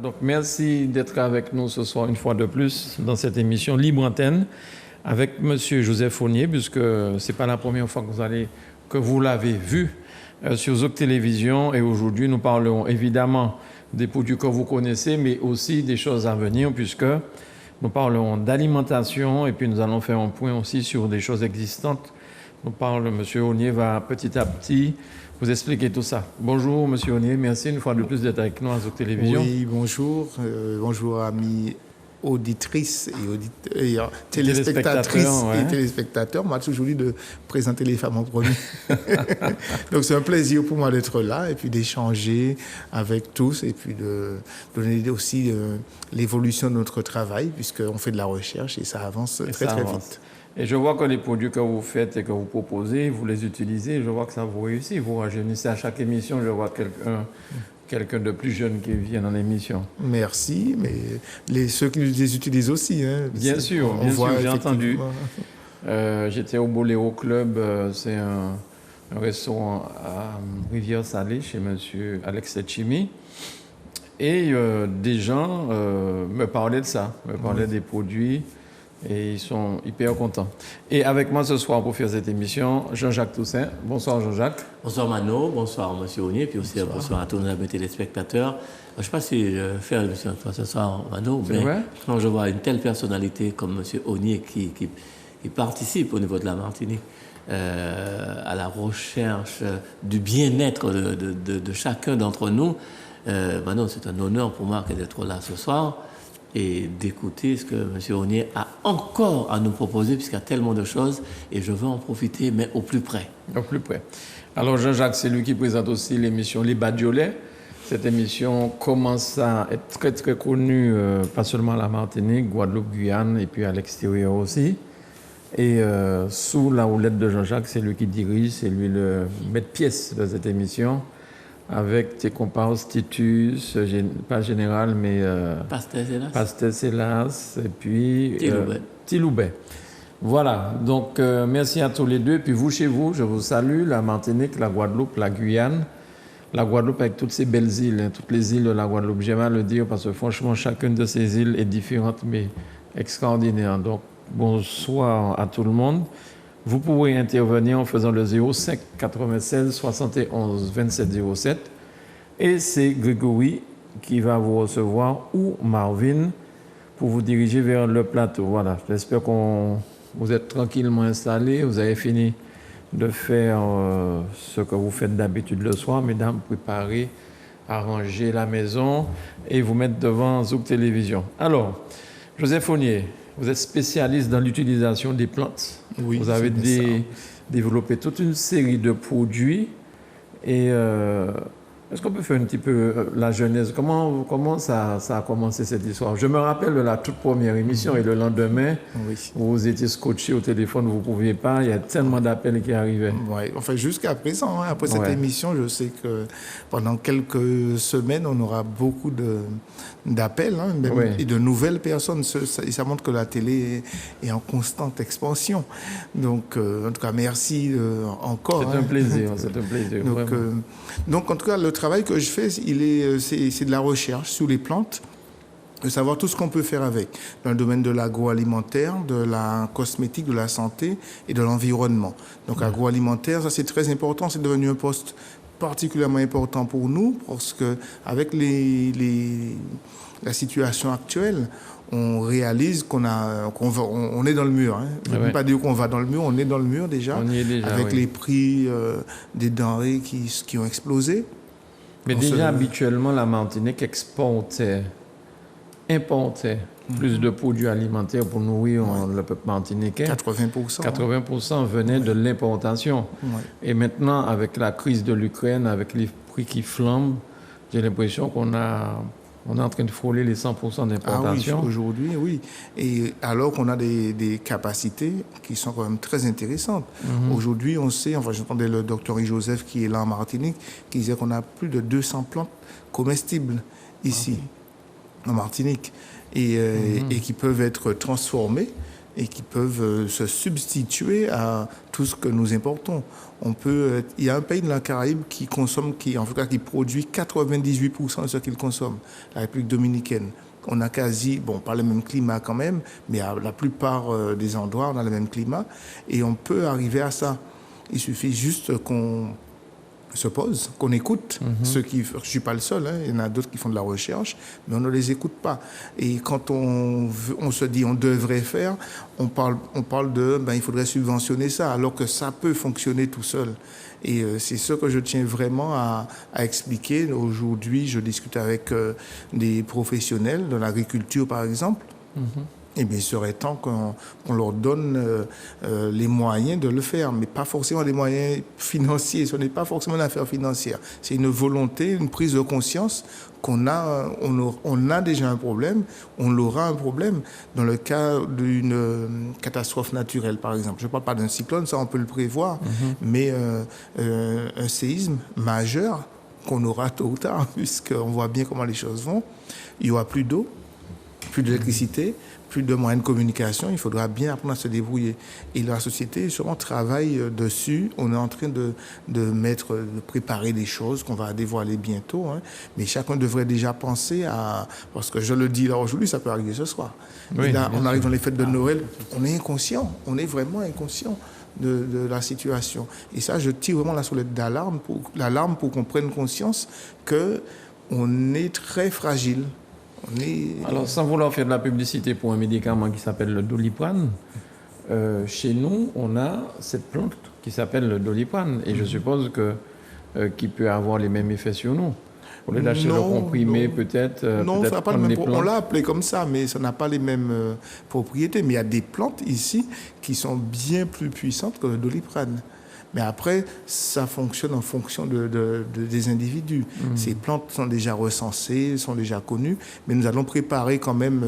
donc merci d'être avec nous ce soir une fois de plus dans cette émission Libre Antenne avec Monsieur Joseph Fournier, puisque c'est pas la première fois que vous l'avez vu sur Zouk Télévision. Et aujourd'hui, nous parlerons évidemment des produits que vous connaissez, mais aussi des choses à venir, puisque nous parlerons d'alimentation et puis nous allons faire un point aussi sur des choses existantes. Monsieur Fournier va petit à petit vous expliquer tout ça. Bonjour Monsieur Fournier, merci une fois de plus d'être avec nous à Zouk Télévision. Oui, bonjour. Bonjour amis auditrices et téléspectatrices et téléspectateurs. On m'a toujours dit de présenter les femmes en premier. Donc c'est un plaisir pour moi d'être là et puis d'échanger avec tous et puis de donner aussi l'évolution de notre travail puisqu'on fait de la recherche et ça avance très vite. Et je vois que les produits que vous faites et que vous proposez, vous les utilisez, je vois que ça vous réussit. Vous rajeunissez à chaque émission, je vois quelqu'un de plus jeune qui vient dans l'émission. Merci, mais ceux qui les utilisent aussi. Hein, bien sûr, j'ai entendu. J'étais au Boléro Club, c'est un restaurant à Rivière-Salée chez monsieur Alex Setchimi. Et des gens me parlaient de ça, me parlaient des produits. Et ils sont hyper contents. Et avec moi ce soir pour faire cette émission, Jean-Jacques Toussaint. Bonsoir Jean-Jacques. Bonsoir Mano, bonsoir Monsieur Fournier, puis aussi bonsoir à tous nos téléspectateurs. Je ne sais pas si je vais faire l'émission avec toi ce soir, Mano, mais quand je vois une telle personnalité comme Monsieur Fournier qui participe au niveau de la Martinique à la recherche du bien-être de chacun d'entre nous, Mano, c'est un honneur pour moi d'être là ce soir et d'écouter ce que M. Fournier a encore à nous proposer, puisqu'il y a tellement de choses, et je veux en profiter, mais au plus près. Au plus près. Alors Jean-Jacques, c'est lui qui présente aussi l'émission Les Badiolais. Cette émission commence à être très très connue, pas seulement à la Martinique, Guadeloupe, Guyane, et puis à l'extérieur aussi. Et sous la houlette de Jean-Jacques, c'est lui qui dirige, c'est lui le maître-pièce de cette émission. Avec tes comparses Titus, pas général, mais Pasteur Sélas, et puis Tiloubet. Voilà, donc merci à tous les deux. Et puis vous, chez vous, je vous salue, la Martinique, la Guadeloupe, la Guyane. La Guadeloupe avec toutes ces belles îles, toutes les îles de la Guadeloupe. J'aime à le dire parce que franchement, chacune de ces îles est différente, mais extraordinaire. Donc, bonsoir à tout le monde. Vous pouvez intervenir en faisant le 05 96 71 27 07 et c'est Grégory qui va vous recevoir ou Marvin pour vous diriger vers le plateau. Voilà, j'espère que vous êtes tranquillement installés, vous avez fini de faire ce que vous faites d'habitude le soir, mesdames, préparer, arranger la maison et vous mettre devant Zouk Télévision. Alors, Joseph Fournier, vous êtes spécialiste dans l'utilisation des plantes. Oui, vous avez développé toute une série de produits. Et est-ce qu'on peut faire un petit peu la genèse? Comment ça a commencé cette histoire? Je me rappelle de la toute première émission et le lendemain, vous étiez scotché au téléphone, vous ne pouviez pas. Il y a tellement d'appels qui arrivaient. Oui, enfin jusqu'à présent, après cette émission, je sais que pendant quelques semaines, on aura beaucoup d'appels et de nouvelles personnes. Ça montre que la télé est en constante expansion. Donc, en tout cas, merci encore. C'est un plaisir, c'est un plaisir. Donc, en tout cas, le travail que je fais, c'est de la recherche sur les plantes, de savoir tout ce qu'on peut faire avec, dans le domaine de l'agroalimentaire, de la cosmétique, de la santé et de l'environnement. Donc, agroalimentaire, ça c'est très important, c'est devenu un poste particulièrement important pour nous, parce qu'avec la situation actuelle, on réalise qu'on est dans le mur. Je ne veux pas dire qu'on va dans le mur, on est dans le mur déjà, avec les prix des denrées qui ont explosé. Mais déjà, habituellement, la Martinique importait plus de produits alimentaires pour nourrir le peuple martiniquais. 80%. 80% venaient de l'importation. Et maintenant, avec la crise de l'Ukraine, avec les prix qui flambent, j'ai l'impression qu'on est en train de frôler les 100% d'importation. Ah oui, aujourd'hui, oui. Et alors qu'on a des capacités qui sont quand même très intéressantes. Aujourd'hui, on sait, j'entendais le docteur Joseph qui est là en Martinique, qui disait qu'on a plus de 200 plantes comestibles ici, en Martinique, et qui peuvent être transformées et qui peuvent se substituer à tout ce que nous importons. Il y a un pays de la Caraïbe qui produit 98% de ce qu'il consomme, la République dominicaine. On a pas le même climat quand même, mais à la plupart des endroits, on a le même climat, et on peut arriver à ça. Il suffit juste qu'on se pose, qu'on écoute je suis pas le seul, il y en a d'autres qui font de la recherche, mais on ne les écoute pas. Et quand on se dit on devrait faire, on parle de il faudrait subventionner ça, alors que ça peut fonctionner tout seul. Et c'est ce que je tiens vraiment à expliquer. Aujourd'hui, je discute avec des professionnels de l'agriculture, par exemple. Eh bien, il serait temps qu'on leur donne les moyens de le faire, mais pas forcément des moyens financiers. Ce n'est pas forcément une affaire financière. C'est une volonté, une prise de conscience qu'on a. On a déjà un problème, on aura un problème dans le cas d'une catastrophe naturelle, par exemple. Je ne parle pas d'un cyclone, ça on peut le prévoir, mais un séisme majeur qu'on aura tôt ou tard, puisqu'on voit bien comment les choses vont. Il n'y aura plus d'eau, plus d'électricité, plus de moyens de communication, il faudra bien apprendre à se débrouiller. Et la société, sûrement, travaille dessus. On est en train de préparer des choses qu'on va dévoiler bientôt. Mais chacun devrait déjà penser à... Parce que je le dis là aujourd'hui, ça peut arriver ce soir. Oui, là, on arrive dans les fêtes de Noël, on est inconscient. On est vraiment inconscient de la situation. Et ça, je tire vraiment la sonnette d'alarme pour qu'on prenne conscience qu'on est très fragile. Alors, sans vouloir faire de la publicité pour un médicament qui s'appelle le Doliprane, chez nous, on a cette plante qui s'appelle le Doliprane. Et je suppose qu'il peut avoir les mêmes effets sur nous. Pour les lâcher le comprimé, peut-être. Non, ça n'a pas le même. On l'a appelé comme ça, mais ça n'a pas les mêmes propriétés. Mais il y a des plantes ici qui sont bien plus puissantes que le Doliprane. Mais après, ça fonctionne en fonction des individus. Ces plantes sont déjà recensées, sont déjà connues, mais nous allons préparer quand même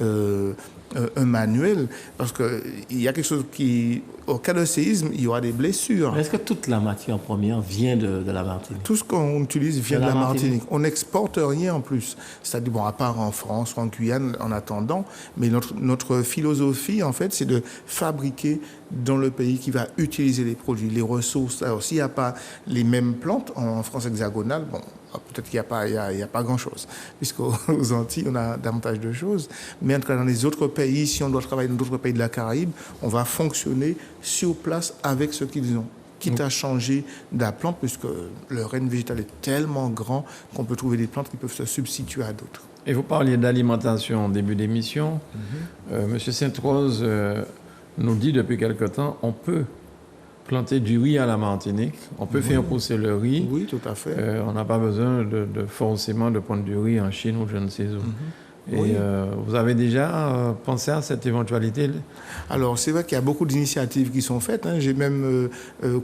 un manuel, parce qu'il y a quelque chose au cas de séisme, il y aura des blessures. Est-ce que toute la matière première vient de la Martinique? Tout ce qu'on utilise vient de la Martinique. On n'exporte rien en plus. C'est-à-dire, à part en France ou en Guyane en attendant, mais notre philosophie, en fait, c'est de fabriquer dans le pays qui va utiliser les produits, les ressources. Alors, s'il n'y a pas les mêmes plantes en France hexagonale, peut-être qu'il n'y a pas grand-chose, puisqu'aux Antilles, on a davantage de choses. Mais en tout cas, dans les autres pays, si on doit travailler dans d'autres pays de la Caraïbe, on va fonctionner sur place avec ce qu'ils ont, quitte à changer de la plante, puisque le règne végétal est tellement grand qu'on peut trouver des plantes qui peuvent se substituer à d'autres. Et vous parliez d'alimentation en début d'émission. Monsieur Sainte-Rose nous dit depuis quelque temps, on peut planter du riz à la Martinique, on peut faire pousser le riz. Oui, tout à fait. On n'a pas besoin forcément de prendre du riz en Chine ou je ne sais où. Et vous avez déjà pensé à cette éventualité? Alors, c'est vrai qu'il y a beaucoup d'initiatives qui sont faites. J'ai même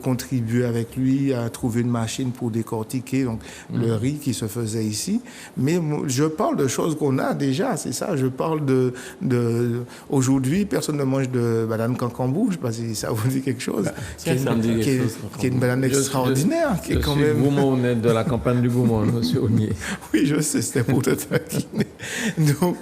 contribué avec lui à trouver une machine pour décortiquer le riz qui se faisait ici. Mais je parle de choses qu'on a déjà, c'est ça. Je parle aujourd'hui, personne ne mange de banane cancambou. Je ne sais pas si ça vous dit quelque chose. Qui est une banane extraordinaire. Je suis gourmand de la campagne du gourmand, monsieur Ognier. Oui, je sais, c'était pour te taquiner. Donc,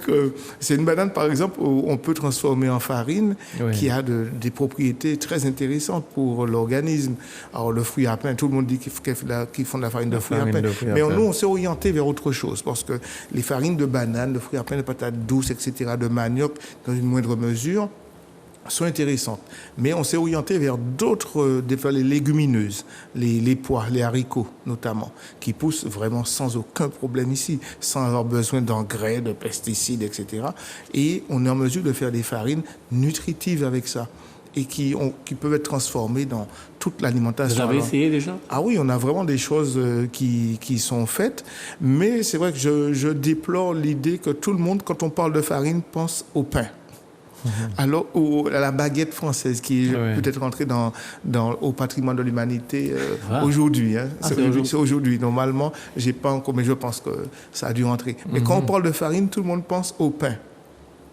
c'est une banane, par exemple, où on peut transformer en farine, qui a des propriétés très intéressantes pour l'organisme. Alors, le fruit à pain, tout le monde dit qu'ils font de la farine de fruits à pain. Mais nous, on s'est orienté vers autre chose, parce que les farines de banane, de fruits à pain, de patates douces, etc., de manioc, dans une moindre mesure, sont intéressantes. Mais on s'est orienté vers d'autres, les légumineuses, les pois, les haricots notamment, qui poussent vraiment sans aucun problème ici, sans avoir besoin d'engrais, de pesticides, etc. Et on est en mesure de faire des farines nutritives avec ça et qui peuvent être transformées dans toute l'alimentation. Vous avez essayé déjà? Ah oui, on a vraiment des choses qui sont faites, mais c'est vrai que je déplore l'idée que tout le monde, quand on parle de farine, pense au pain. Alors, à la baguette française qui est peut-être rentrée au patrimoine de l'humanité aujourd'hui. C'est aujourd'hui. Normalement, j'ai pas encore, mais je pense que ça a dû rentrer. Mais quand on parle de farine, tout le monde pense au pain.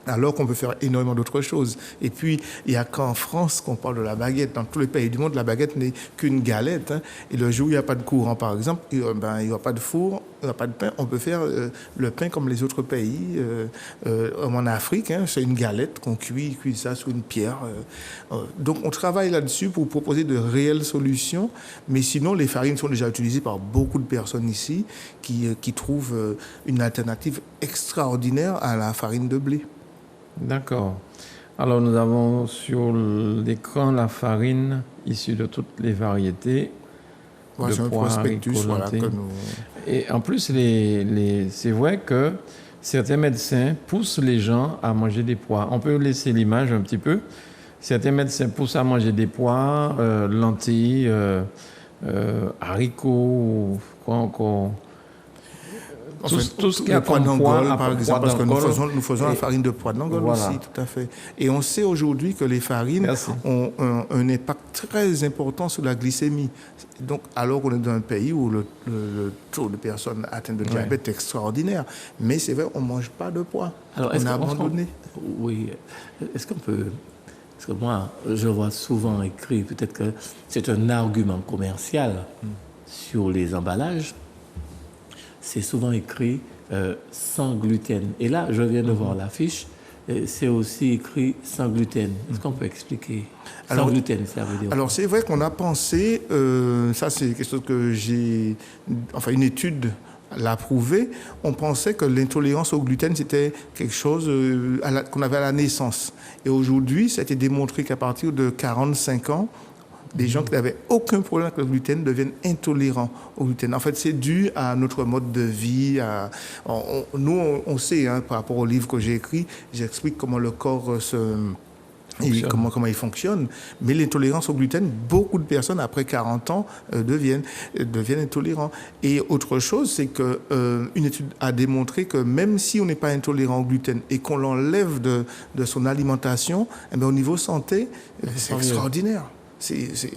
alors qu'on peut faire énormément d'autres choses. Et puis, il n'y a qu'en France qu'on parle de la baguette. Dans tous les pays du monde, la baguette n'est qu'une galette. Hein. Et le jour où il n'y a pas de courant, par exemple, il n'y aura pas de four, il n'y aura pas de pain. On peut faire le pain comme les autres pays. En Afrique, hein, c'est une galette qu'on cuit ça sur une pierre. Donc, on travaille là-dessus pour proposer de réelles solutions. Mais sinon, les farines sont déjà utilisées par beaucoup de personnes ici qui trouvent une alternative extraordinaire à la farine de blé. D'accord. Alors, nous avons sur l'écran la farine issue de toutes les variétés de c'est un pois, prospectus, voilà, que nous... Et en plus, c'est vrai que certains médecins poussent les gens à manger des pois. On peut laisser l'image un petit peu. Certains médecins poussent à manger des pois, lentilles, haricots, quoi encore. Tout ce qui a pois d'Angole, par exemple, parce que nous faisons la farine de pois d'Angole aussi, tout à fait. Et on sait aujourd'hui que les farines ont un impact très important sur la glycémie. Donc, alors qu'on est dans un pays où le taux de personnes atteintes de diabète est extraordinaire. Mais c'est vrai, on ne mange pas de pois. Alors, on a abandonné. Oui. Est-ce qu'on peut... Parce que moi, je vois souvent écrit, peut-être que c'est un argument commercial sur les emballages. C'est souvent écrit sans gluten. Et là, je viens de voir l'affiche, c'est aussi écrit sans gluten. Est-ce qu'on peut expliquer sans gluten, ça veut dire? Alors, c'est vrai qu'on a pensé, ça c'est quelque chose que une étude l'a prouvé, on pensait que l'intolérance au gluten, c'était quelque chose qu'on avait à la naissance. Et aujourd'hui, ça a été démontré qu'à partir de 45 ans, des gens qui n'avaient aucun problème avec le gluten deviennent intolérants au gluten. En fait, c'est dû à notre mode de vie. Nous, on sait, hein, par rapport au livre que j'ai écrit, j'explique comment le corps comment il fonctionne. Mais l'intolérance au gluten, beaucoup de personnes, après 40 ans, deviennent intolérants. Et autre chose, c'est qu'une étude a démontré que même si on n'est pas intolérant au gluten et qu'on l'enlève de son alimentation, eh bien, au niveau santé, c'est extraordinaire.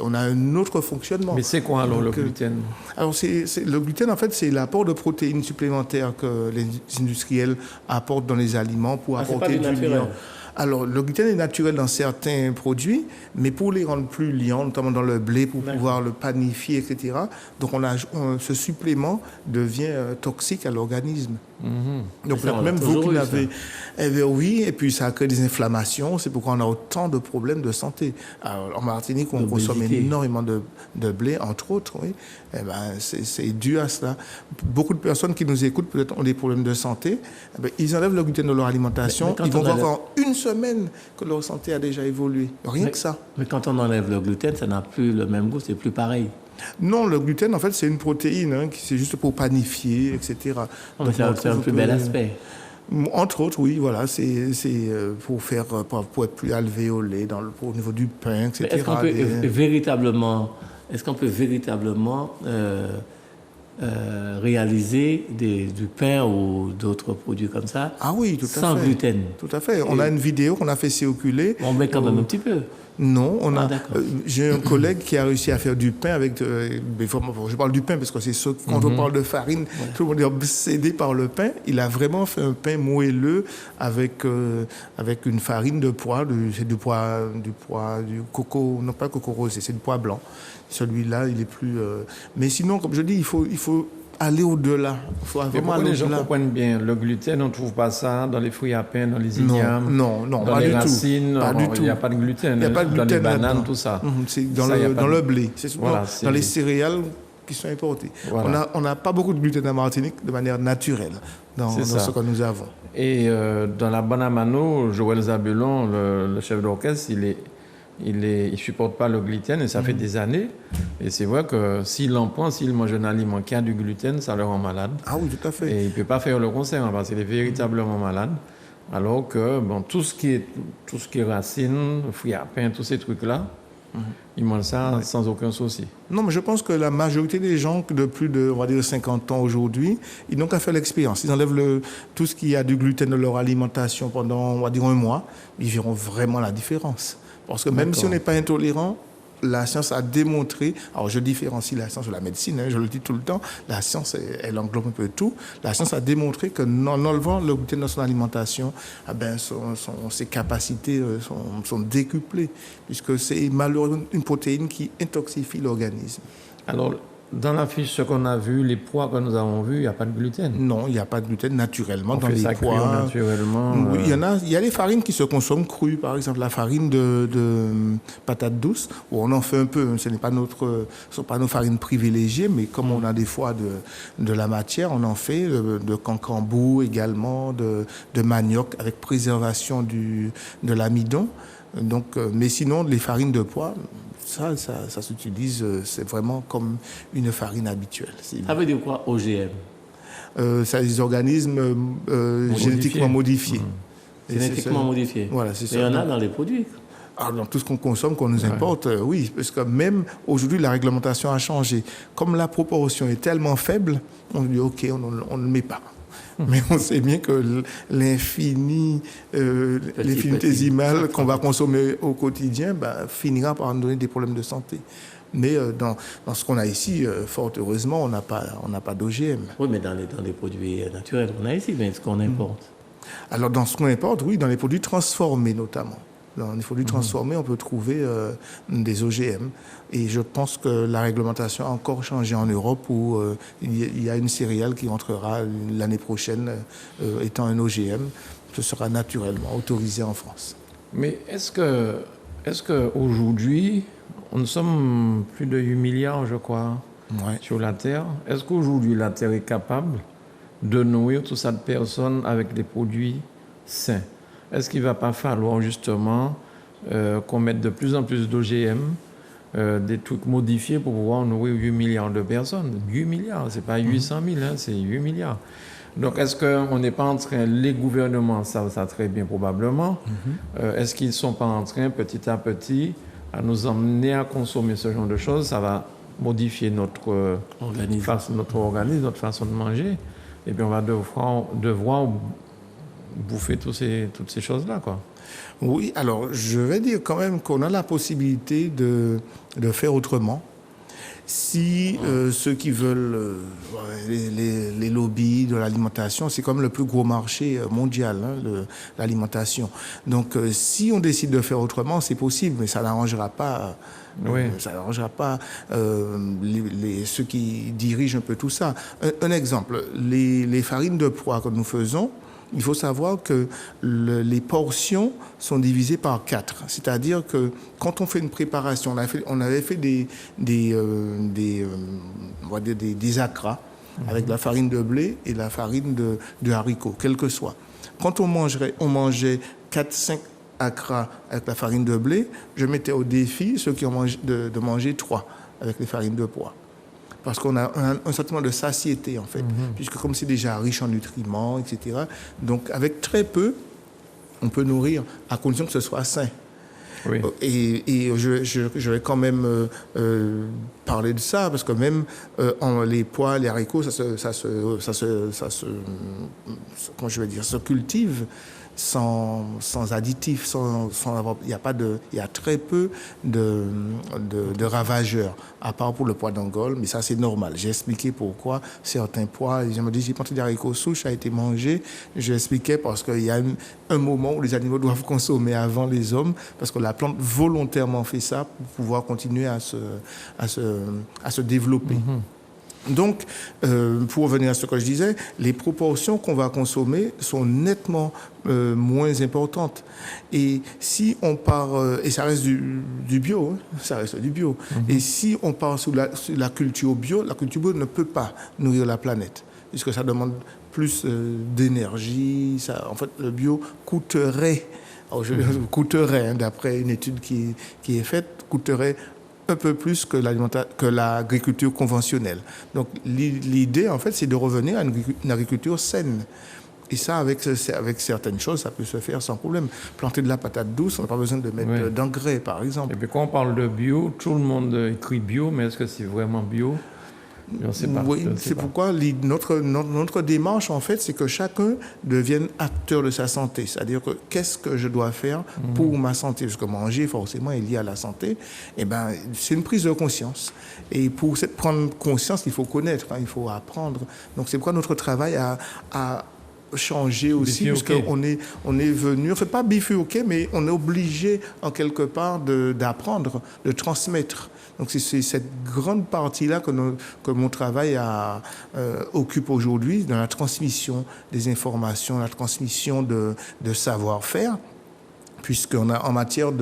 On a un autre fonctionnement. Mais c'est quoi alors le gluten? Alors le gluten, en fait, c'est l'apport de protéines supplémentaires que les industriels apportent dans les aliments pour apporter du liant. Alors, le gluten est naturel dans certains produits, mais pour les rendre plus liants, notamment dans le blé, pour pouvoir le panifier, etc., donc ce supplément devient toxique à l'organisme. Donc, même vous qui l'avez... oui, et puis ça crée des inflammations, c'est pourquoi on a autant de problèmes de santé. Alors, en Martinique, on consomme énormément de blé, entre autres, oui. Eh ben, c'est dû à cela. Beaucoup de personnes qui nous écoutent, peut-être, ont des problèmes de santé. Eh ben, ils enlèvent le gluten de leur alimentation, ils vont voir en une semaine que leur santé a déjà évolué. Rien que ça. Mais quand on enlève le gluten, ça n'a plus le même goût, c'est plus pareil. Non, le gluten, en fait, c'est une protéine, hein, c'est juste pour panifier, etc. C'est un plus bel aspect. Entre autres, oui, voilà, c'est pour être plus alvéolé au niveau du pain, etc. Est-ce qu'on peut véritablement réaliser du pain ou d'autres produits comme ça sans gluten? Tout à fait. On a une vidéo qu'on a fait circuler. On met quand même un petit peu. Non, j'ai un collègue qui a réussi à faire du pain avec... je parle du pain parce que c'est ça, quand on parle de farine, tout le monde est obsédé par le pain. Il a vraiment fait un pain moelleux avec une farine de pois, du coco, non pas coco rosé, c'est du pois blanc. Celui-là, il est plus... Mais sinon, comme je dis, il faut aller au-delà. Il faut vraiment aller au-delà. Les gens comprennent bien, le gluten, on ne trouve pas ça dans les fruits à pain, dans les ignames, non, dans les racines. Il n'y a pas de gluten. Il n'y a pas de gluten dans les bananes, là-dedans. Tout ça. C'est dans le blé. C'est dans les céréales qui sont importées. Voilà. On n'a pas beaucoup de gluten en Martinique de manière naturelle dans ce que nous avons. Et dans la Bonamano, Joël Zabelon, le chef d'orchestre, il supporte pas le gluten et ça fait des années. Et c'est vrai que s'il mange un aliment qui a du gluten, ça le rend malade. Ah oui, tout à fait. Et il ne peut pas faire le concert parce qu'il est véritablement malade. Alors que tout ce qui est racines, fruits à pain, tous ces trucs-là, ils mangent ça sans aucun souci. Non, mais je pense que la majorité des gens de plus de, on va dire, 50 ans aujourd'hui, ils n'ont qu'à faire l'expérience. Ils enlèvent tout ce qui a du gluten de leur alimentation pendant, on va dire, un mois. Ils verront vraiment la différence. Parce que même si on n'est pas intolérant, la science a démontré, alors je différencie la science de la médecine, je le dis tout le temps, la science, elle englobe un peu tout. La science a démontré que en enlevant le gluten dans son alimentation, ses capacités sont décuplées, puisque c'est malheureusement une protéine qui intoxifie l'organisme. Alors, dans la fiche, ce qu'on a vu, les pois que nous avons vus, il n'y a pas de gluten. Non, il n'y a pas de gluten naturellement dans les pois. Naturellement. Oui, il y a les farines qui se consomment crues, par exemple la farine de patates douces, où on en fait un peu. Ce sont pas nos farines privilégiées, mais comme on a des fois de la matière, on en fait de cancambou également, de manioc avec préservation de l'amidon. Donc, mais sinon, les farines de pois, ça s'utilise, c'est vraiment comme une farine habituelle. Ça veut dire quoi, OGM? C'est des organismes génétiquement modifiés. Génétiquement modifiés. Voilà, c'est ça. Mais il y en a dans les produits. Alors, dans tout ce qu'on consomme, qu'on nous importe, oui, parce que même aujourd'hui, la réglementation a changé. Comme la proportion est tellement faible, on dit OK, on ne le met pas. Mais on sait bien que l'infinitésimal qu'on va consommer au quotidien finira par nous donner des problèmes de santé. Mais dans ce qu'on a ici, fort heureusement, on n'a pas d'OGM. Oui, mais dans les produits naturels, on a ici, mais ce qu'on importe. Alors, dans ce qu'on importe, oui, dans les produits transformés notamment. Dans les produits transformés, on peut trouver des OGM. Et je pense que la réglementation a encore changé en Europe où il y a une céréale qui entrera l'année prochaine étant un OGM. Ce sera naturellement autorisé en France. Mais est-ce qu'aujourd'hui, nous sommes plus de 8 milliards, je crois, sur la Terre. Est-ce qu'aujourd'hui, la Terre est capable de nourrir toutes ces personnes avec des produits sains? Est-ce qu'il ne va pas falloir justement qu'on mette de plus en plus d'OGM, des trucs modifiés pour pouvoir nourrir 8 milliards de personnes? 8 milliards, ce n'est pas 800 000, c'est 8 milliards. Donc est-ce qu'on n'est pas en train, les gouvernements savent ça très bien probablement, est-ce qu'ils ne sont pas en train petit à petit à nous emmener à consommer ce genre de choses? Ça va modifier notre organisme, notre façon de manger, et puis on va devoir bouffer toutes ces choses-là, quoi. Oui, alors je vais dire quand même qu'on a la possibilité de faire autrement. Si ceux qui veulent, les lobbies de l'alimentation, c'est comme le plus gros marché mondial, l'alimentation. Donc si on décide de faire autrement, c'est possible, mais ça n'arrangera pas. Ça n'arrangera pas ceux qui dirigent un peu tout ça. Un exemple, les farines de pois que nous faisons, il faut savoir que les portions sont divisées par 4. C'est-à-dire que quand on fait une préparation, on avait fait des acras avec la farine de blé et la farine de haricots, quel que soit. Quand on mangeait 4-5 acras avec la farine de blé, je mettais au défi ceux qui ont mangé de manger 3 avec les farines de pois. Parce qu'on a un sentiment de satiété, en fait, puisque comme c'est déjà riche en nutriments, etc., donc avec très peu, on peut nourrir, à condition que ce soit sain. Oui. Et je vais quand même parler de ça, parce que même les pois, les haricots, comment je vais dire, se cultive sans additifs, il y a très peu de ravageurs, à part pour le pois d'Angole, mais ça c'est normal. J'ai expliqué pourquoi certains pois, j'ai pensé des haricots souches a été mangé. J'ai expliqué parce qu'il y a un moment où les animaux doivent consommer avant les hommes, parce que la plante volontairement fait ça pour pouvoir continuer à se développer. Donc, pour revenir à ce que je disais, les proportions qu'on va consommer sont nettement moins importantes. Et si on part, et ça reste du bio, ça reste du bio. Et si on part sur la culture bio ne peut pas nourrir la planète, puisque ça demande plus d'énergie. En fait, le bio coûterait, d'après une étude qui est faite, coûterait un peu plus que l'agriculture conventionnelle. Donc l'idée, en fait, c'est de revenir à une agriculture saine. Et ça, avec certaines choses, ça peut se faire sans problème. Planter de la patate douce, on n'a pas besoin de mettre d'engrais, par exemple. Et puis quand on parle de bio, tout le monde écrit bio, mais est-ce que c'est vraiment bio? On ne sait pas. Oui, c'est pourquoi notre démarche, en fait, c'est que chacun devienne acteur de sa santé. C'est-à-dire que qu'est-ce que je dois faire pour ma santé? Parce que manger, forcément, est lié à la santé. Eh ben, c'est une prise de conscience. Et pour prendre conscience, il faut connaître, il faut apprendre. Donc, c'est pourquoi notre travail a changer aussi, parce qu'on est venu, on ne fait pas bifurquer, mais on est obligé en quelque part d'apprendre, de transmettre. Donc c'est cette grande partie-là que mon travail occupe aujourd'hui, dans la transmission des informations, la transmission de savoir-faire. Puisqu'on a en matière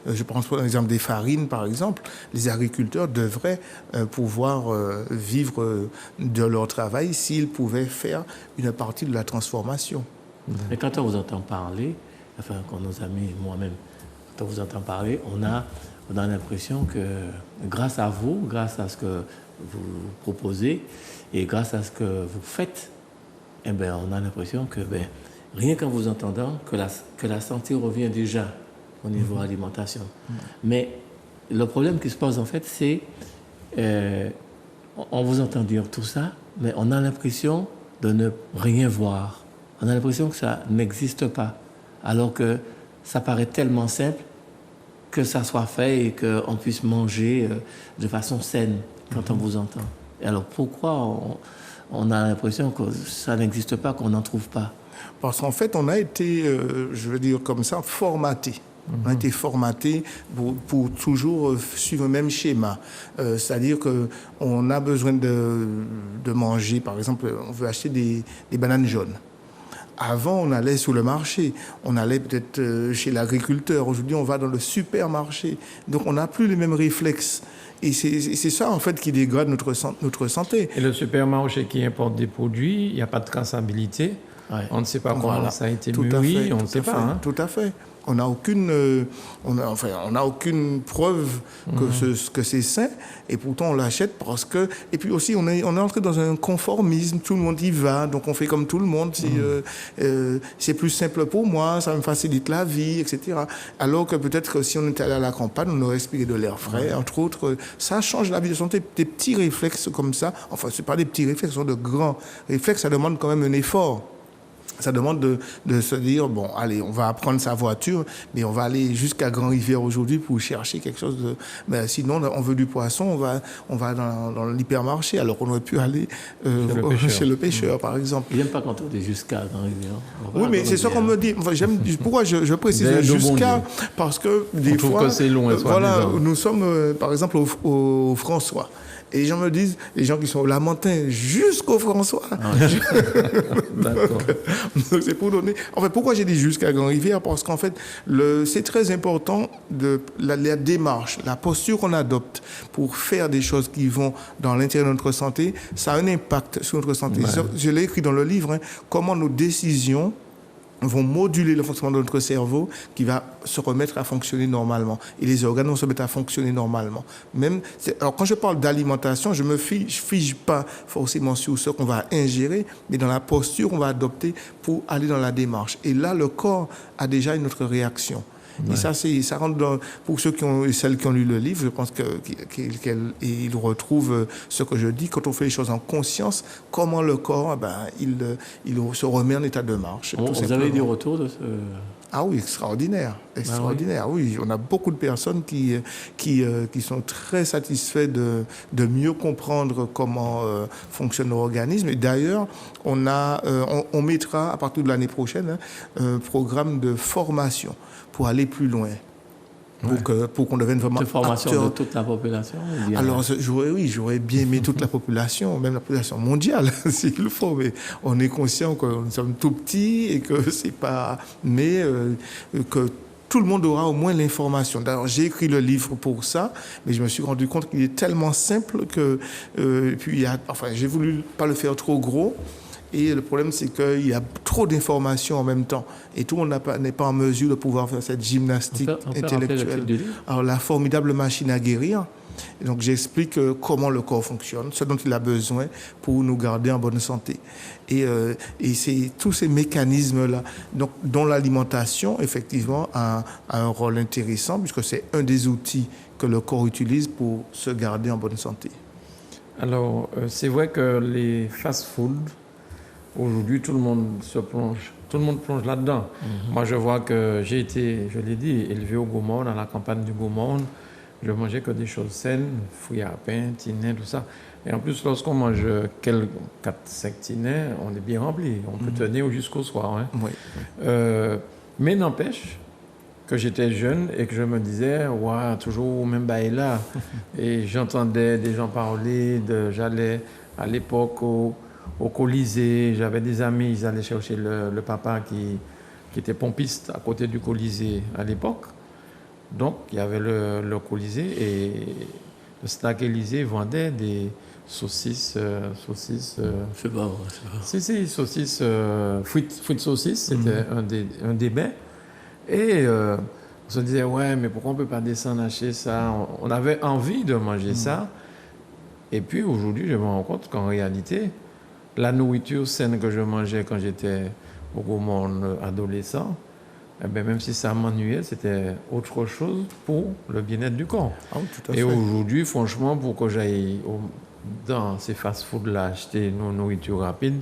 je prends par exemple des farines par exemple, les agriculteurs devraient pouvoir vivre de leur travail s'ils pouvaient faire une partie de la transformation. Mais quand on vous entend parler, enfin quand nos amis, moi-même, quand on vous entend parler, on a l'impression que grâce à vous, grâce à ce que vous proposez et grâce à ce que vous faites, eh ben, on a l'impression que rien qu'en vous entendant, que la santé revient déjà au niveau alimentation. Mais le problème qui se pose en fait, c'est on vous entend dire tout ça, mais on a l'impression de ne rien voir. On a l'impression que ça n'existe pas, alors que ça paraît tellement simple que ça soit fait et qu'on puisse manger de façon saine quand on vous entend. Et alors pourquoi on a l'impression que ça n'existe pas, qu'on n'en trouve pas? Parce qu'en fait, on a été, je veux dire comme ça, formaté. On a été formaté pour toujours suivre le même schéma. C'est-à-dire qu'on a besoin de manger, par exemple, on veut acheter des bananes jaunes. Avant, on allait sur le marché, on allait peut-être chez l'agriculteur. Aujourd'hui, on va dans le supermarché. Donc, on n'a plus les mêmes réflexes. Et c'est ça, en fait, qui dégrade notre santé. Et le supermarché qui importe des produits, il n'y a pas de traçabilité. Ouais. On ne sait pas comment ça a été mûri, on ne sait pas. Tout à fait. On n'a aucune preuve que c'est sain, et pourtant on l'achète parce que. Et puis aussi, on est entré dans un conformisme. Tout le monde y va, donc on fait comme tout le monde. C'est plus simple pour moi, ça me facilite la vie, etc. Alors que peut-être que si on était allé à la campagne, on aurait respiré de l'air frais, entre autres. Ça change la vie de santé. Des petits réflexes comme ça. Enfin, c'est pas des petits réflexes, ce sont de grands réflexes. Ça demande quand même un effort. Ça demande de se dire, bon, allez, on va prendre sa voiture, mais on va aller jusqu'à Grand-Rivière aujourd'hui pour chercher quelque chose de... Ben, sinon, on veut du poisson, on va dans l'hypermarché, alors qu'on aurait pu aller chez le pêcheur, par exemple. Il n'aime pas quand on dit jusqu'à Grand-Rivière. Oui, mais c'est ça qu'on me dit. Enfin, pourquoi je précise jusqu'à... Parce que des fois... Que c'est long, voilà, nous sommes, par exemple, au François. Et les gens me disent, les gens qui sont au Lamentin jusqu'au François. D'accord. C'est pour donner. En fait, pourquoi j'ai dit jusqu'à Grand-Rivière? Parce qu'en fait, c'est très important la démarche, la posture qu'on adopte pour faire des choses qui vont dans l'intérieur de notre santé. Ça a un impact sur notre santé. Ouais. Je l'ai écrit dans le livre, comment nos décisions vont moduler le fonctionnement de notre cerveau qui va se remettre à fonctionner normalement. Et les organes vont se mettre à fonctionner normalement. Alors, quand je parle d'alimentation, je ne fige pas forcément sur ce qu'on va ingérer, mais dans la posture qu'on va adopter pour aller dans la démarche. Et là, le corps a déjà une autre réaction. Ouais. Et ça rentre pour ceux et celles qui ont lu le livre, je pense qu'ils retrouvent ce que je dis. Quand on fait les choses en conscience, comment le corps, il se remet en état de marche. Vous avez des retours de ce... Ah oui, extraordinaire. Ah oui, on a beaucoup de personnes qui sont très satisfaits de mieux comprendre comment fonctionne l'organisme. Et d'ailleurs, on mettra à partir de l'année prochaine un programme de formation pour aller plus loin. Pour qu'on devienne vraiment acteur. De formation de toute la population? Alors, j'aurais bien aimé toute la population, même la population mondiale, s'il faut, mais on est conscient que nous sommes tout petits et que c'est pas... Mais que tout le monde aura au moins l'information. D'ailleurs, j'ai écrit le livre pour ça, mais je me suis rendu compte qu'il est tellement simple que... j'ai voulu pas le faire trop gros. Et le problème, c'est qu'il y a trop d'informations en même temps. Et tout le monde n'est pas en mesure de pouvoir faire cette gymnastique intellectuelle. Alors, la formidable machine à guérir. Et donc, j'explique comment le corps fonctionne, ce dont il a besoin pour nous garder en bonne santé. Et c'est tous ces mécanismes-là, donc, dont l'alimentation, effectivement, a un rôle intéressant, puisque c'est un des outils que le corps utilise pour se garder en bonne santé. Alors, c'est vrai que les fast-food, aujourd'hui, tout le monde plonge là-dedans. Moi, je vois que j'ai été, je l'ai dit, élevé au Gaumont, dans la campagne du Gaumont. Je mangeais que des choses saines, fruits à pain, tinets, tout ça. Et en plus, lorsqu'on mange 4-5 tinets, on est bien rempli. On peut tenir jusqu'au soir. Hein. Oui. Mais n'empêche que j'étais jeune et que je me disais, ouais, toujours au même bail là. Et j'entendais des gens parler, j'allais à l'époque au Colisée, j'avais des amis, ils allaient chercher le papa qui était pompiste à côté du Colisée à l'époque. Donc, il y avait le Colisée et le Snack Élysée vendait des saucisses. Je sais pas. Si, saucisses, frites saucisses, c'était un des bains. Et on se disait, ouais, mais pourquoi on ne peut pas descendre acheter ça? On avait envie de manger ça. Et puis aujourd'hui, je me rends compte qu'en réalité, la nourriture saine que je mangeais quand j'étais au Gaumont adolescent, eh bien, même si ça m'ennuyait, c'était autre chose pour le bien-être du corps. Ah, tout à fait. Et aujourd'hui, franchement, pour que j'aille dans ces fast-food-là acheter nos nourritures rapides,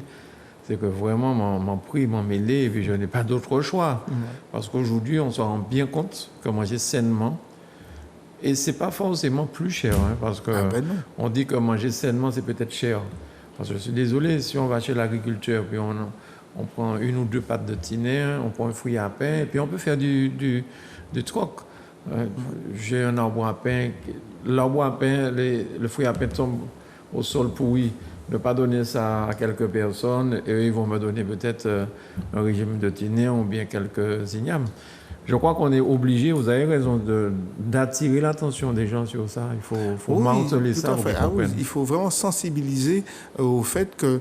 c'est que vraiment, m'en prie, m'en mêler, et puis je n'ai pas d'autre choix. Parce qu'aujourd'hui, on se rend bien compte que manger sainement, et c'est pas forcément plus cher, hein, parce que on dit que manger sainement, c'est peut-être cher. Parce que je suis désolé, si on va chez l'agriculteur, puis on prend 1 ou 2 pâtes de tinée, on prend un fruit à pain, et puis on peut faire du troc. J'ai un arbre à pain, l'arbre à pain, le fruit à pain tombe au sol pourri. Ne pas donner ça à quelques personnes, et eux, ils vont me donner peut-être un régime de tinée ou bien quelques ignames. Je crois qu'on est obligé, vous avez raison, d'attirer l'attention des gens sur ça. Il faut marteler ça. Il faut vraiment sensibiliser au fait que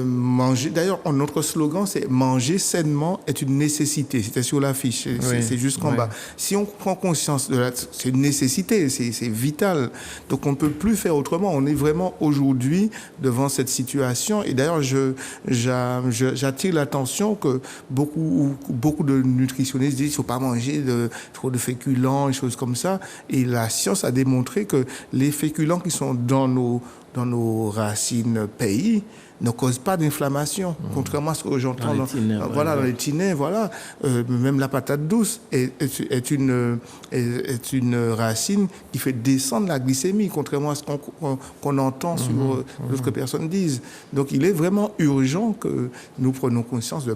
manger... D'ailleurs, notre slogan, c'est « Manger sainement est une nécessité ». C'était sur l'affiche, c'est jusqu'en bas. Si on prend conscience de c'est une nécessité, c'est vital. Donc, on ne peut plus faire autrement. On est vraiment aujourd'hui devant cette situation. Et d'ailleurs, j'attire l'attention que beaucoup de nutritionnistes disent qu'il ne faut pas manger trop de féculents et choses comme ça. Et la science a démontré que les féculents qui sont dans nos racines pays ne causent pas d'inflammation, contrairement à ce que j'entends dans les tinets. Même la patate douce est une racine qui fait descendre la glycémie, contrairement à ce qu'on entend sur ce que personnes disent. Donc, il est vraiment urgent que nous prenions conscience de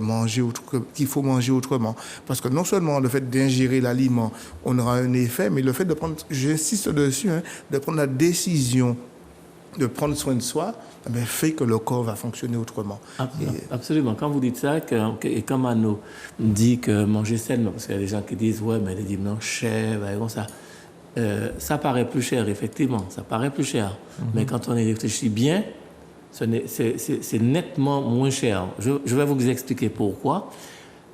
qu'il faut manger autrement. Parce que non seulement le fait d'ingérer l'aliment, on aura un effet, mais le fait de prendre, j'insiste dessus, de prendre la décision de prendre soin de soi, fait que le corps va fonctionner autrement. Absolument. Quand vous dites ça, et quand Mano dit que manger sainement, parce qu'il y a des gens qui disent, ouais, mais les dimanches chers, ça paraît plus cher, effectivement, ça paraît plus cher. Mais quand on y réfléchit bien, c'est nettement moins cher. Je vais vous expliquer pourquoi.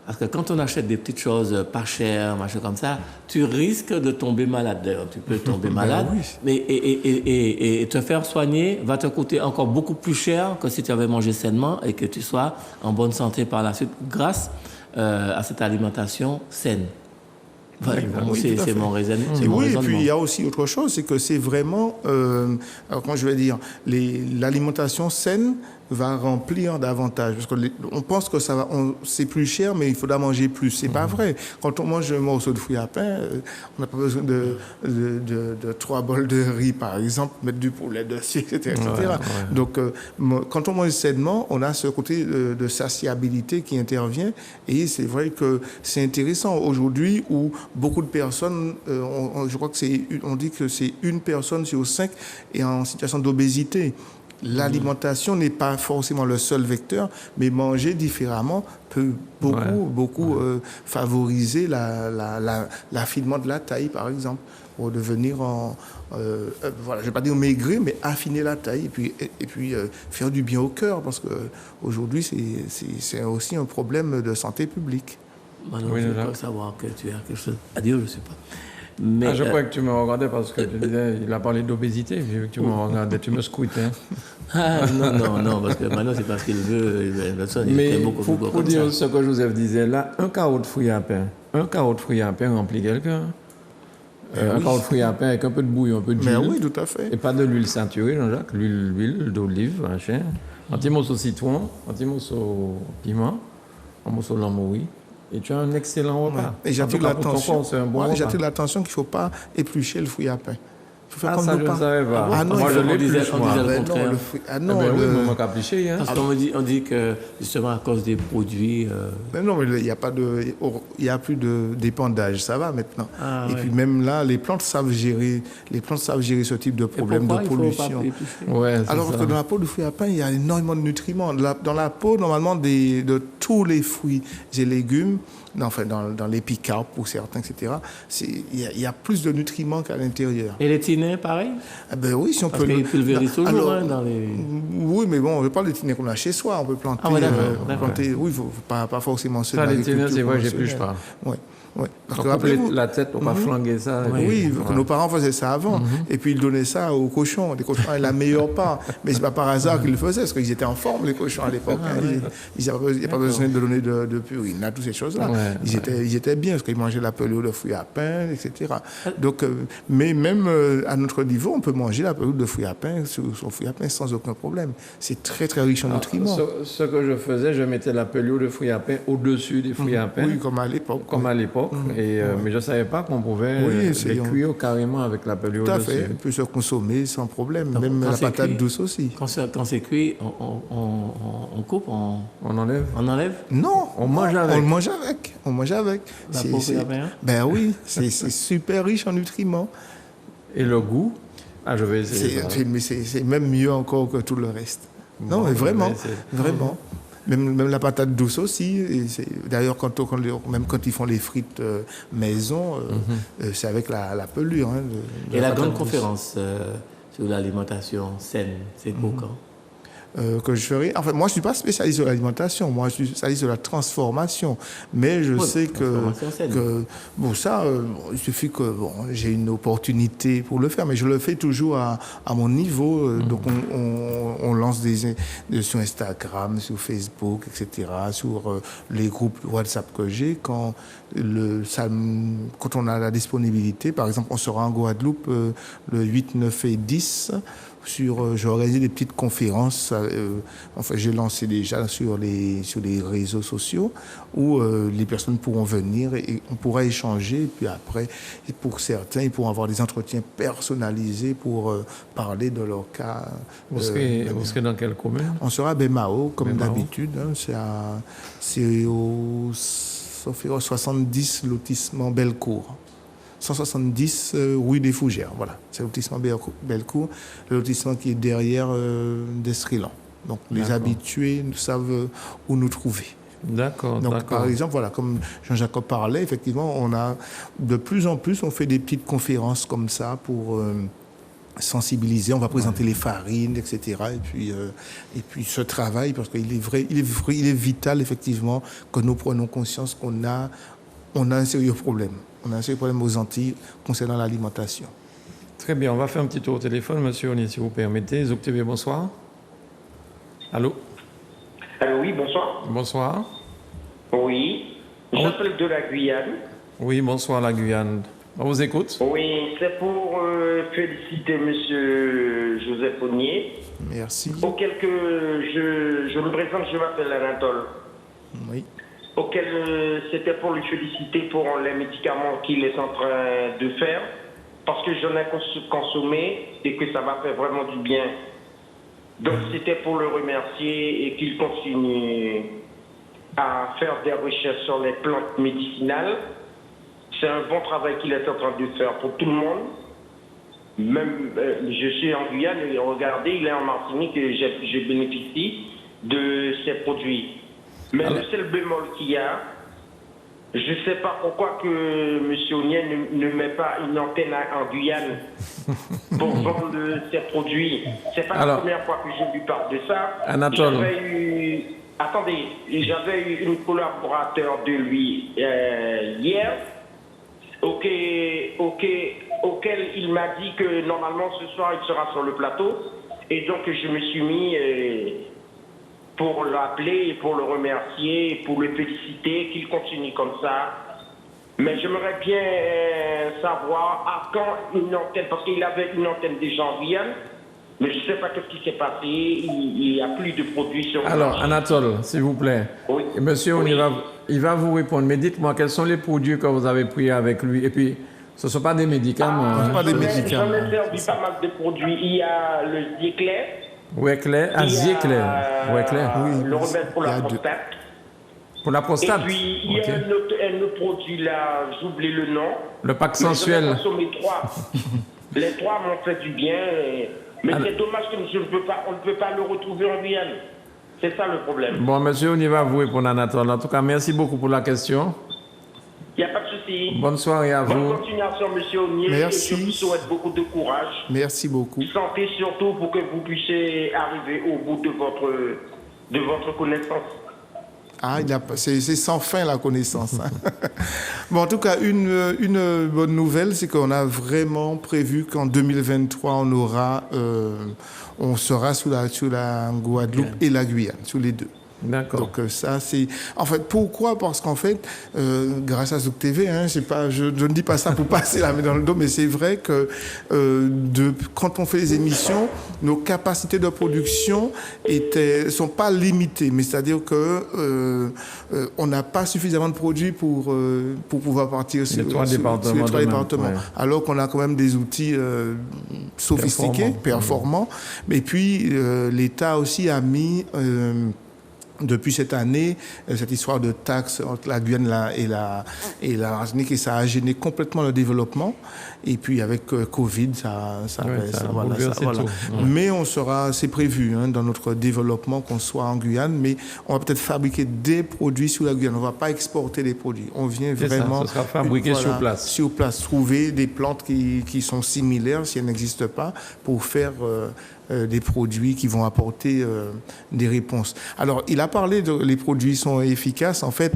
Parce que quand on achète des petites choses pas chères, machin comme ça, tu risques de tomber malade. D'ailleurs, tu peux tomber malade, mais et te faire soigner va te coûter encore beaucoup plus cher que si tu avais mangé sainement et que tu sois en bonne santé par la suite grâce à cette alimentation saine. C'est mon raisonnement. Et puis il y a aussi autre chose, c'est que c'est vraiment, comment je vais dire, l'alimentation saine va remplir davantage. Parce qu'on pense que c'est plus cher, mais il faudra manger plus. C'est pas vrai. Quand on mange un morceau de fruits à pain, on n'a pas besoin de 3 bols de riz, par exemple, mettre du poulet dessus, etc. Donc, quand on mange sainement, on a ce côté de satiabilité qui intervient. Et c'est vrai que c'est intéressant aujourd'hui où beaucoup de personnes, je crois que on dit que c'est 1 personne sur 5 est en situation d'obésité. L'alimentation n'est pas forcément le seul vecteur, mais manger différemment peut beaucoup favoriser l'affinement de la taille, par exemple, pour devenir je ne vais pas dire maigrir, mais affiner la taille et puis faire du bien au cœur, parce qu'aujourd'hui, c'est aussi un problème de santé publique. Maintenant, je veux savoir que tu as quelque chose à dire, je ne sais pas. Mais, je crois que tu me regardais parce que tu disais, il a parlé d'obésité, j'ai vu que tu me regardais, tu me scoutais. Non, parce que maintenant c'est parce qu'il veut, mais pour dire ce que Joseph disait là, un carreau de fruits à pain remplit quelqu'un. Un quart de fruits à pain avec un peu de bouillon, un peu d'huile. Mais oui, tout à fait. Et pas de l'huile ceinturée, Jean-Jacques, l'huile d'olive, machin. Un petit morceau de citron, un petit morceau de piment, un morceau de lamouille. Et tu as un excellent repas. Et j'attire l'attention. C'est un bon repas. J'attire l'attention qu'il ne faut pas éplucher le fruit à pain. Ah, ça, je ne savais pas. Ah non, moi, je l'épluche, on disait le contraire. Oui, mais éplucher, hein. Parce qu'on dit que, justement, à cause des produits... Mais non, mais il n'y a plus de dépendage, ça va maintenant. Et puis même là, les plantes savent gérer ce type de problème de pollution. Alors que dans la peau du fruit à pain, il y a énormément de nutriments. Dans la peau, normalement, de tous les fruits et légumes, dans l'épicarpe pour certains, etc., il y a plus de nutriments qu'à l'intérieur. Et les tinets, pareil? Ben oui, si on Parce peut... qu'ils pulvérisent toujours dans les... Oui, mais bon, on ne veut pas les tinets qu'on a chez soi. On peut planter... planter oui, pas forcément ceux de l'agriculture. Ça, les tinets, c'est vrai, j'épluche pas. Oui. Ouais. Parce que la tête, on va flanguer ça. Oui, nos parents faisaient ça avant. Et puis ils donnaient ça aux cochons. Les cochons avaient la meilleure part. Mais c'est pas par hasard qu'ils le faisaient, parce qu'ils étaient en forme, les cochons à l'époque. Il n'y a pas besoin de donner de purine, toutes ces choses-là. Ils étaient bien, parce qu'ils mangeaient la pelure de fruits à pain, etc. Donc, mais même à notre niveau, on peut manger la pelure de fruits à pain, son fruit à pain, sans aucun problème. C'est très, très riche en nutriments. Ce que je faisais, je mettais la pelure de fruits à pain au-dessus des fruits à pain. Oui, comme à l'époque. Mais je ne savais pas qu'on pouvait les cuire carrément avec la pelure dessus. Tout à fait, on peut se consommer sans problème, même la patate douce aussi. Quand c'est cuit, on coupe, on enlève. On enlève? Non, on mange avec. On mange avec. Ben oui, c'est super riche en nutriments. Et le goût? Je vais essayer. C'est même mieux encore que tout le reste. Non, mais vraiment, vraiment. Même la patate douce aussi. D'ailleurs, même quand ils font les frites maison, c'est avec la pelure. Et la grande conférence sur l'alimentation saine, c'est pour quand? Que je ferai. Enfin, moi, je ne suis pas spécialiste de l'alimentation. Moi, je suis spécialiste de la transformation. Mais je sais que bon, ça, il suffit que j'ai une opportunité pour le faire. Mais je le fais toujours à mon niveau. Donc, on lance sur Instagram, sur Facebook, etc., sur les groupes WhatsApp que j'ai. Quand on a la disponibilité, par exemple, on sera en Guadeloupe le 8, 9 et 10. J'ai organisé des petites conférences, j'ai lancé déjà sur les réseaux sociaux où les personnes pourront venir et on pourra échanger. Et puis après, pour certains, ils pourront avoir des entretiens personnalisés pour parler de leur cas. Vous serez dans quelle commune? On sera à Bemao, comme d'habitude. C'est au 70 lotissement Bellecour. 170 rue des Fougères, voilà. C'est le lotissement Bellecour, le lotissement qui est derrière d'Estrilan. Donc les habitués savent où nous trouver. D'accord. Donc par exemple, voilà, comme Jean-Jacques parlait, effectivement, on a de plus en plus, on fait des petites conférences comme ça pour sensibiliser. On va présenter les farines, etc. Et puis ce travail, parce qu'il est vital effectivement que nous prenions conscience qu'on a un sérieux problème. On a un sérieux problème aux Antilles concernant l'alimentation. Très bien, on va faire un petit tour au téléphone, monsieur Oni, si vous permettez. Zouk TV, bonsoir. Allô? Allô, oui, bonsoir. Bonsoir. Oui, j'appelle de la Guyane. Oui, bonsoir, la Guyane. On vous écoute. Oui, c'est pour féliciter monsieur Joseph Onnier. Merci. Auquel que je me présente, je m'appelle Anatole. Oui. Auquel c'était pour le féliciter pour les médicaments qu'il est en train de faire, parce que j'en ai consommé et que ça m'a fait vraiment du bien. Donc c'était pour le remercier et qu'il continue à faire des recherches sur les plantes médicinales. C'est un bon travail qu'il est en train de faire pour tout le monde. Même, je suis en Guyane et regardez, il est en Martinique et je bénéficie de ces produits. Mais le seul bémol qu'il y a, je ne sais pas pourquoi que M. Onnier ne met pas une antenne en Guyane pour vendre ces produits. Ce n'est pas la première fois que je lui parle de ça. Anatole. J'avais eu un collaborateur de lui hier, auquel il m'a dit que normalement ce soir il sera sur le plateau. Et donc je me suis mis... pour l'appeler, pour le remercier, pour le féliciter, qu'il continue comme ça. Mais j'aimerais bien savoir à quand une antenne, parce qu'il avait une antenne déjà en Guyane, mais je ne sais pas qu'est-ce qui s'est passé, il n'y a plus de produits sur le Alors, marché. Anatole, s'il vous plaît. Oui. Monsieur, Oui. il va vous répondre. Mais dites-moi, quels sont les produits que vous avez pris avec lui? Et puis, ce ne sont pas des médicaments. Ce ne sont pas des J'en médicaments. ai servi pas mal de produits. Il y a le Zieclair. Ouéclair. Ah, il y a, Zieclair. Ouéclair. Oui, le remède pour il y la a deux. prostate. Pour la prostate. Et puis, il y Ok. a un autre produit là, j'oublie le nom. Le pack Mais j'en ai sensuel. consommé 3. Les 3 m'ont fait du bien. Mais c'est dommage que on ne peut pas le retrouver en Guyane. C'est ça le problème. Bon, monsieur, on y va vous répondre, Anatole. En tout cas, merci beaucoup pour la question. Il n'y a pas de souci. Bonne soirée à Bonne vous. continuation, monsieur Ognier. Merci. Et je vous souhaite beaucoup de courage. Merci beaucoup. Santé surtout pour que vous puissiez arriver au bout de votre connaissance. Ah, c'est sans fin la connaissance. Hein. Bon, en tout cas, une bonne nouvelle, c'est qu'on a vraiment prévu qu'en 2023, on sera sous la Guadeloupe et la Guyane, sous les deux. D'accord. Donc ça, c'est... En fait, pourquoi? Parce qu'en fait, grâce à Zouk TV, hein, je ne dis pas ça pour passer la main dans le dos, mais c'est vrai que quand on fait les émissions, nos capacités de production sont pas limitées. Mais c'est-à-dire que on n'a pas suffisamment de produits pour pouvoir partir sur les trois départements. Ouais. Alors qu'on a quand même des outils sophistiqués, performants. Mais puis, l'État aussi a mis... depuis cette année, cette histoire de taxes entre la Guyane et la Martinique, et ça a gêné complètement le développement. Et puis avec Covid, voilà. Mais c'est prévu dans notre développement qu'on soit en Guyane, mais on va peut-être fabriquer des produits sur la Guyane. On ne va pas exporter des produits. On vient vraiment... Ça sera fabriqué sur place. Sur place, trouver des plantes qui sont similaires, si elles n'existent pas, pour faire... des produits qui vont apporter des réponses. Alors, il a parlé les produits sont efficaces. En fait,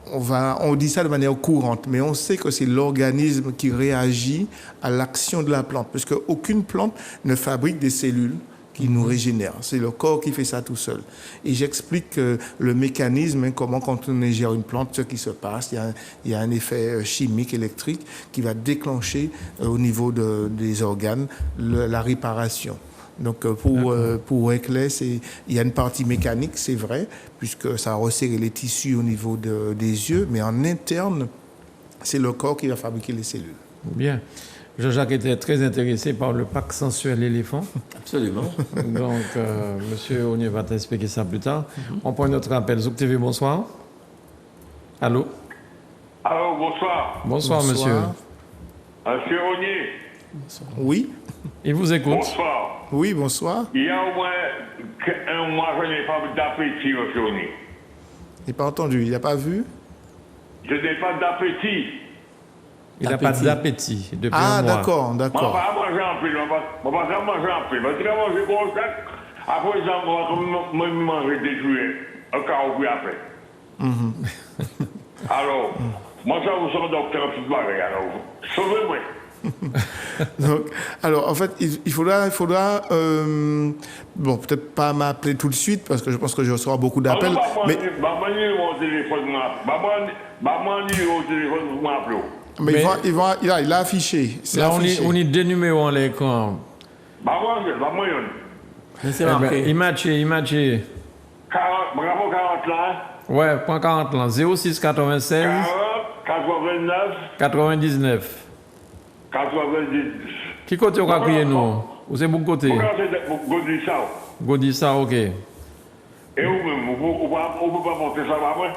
on dit ça de manière courante, mais on sait que c'est l'organisme qui réagit à l'action de la plante, parce qu'aucune plante ne fabrique des cellules qui nous régénère. C'est le corps qui fait ça tout seul. Et j'explique le mécanisme, comment quand on ingère une plante, ce qui se passe, il y a un effet chimique, électrique, qui va déclencher au niveau des organes la réparation. Donc pour Éclair, il y a une partie mécanique, c'est vrai, puisque ça resserre les tissus au niveau des yeux, mais en interne, c'est le corps qui va fabriquer les cellules. Bien. Jean-Jacques était très intéressé par le pack sensuel éléphant. Absolument. Donc, monsieur Ognier va t'expliquer ça plus tard. On prend notre appel. Zouk TV, bonsoir. Allô? Allô, bonsoir. Bonsoir, monsieur. Monsieur Ognier. Oui. Il vous écoute. Bonsoir. Oui, bonsoir. Il y a au moins un mois, je n'ai pas d'appétit, monsieur Ognier. Il n'a pas entendu, il n'a pas vu? Je n'ai pas d'appétit. Il n'a pas d'appétit depuis un mois. D'accord. Je ne vais pas manger en pile. Je ne vais pas manger en pile. Parce que quand je mange comme ça, après, je vais manger des jouets. Un carreau puis après. Alors, moi, je vous sens docteur tout pareil. Alors, sauvez-moi. Donc, alors, en fait, il faudra bon, peut-être pas m'appeler tout de suite, parce que je pense que je recevoir beaucoup d'appels. Mais il a affiché. Là, on est deux numéros en l'écran. Mais c'est marqué. Il matche. 40 là. Ouais, point 40 là. 06 96 89 99. 90. Qui côté on va crier nous? Ou c'est bon côté? Godissa, ok. Et vous-même, vous ne pouvez pas monter ça par moi?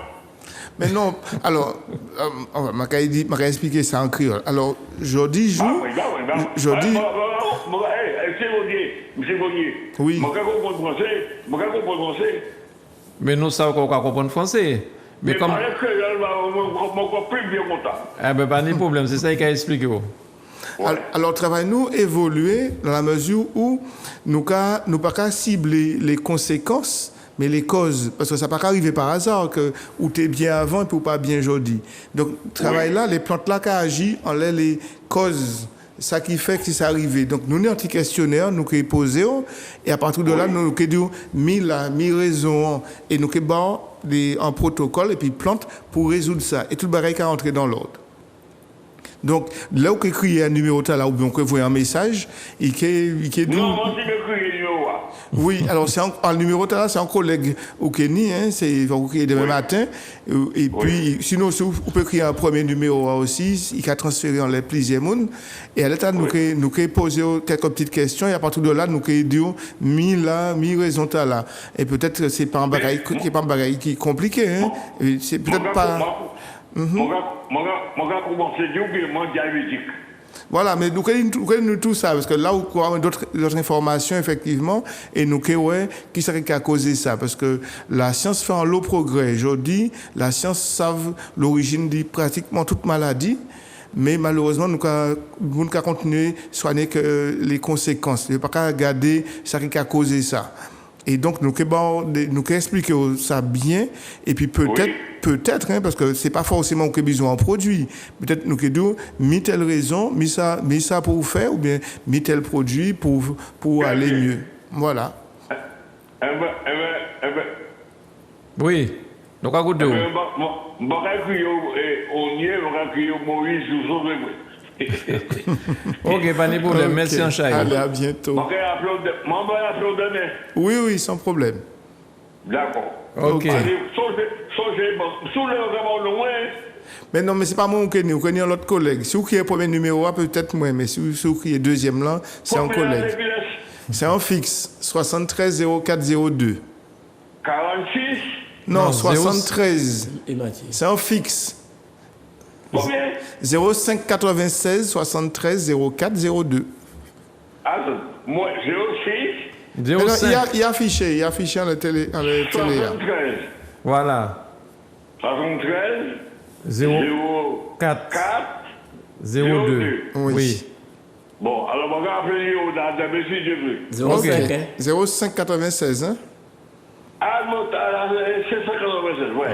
Mais non, alors, je vais expliquer ça en créole. Alors, je dis, Monsieur Gaudier, oui. Je ne comprends pas français. Mais nous savons qu'on comprend français. Mais comme... plus bien content. Eh ben, pas de problème, c'est ça qu'il a expliqué. Ouais. Alors, travail nous évoluer dans la mesure où nous ne pas qu'à cibler les conséquences, mais les causes. Parce que ça ne peut pas arriver par hasard que où tu es bien avant et pour pas bien aujourd'hui. Donc, travail là, les plantes là qui agissent, on les causes. Ça qui fait que c'est arrivé. Donc, nous avons un petit questionnaire, nous qui posé, et à partir de là, nous avons mis raison, et nous avons un protocole et puis plante pour résoudre ça. Et tout le bagage qui a entré dans l'ordre. Donc, là où écrit un numéro là, ou bien on voit un message, et qui est Non, moi, je vais écrire le numéro. Oui, alors c'est un numéro là, c'est un collègue au Kenny, hein, c'est va écrire demain matin. Et puis, sinon, on peut écrire un premier numéro aussi, il a transféré en les plusieurs mondes. Et à l'état, nous pouvons poser quelques petites questions, et à partir de là, nous pouvons dire, mi raison là. Et peut-être que c'est pas un bagage qui est compliqué, hein. C'est peut-être pas. Mon gars, comment c'est dire que moi, diabétique. Voilà, mais nous connaissons tout ça, parce que là où on a d'autres informations, effectivement, et nous connaissons qui serait qui a causé ça, parce que la science fait un lot progrès. Aujourd'hui, la science savent l'origine de pratiquement toute maladie, mais malheureusement, nous ne pouvons continuer à soigner que les conséquences. Nous ne pouvons pas regarder ce qui a causé ça. Et donc, nous pouvons expliquer ça bien, et puis peut-être, hein, parce que c'est pas forcément qu'on a besoin d'un produit. Peut-être nous pouvons mis telle raison, mis ça pour faire, ou bien mis tel produit pour aller mieux. Voilà. Oui. Donc, à côté de vous. Ok, pas de problème. Merci en chat. Allez, à bientôt. Oui, sans problème. D'accord. Ok. Mais non, mais c'est pas moi qui connais l'autre collègue. Si vous criez le premier numéro, peut-être moi, mais si vous criez le deuxième là, c'est un collègue. C'est un fixe, 73 0402. 46? Non, 73. C'est un fixe. Combien? 05 96 73 04 02. Attends, moi, 06? 05. Il y a affiché en la télé. 73. Voilà. 73. 04. 02. Oui. Bon, alors, on va appeler au date de monsieur Dieu. 05, hein? 05 96, hein? Ah, c'est 196, ouais.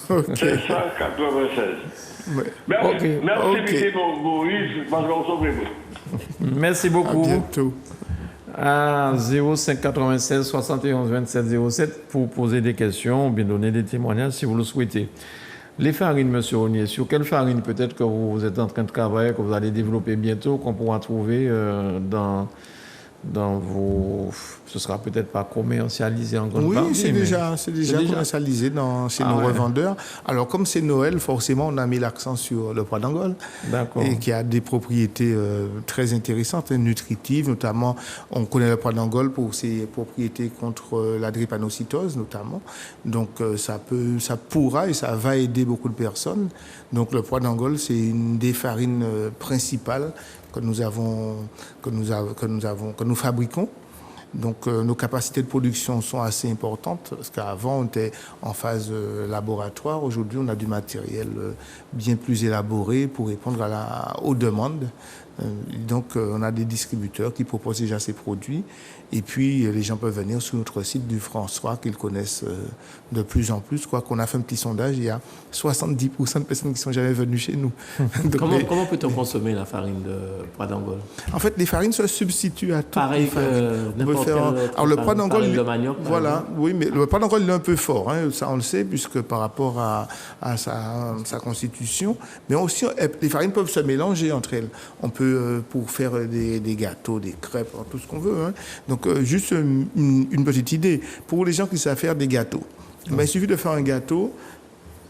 Ok. C'est 196. Merci, Moïse, parce qu'on s'en fait. Merci À beaucoup. bientôt. À 05 96 71 27 07 pour poser des questions ou bien donner des témoignages si vous le souhaitez. Les farines, monsieur Ognier, sur quelle farine peut-être que vous êtes en train de travailler, que vous allez développer bientôt, qu'on pourra trouver dans vos... Ce sera peut-être pas commercialisé en grande partie. Oui, c'est déjà commercialisé chez nos revendeurs. Alors, comme c'est Noël, forcément, on a mis l'accent sur le pois d'Angole. D'accord. Et qui a des propriétés très intéressantes, nutritives, notamment, on connaît le pois d'Angole pour ses propriétés contre la drépanocytose, notamment. Donc, ça pourra et ça va aider beaucoup de personnes. Donc, le pois d'Angole, c'est une des farines principales que nous fabriquons. Donc, nos capacités de production sont assez importantes parce qu'avant, on était en phase laboratoire. Aujourd'hui, on a du matériel bien plus élaboré pour répondre aux demandes. Donc, on a des distributeurs qui proposent déjà ces produits. Et puis, les gens peuvent venir sur notre site du François, qu'ils connaissent de plus en plus. Quoi qu'on a fait un petit sondage, il y a 70% de personnes qui sont jamais venues chez nous. Donc, comment peut-on consommer la farine de pois d'Angole? En fait, les farines se substituent à toutes. Pareil que n'importe quelle autre alors, le pois d'Angole, farine de manioc. voilà, oui, mais le pois d'Angole, il est un peu fort. Hein, ça, on le sait, puisque par rapport à sa constitution. Mais aussi, les farines peuvent se mélanger entre elles. On peut, pour faire des gâteaux, des crêpes, tout ce qu'on veut. Hein. Donc, juste une petite idée. Pour les gens qui savent faire des gâteaux, ben, il suffit de faire un gâteau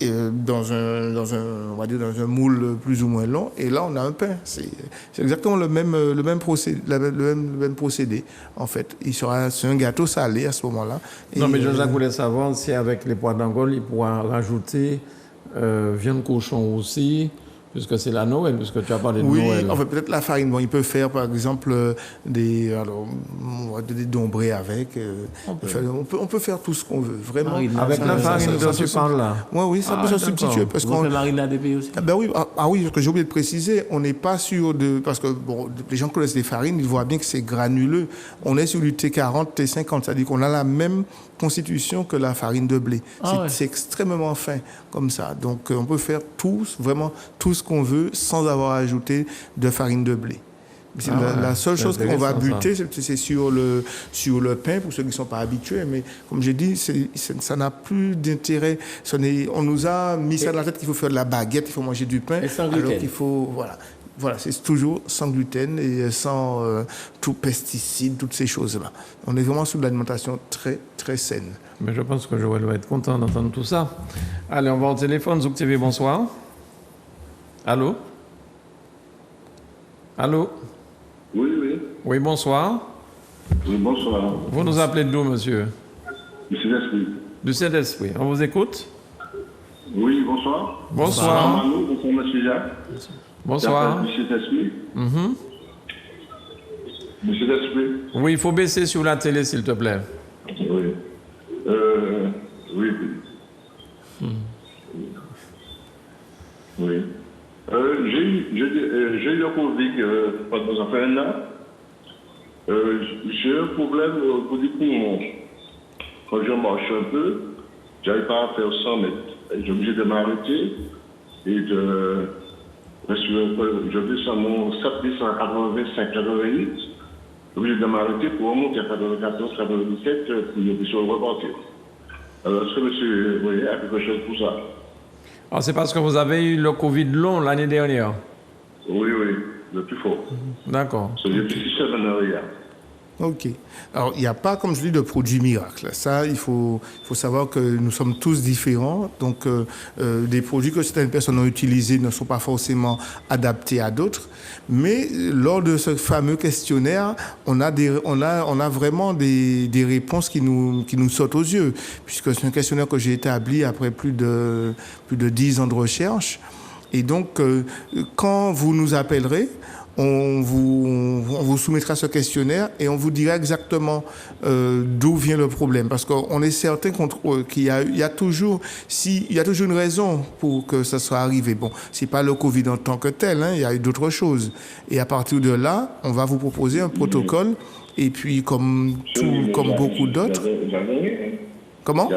dans un moule plus ou moins long, et là, on a un pain. C'est exactement le même procédé, en fait. C'est un gâteau salé à ce moment-là. Non, mais Jean-Jacques voulait savoir si avec les pois d'Angole, il pourra rajouter viande cochon aussi, puisque c'est la Noël, puisque tu as parlé de Noël. Oui, en fait, peut-être la farine. Bon, il peut faire, par exemple, des dombrés avec. On peut faire tout ce qu'on veut, vraiment. Avec la farine dont tu parles là. Oui, ça peut se substituer. Parce qu'on fait marine ADP aussi. Ben oui, parce que j'ai oublié de préciser, on n'est pas sûr de... Parce que bon, les gens connaissent les farines, ils voient bien que c'est granuleux. On est sur du T40, T50, c'est-à-dire qu'on a la même constitution que la farine de blé. C'est extrêmement fin, comme ça. Donc, on peut faire vraiment tout ce qu'on veut sans avoir ajouté de farine de blé. La seule chose qu'on va buter, c'est sur le pain, pour ceux qui ne sont pas habitués. Mais comme j'ai dit, ça n'a plus d'intérêt. On nous a mis ça dans la tête qu'il faut faire de la baguette, il faut manger du pain. Et sans gluten. Alors qu'il faut... Voilà, c'est toujours sans gluten et sans tout pesticide, toutes ces choses-là. On est vraiment sur de l'alimentation très, très saine. Mais je pense que Joël va être content d'entendre tout ça. Allez, on va au téléphone. Zouk TV, bonsoir. Allô? Allô? Oui. Oui, bonsoir. Oui, bonsoir. Vous nous appelez d'où, monsieur? Du Saint-Esprit. Du Saint-Esprit. On vous écoute? Oui, bonsoir. Bonsoir. Bonsoir, monsieur Jacques. Bonsoir. Du Saint-Esprit. Du Saint-Esprit. Oui, il faut baisser sur la télé, s'il te plaît. Oui. Oui. Oui. J'ai eu le Covid pendant ça fait un an. J'ai un problème pour les poumons. Quand je marche un peu, j'arrive pas à faire 100 mètres. J'ai obligé de m'arrêter et de je descends mon 785, 88. J'ai obligé de m'arrêter pour remonter à 94, 97 pour que je puisse repartir. Alors, est-ce que monsieur, vous voyez, a quelque chose pour ça? Ah, c'est parce que vous avez eu le Covid long l'année dernière. Oui, le plus fort. D'accord. C'est depuis 6 semaines en arrière. OK. Alors, il n'y a pas, comme je dis, de produit miracle. Ça, il faut savoir que nous sommes tous différents. Donc, des produits que certaines personnes ont utilisés ne sont pas forcément adaptés à d'autres. Mais lors de ce fameux questionnaire, on a vraiment des réponses qui nous sautent aux yeux. Puisque c'est un questionnaire que j'ai établi après plus de 10 ans de recherche. Et donc, quand vous nous appellerez, on vous soumettra ce questionnaire et on vous dira exactement d'où vient le problème. Parce qu'on est certain qu'il y a toujours une raison pour que ça soit arrivé. Bon, c'est pas le Covid en tant que tel, il y a eu d'autres choses. Et à partir de là, on va vous proposer un protocole. Et puis, comme beaucoup d'autres... Comment?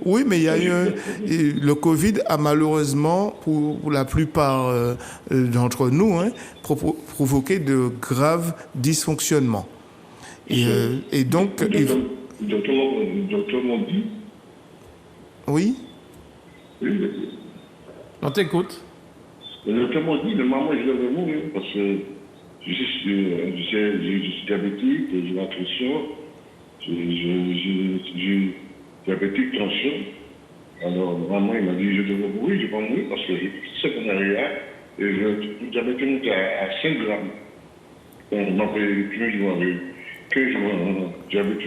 Oui, mais il y a eu le Covid a malheureusement, pour la plupart d'entre nous, provoqué de graves dysfonctionnements. Et donc... Docteur m'ont dit. Oui? On t'écoute. Le docteur m'a dit, le maman, je devais mourir parce que je suis diabétique, j'ai la pression. J'ai diabétique, tension. Alors, maman, il m'a dit, je devrais mourir, je vais pas mourir parce que j'ai 7 ans arrière et le diabète monté à 5 grammes. Donc, on m'a fait 15 jours en diabète.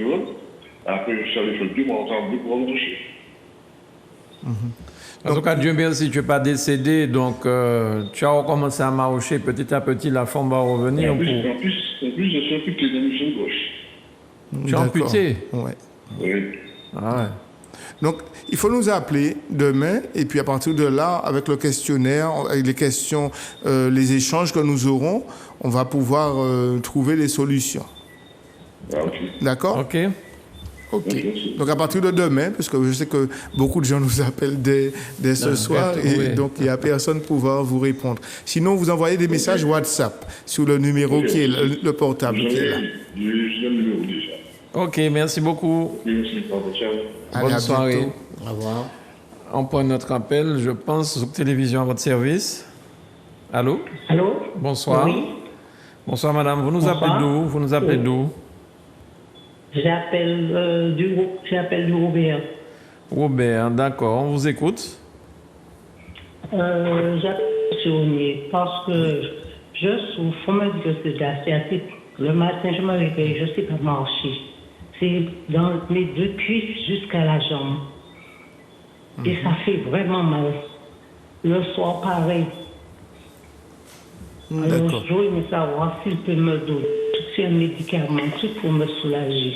Après, je suis allé faire 2 mois en pour marcher. En tout cas, Dieu merci, tu n'es pas décédé, donc tu as recommencé à marcher petit à petit, la forme va revenir. En plus, je suis amputé de l'émission gauche. Tu es amputé? Ouais. Oui. Ah ouais. Donc, il faut nous appeler demain et puis à partir de là, avec le questionnaire, avec les questions, les échanges que nous aurons, on va pouvoir trouver les solutions. Ah, ok. D'accord? Ok. Donc, à partir de demain, parce que je sais que beaucoup de gens nous appellent dès ce soir, et donc il n'y a personne pour pouvoir vous répondre. Sinon, vous envoyez des messages WhatsApp sur le numéro qui est le portable qui est là. J'ai le numéro déjà. Ok, merci beaucoup. Merci, Allez, bonne soirée. bientôt. Au revoir. On prend notre appel, je pense, sur télévision à votre service. Allô? Allô? Bonsoir. Oui. Bonsoir, madame. Vous nous appelez d'où? Vous nous appelez d'où? J'appelle du Robert. Robert, d'accord. On vous écoute. J'appelle M. parce que je souffre, on m'a dit que c'est de la sciatique. Le matin, je me réveille, je ne sais pas marcher. C'est dans mes 2 cuisses jusqu'à la jambe. Et ça fait vraiment mal. Le soir, pareil. Alors, je voulais savoir s'il peut me donner un médicament, tout pour me soulager.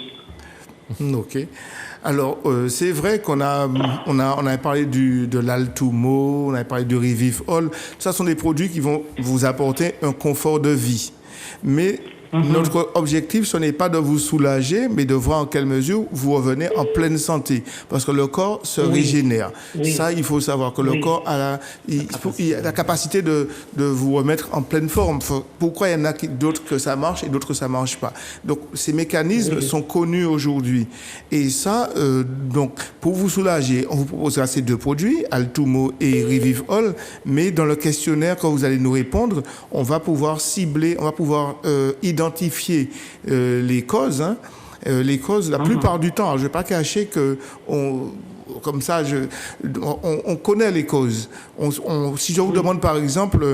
Ok. Alors, c'est vrai qu'on a parlé de l'Altumo, on a parlé du Revivol. Ça sont des produits qui vont vous apporter un confort de vie. Mais Notre objectif, ce n'est pas de vous soulager, mais de voir en quelle mesure vous revenez en pleine santé. Parce que le corps se régénère. Ça, il faut savoir que le corps a la capacité de vous remettre en pleine forme. Pourquoi il y en a d'autres que ça marche et d'autres que ça ne marche pas? Donc, ces mécanismes sont connus aujourd'hui. Et ça, donc, pour vous soulager, on vous proposera ces 2 produits, Altumo et Revive All. Mais dans le questionnaire, quand vous allez nous répondre, on va pouvoir cibler, on va pouvoir identifier les causes. Les causes, la plupart du temps, alors je ne vais pas cacher que comme ça, on connaît les causes. Si je vous demande par exemple,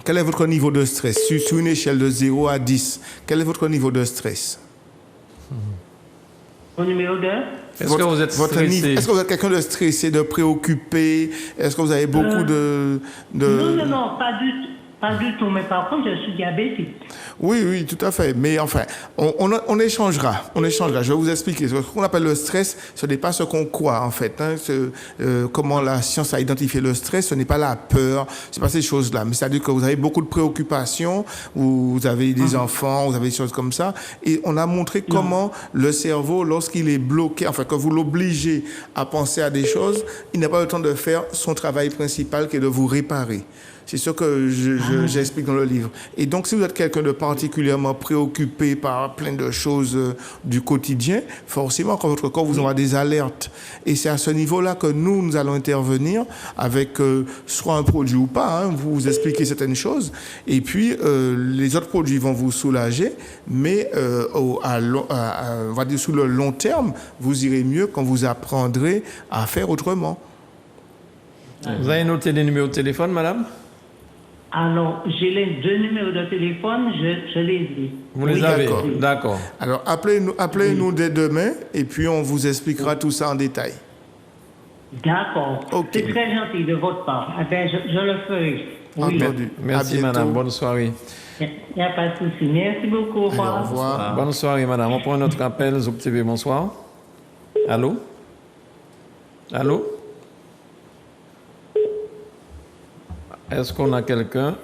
quel est votre niveau de stress sur une échelle de 0 à 10, quel est votre niveau de stress? Au numéro 2? Est-ce que vous êtes stressé? Est-ce que vous êtes quelqu'un de stressé, de préoccupé? Est-ce que vous avez beaucoup de... Non, pas du tout. Mais par contre, je suis diabétique. Oui, tout à fait. Mais enfin, on échangera. Je vais vous expliquer. Ce qu'on appelle le stress, ce n'est pas ce qu'on croit, en fait. Comment la science a identifié le stress, ce n'est pas la peur, ce n'est pas ces choses-là. Mais c'est-à-dire que vous avez beaucoup de préoccupations, vous avez des enfants, vous avez des choses comme ça. Et on a montré comment le cerveau, lorsqu'il est bloqué, enfin, que vous l'obligez à penser à des choses, il n'a pas le temps de faire son travail principal qui est de vous réparer. C'est ce que j'explique dans le livre. Et donc, si vous êtes quelqu'un de particulièrement préoccupé par plein de choses du quotidien, forcément, quand votre corps vous envoie des alertes. Et c'est à ce niveau-là que nous allons intervenir avec soit un produit ou pas, vous expliquez certaines choses. Et puis, les autres produits vont vous soulager, mais on va dire sous le long terme, vous irez mieux quand vous apprendrez à faire autrement. Vous avez noté les numéros de téléphone, madame? Alors, j'ai les 2 numéros de téléphone, je les ai. Vous les avez? D'accord. Alors, appelez-nous dès demain et puis on vous expliquera tout ça en détail. D'accord. Okay. C'est très gentil de votre part. Je le ferai. Oui. Entendu. Merci, madame. Bonne soirée. Il n'y a pas de souci. Merci beaucoup. Au revoir. Au revoir. Bonne soirée, madame. On prend notre appel. Zouk TV, bonsoir. Allô? Est-ce qu'on a quelqu'un?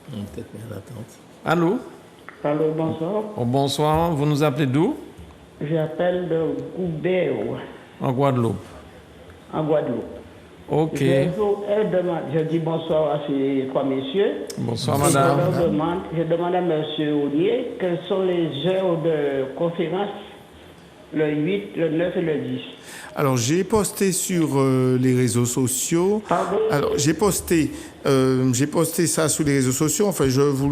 Peut-être bien d'attente. Allô? Allô, bonsoir. Oh, bonsoir. Vous nous appelez d'où? J'appelle de Goubert. En Guadeloupe. En Guadeloupe. Ok. Je dis bonsoir à ces 3 messieurs. Bonsoir, madame. Je demande à M. Ollier quelles sont les heures de conférence, le 8, le 9 et le 10. Alors, j'ai posté sur les réseaux sociaux. Pardon? Alors, j'ai posté ça sur les réseaux sociaux. Enfin, je vous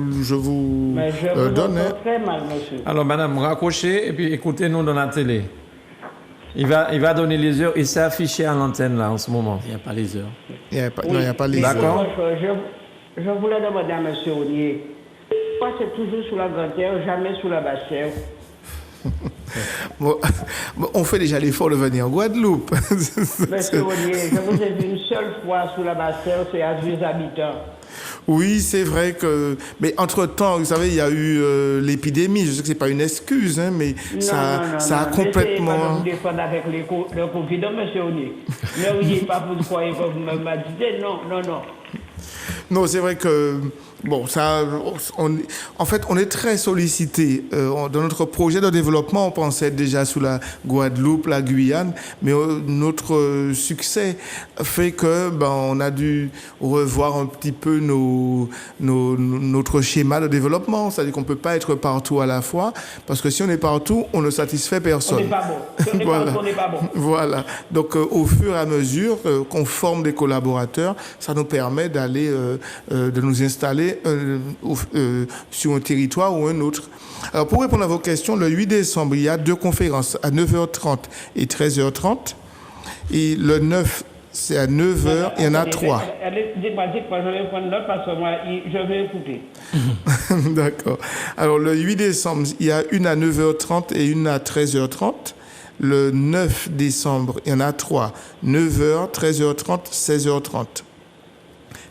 Mais je vous donne. très mal, monsieur. Alors, madame, raccrochez et puis écoutez-nous dans la télé. Il va donner les heures et c'est affiché à l'antenne là en ce moment. Il n'y a pas les heures. Il n'y a pas les heures. D'accord. Je voulais demander à M. Ollier, pourquoi c'est toujours sous la grande terre, jamais sous la basse terre? Bon, on fait déjà l'effort de venir en Guadeloupe. Monsieur Ollier, je vous ai vu une seule fois sous la basse terre, c'est à 2 habitants. Oui, c'est vrai que... Mais entre-temps, vous savez, il y a eu l'épidémie. Je sais que ce n'est pas une excuse, mais ça a complètement... Non, vous défendre avec le Covid, monsieur Ollier. Ne riez pas, vous croyez que vous me dites non. Non, c'est vrai que... Bon, en fait, on est très sollicité. Dans notre projet de développement, on pensait déjà sous la Guadeloupe, la Guyane, mais notre succès fait que on a dû revoir un petit peu notre schéma de développement. C'est-à-dire qu'on ne peut pas être partout à la fois, parce que si on est partout, on ne satisfait personne. On n'est pas bon. Si on Voilà. on n'est pas bon. Voilà. Donc, au fur et à mesure qu'on forme des collaborateurs, ça nous permet d'aller, de nous installer sur un territoire ou un autre. Alors, pour répondre à vos questions, le 8 décembre, il y a 2 conférences à 9h30 et 13h30. Et le 9, c'est à 9h, il y en a 3. Dites-moi, je vais prendre note parce que moi, je vais écouter. D'accord. Alors, le 8 décembre, il y a une à 9h30 et une à 13h30. Le 9 décembre, il y en a 3. 9h, 13h30, 16h30.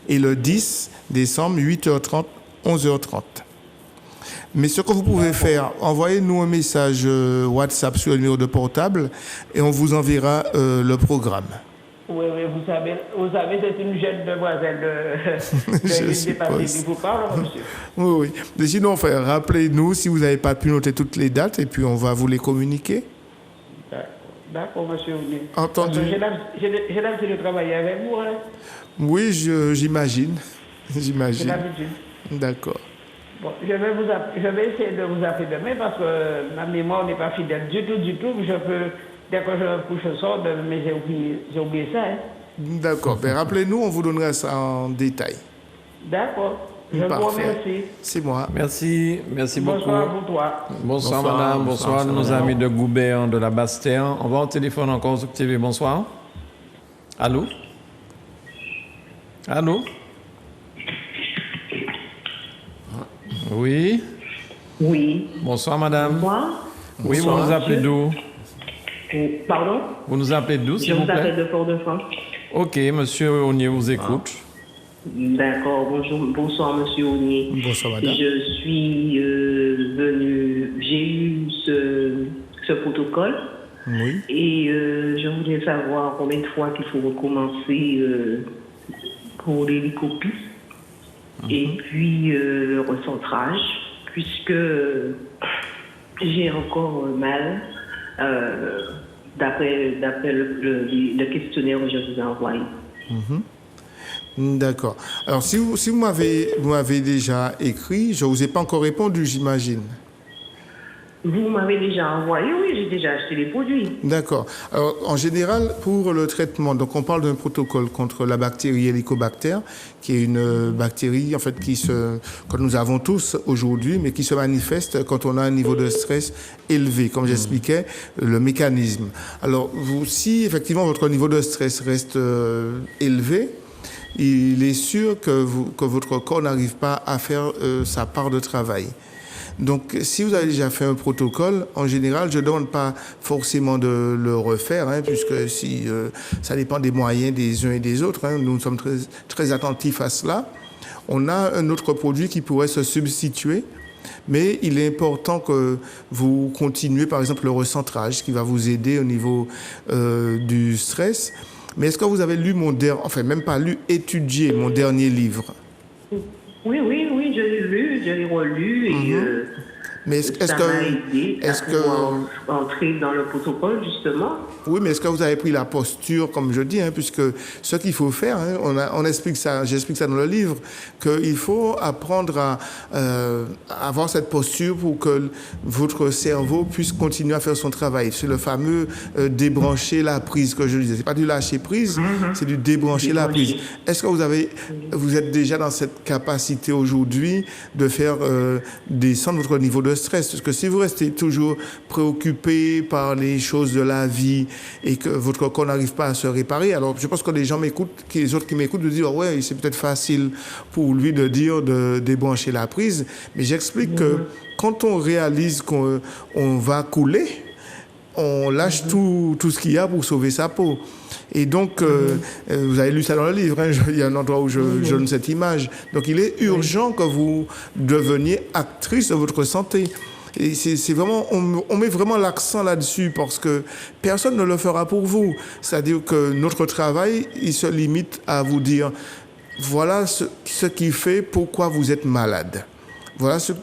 Et le 10 décembre, 8h30, 11h30. Mais ce que vous pouvez faire, envoyez-nous un message WhatsApp sur le numéro de portable et on vous enverra le programme. Oui, vous savez, c'est une jeune demoiselle de l'île des Passés qui vous parle, monsieur. Oui. Mais sinon, rappelez-nous si vous n'avez pas pu noter toutes les dates et puis on va vous les communiquer. D'accord, monsieur. Entendu. J'ai l'habitude de travailler avec vous. Hein? Oui, j'imagine. J'ai l'habitude. D'accord. Bon, je vais essayer de vous appeler demain parce que ma mémoire n'est pas fidèle du tout. Dès que je couche le soir, mais j'ai oublié ça. Hein. D'accord. Rappelez-nous, on vous donnera ça en détail. D'accord. Je vous remercie. C'est moi. Merci beaucoup. Bonsoir pour toi. Bonsoir madame, bonsoir nos amis de Goubert, de la Basse-Terre. On va au téléphone encore sur TV. Bonsoir. Allô? Oui. Oui. Bonsoir madame. Moi? Oui, bonsoir, vous nous appelez d'où? Pardon? Vous nous appelez d'où, s'il vous plaît? Je vous appelle de Fort-de-France. Ok, monsieur Onier vous écoute. D'accord, bonsoir monsieur Onier. Bonsoir madame. Je suis venue, j'ai eu ce protocole. Oui. Et je voulais savoir combien de fois qu'il faut recommencer pour les copies. Et puis le recentrage, puisque j'ai encore mal d'après le questionnaire que je vous ai envoyé. D'accord. Alors, si vous m'avez déjà écrit, je ne vous ai pas encore répondu, j'imagine. Vous m'avez déjà envoyé, oui, j'ai déjà acheté les produits. D'accord. Alors, en général, pour le traitement, donc on parle d'un protocole contre la bactérie Helicobacter, qui est une bactérie, en fait, que nous avons tous aujourd'hui, mais qui se manifeste quand on a un niveau de stress élevé, comme j'expliquais, le mécanisme. Alors, si effectivement votre niveau de stress reste élevé, il est sûr que votre corps n'arrive pas à faire sa part de travail. Donc, si vous avez déjà fait un protocole, en général, je ne demande pas forcément de le refaire, puisque ça dépend des moyens des uns et des autres. Nous sommes très, très attentifs à cela. On a un autre produit qui pourrait se substituer, mais il est important que vous continuez, par exemple, le recentrage, qui va vous aider au niveau du stress. Mais est-ce que vous avez lu étudié mon dernier livre? Oui, je l'ai lu, je l'ai relu et mais ça m'a aidé à entrer dans le protocole, justement. Oui, mais est-ce que vous avez pris la posture, comme je dis, puisque ce qu'il faut faire, on explique ça, j'explique ça dans le livre, qu'il faut apprendre à avoir cette posture pour que votre cerveau puisse continuer à faire son travail. C'est le fameux débrancher la prise que je disais. C'est pas du lâcher prise, c'est du débrancher la prise. Est-ce que vous êtes déjà dans cette capacité aujourd'hui de faire descendre votre niveau de stress? Parce que si vous restez toujours préoccupé par les choses de la vie et que votre corps n'arrive pas à se réparer, alors je pense que les gens m'écoutent, les autres qui m'écoutent, de dire ouais, c'est peut-être facile pour lui de dire de débrancher la prise, mais j'explique que quand on réalise qu'on va couler, on lâche tout ce qu'il y a pour sauver sa peau. Et donc, vous avez lu ça dans le livre, il y a un endroit où je donne cette image. Donc, il est urgent que vous deveniez actrice de votre santé. Et c'est vraiment, on met vraiment l'accent là-dessus parce que personne ne le fera pour vous. C'est-à-dire que notre travail, il se limite à vous dire, voilà ce qui fait pourquoi vous êtes malade.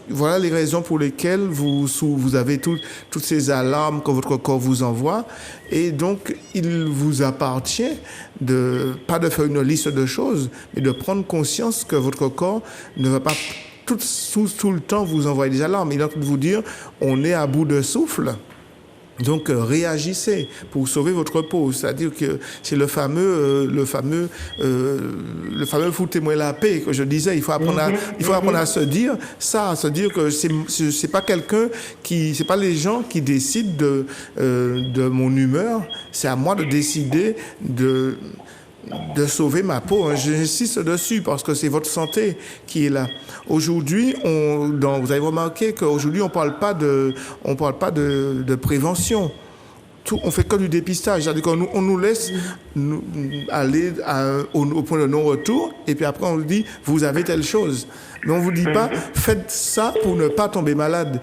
Voilà les raisons pour lesquelles vous avez toutes ces alarmes que votre corps vous envoie. Et donc, il vous appartient pas de faire une liste de choses, mais de prendre conscience que votre corps ne va pas tout le temps vous envoyer des alarmes. Il est en train de vous dire, on est à bout de souffle. Donc, réagissez pour sauver votre peau. C'est-à-dire que c'est le fameux foutez-moi la paix que je disais. Il faut apprendre à se dire que c'est pas c'est pas les gens qui décident de mon humeur. C'est à moi de décider de sauver ma peau. J'insiste dessus parce que c'est votre santé qui est là. Aujourd'hui, vous avez remarqué qu'aujourd'hui, on parle pas de prévention. On fait que du dépistage. C'est-à-dire qu'on nous laisse aller au point de non-retour et puis après on nous dit, vous avez telle chose. Mais on ne vous dit pas, faites ça pour ne pas tomber malade.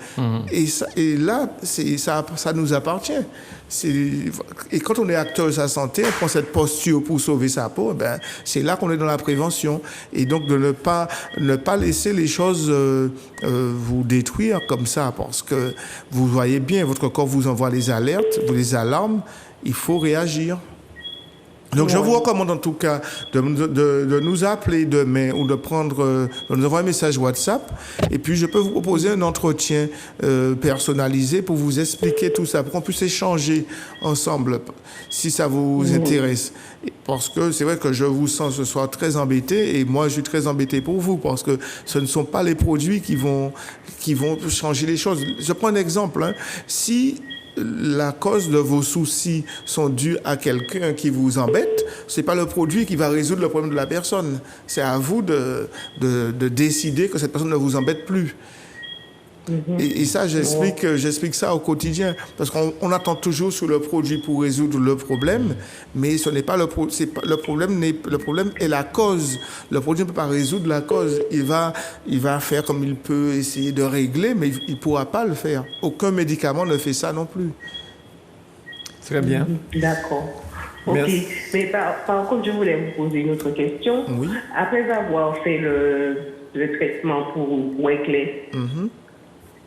Et là, ça nous appartient. Et quand on est acteur de sa santé, on prend cette posture pour sauver sa peau, ben, c'est là qu'on est dans la prévention. Et donc de ne pas laisser les choses vous détruire comme ça, parce que vous voyez bien, votre corps vous envoie les alertes, les alarmes, il faut réagir. Donc, je vous recommande en tout cas de nous appeler demain ou de nous envoyer un message WhatsApp. Et puis, je peux vous proposer un entretien personnalisé pour vous expliquer tout ça, pour qu'on puisse échanger ensemble, si ça vous intéresse. Parce que c'est vrai que je vous sens ce soir très embêté, et moi, je suis très embêté pour vous, parce que ce ne sont pas les produits qui vont changer les choses. Je prends un exemple. Hein. Si la cause de vos soucis sont dus à quelqu'un qui vous embête, c'est pas le produit qui va résoudre le problème de la personne. C'est à vous de décider que cette personne ne vous embête plus. Et ça, j'explique ça au quotidien. Parce qu'on attend toujours sur le produit pour résoudre le problème, mais ce n'est pas le problème. Le problème est la cause. Le produit ne peut pas résoudre la cause. Il va faire comme il peut essayer de régler, mais il ne pourra pas le faire. Aucun médicament ne fait ça non plus. Très bien. D'accord. Ok. Merci. Mais par contre, je voulais vous poser une autre question. Oui. Après avoir fait le traitement pour éclair,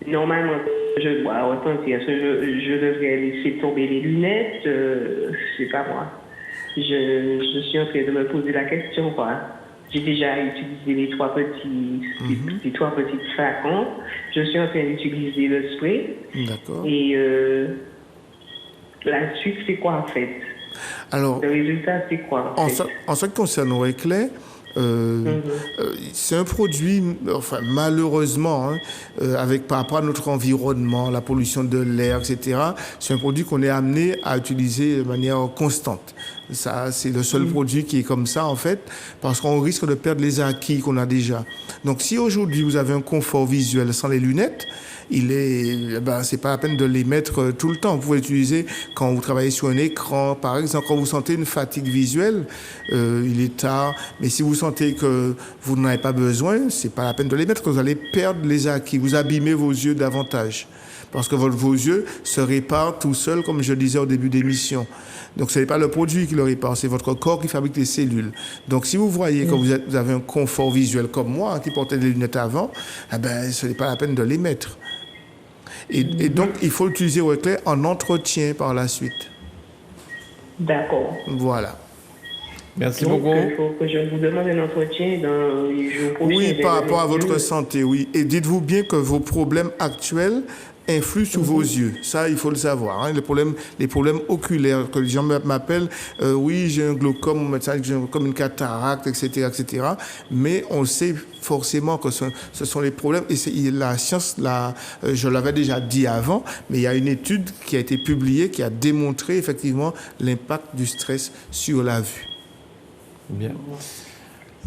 normalement, je dois ressentir que je devrais laisser tomber les lunettes. C'est pas moi. Je suis en train de me poser la question, quoi. J'ai déjà utilisé les trois petits flacons. Je suis en train d'utiliser le spray. D'accord. Et la suite, c'est quoi en fait? Alors, le résultat, c'est quoi en fait? En ce qui concerne Oeclair, c'est un produit, enfin malheureusement, par rapport à notre environnement, la pollution de l'air, etc., c'est un produit qu'on est amené à utiliser de manière constante. Ça, c'est le seul produit qui est comme ça, en fait, parce qu'on risque de perdre les acquis qu'on a déjà. Donc, si aujourd'hui vous avez un confort visuel sans les lunettes, c'est pas la peine de les mettre tout le temps. Vous pouvez l'utiliser quand vous travaillez sur un écran, par exemple, quand vous sentez une fatigue visuelle, il est tard, mais si vous sentez que vous n'en avez pas besoin, c'est pas la peine de les mettre, parce que vous allez perdre les acquis, vous abîmez vos yeux davantage. Parce que vos yeux se réparent tout seuls, comme je disais au début d'émission. Donc, ce n'est pas le produit qui le répare, c'est votre corps qui fabrique les cellules. Donc, si vous voyez que vous avez un confort visuel comme moi, qui portait des lunettes avant, ce n'est pas la peine de les mettre. Et donc, il faut utiliser Oeclair en entretien par la suite. D'accord. Voilà. Merci donc, beaucoup. Il faut que je vous demande un entretien dans les jours prochains. Oui, par rapport à votre santé, oui. Et dites-vous bien que vos problèmes actuels influent sur vos yeux. Ça, il faut le savoir. Hein. Les problèmes oculaires, que les gens m'appellent, oui, j'ai un glaucome, j'ai comme une cataracte, etc., etc. Mais on sait forcément que ce sont les problèmes. Et la science, je l'avais déjà dit avant, mais il y a une étude qui a été publiée qui a démontré effectivement l'impact du stress sur la vue. Bien.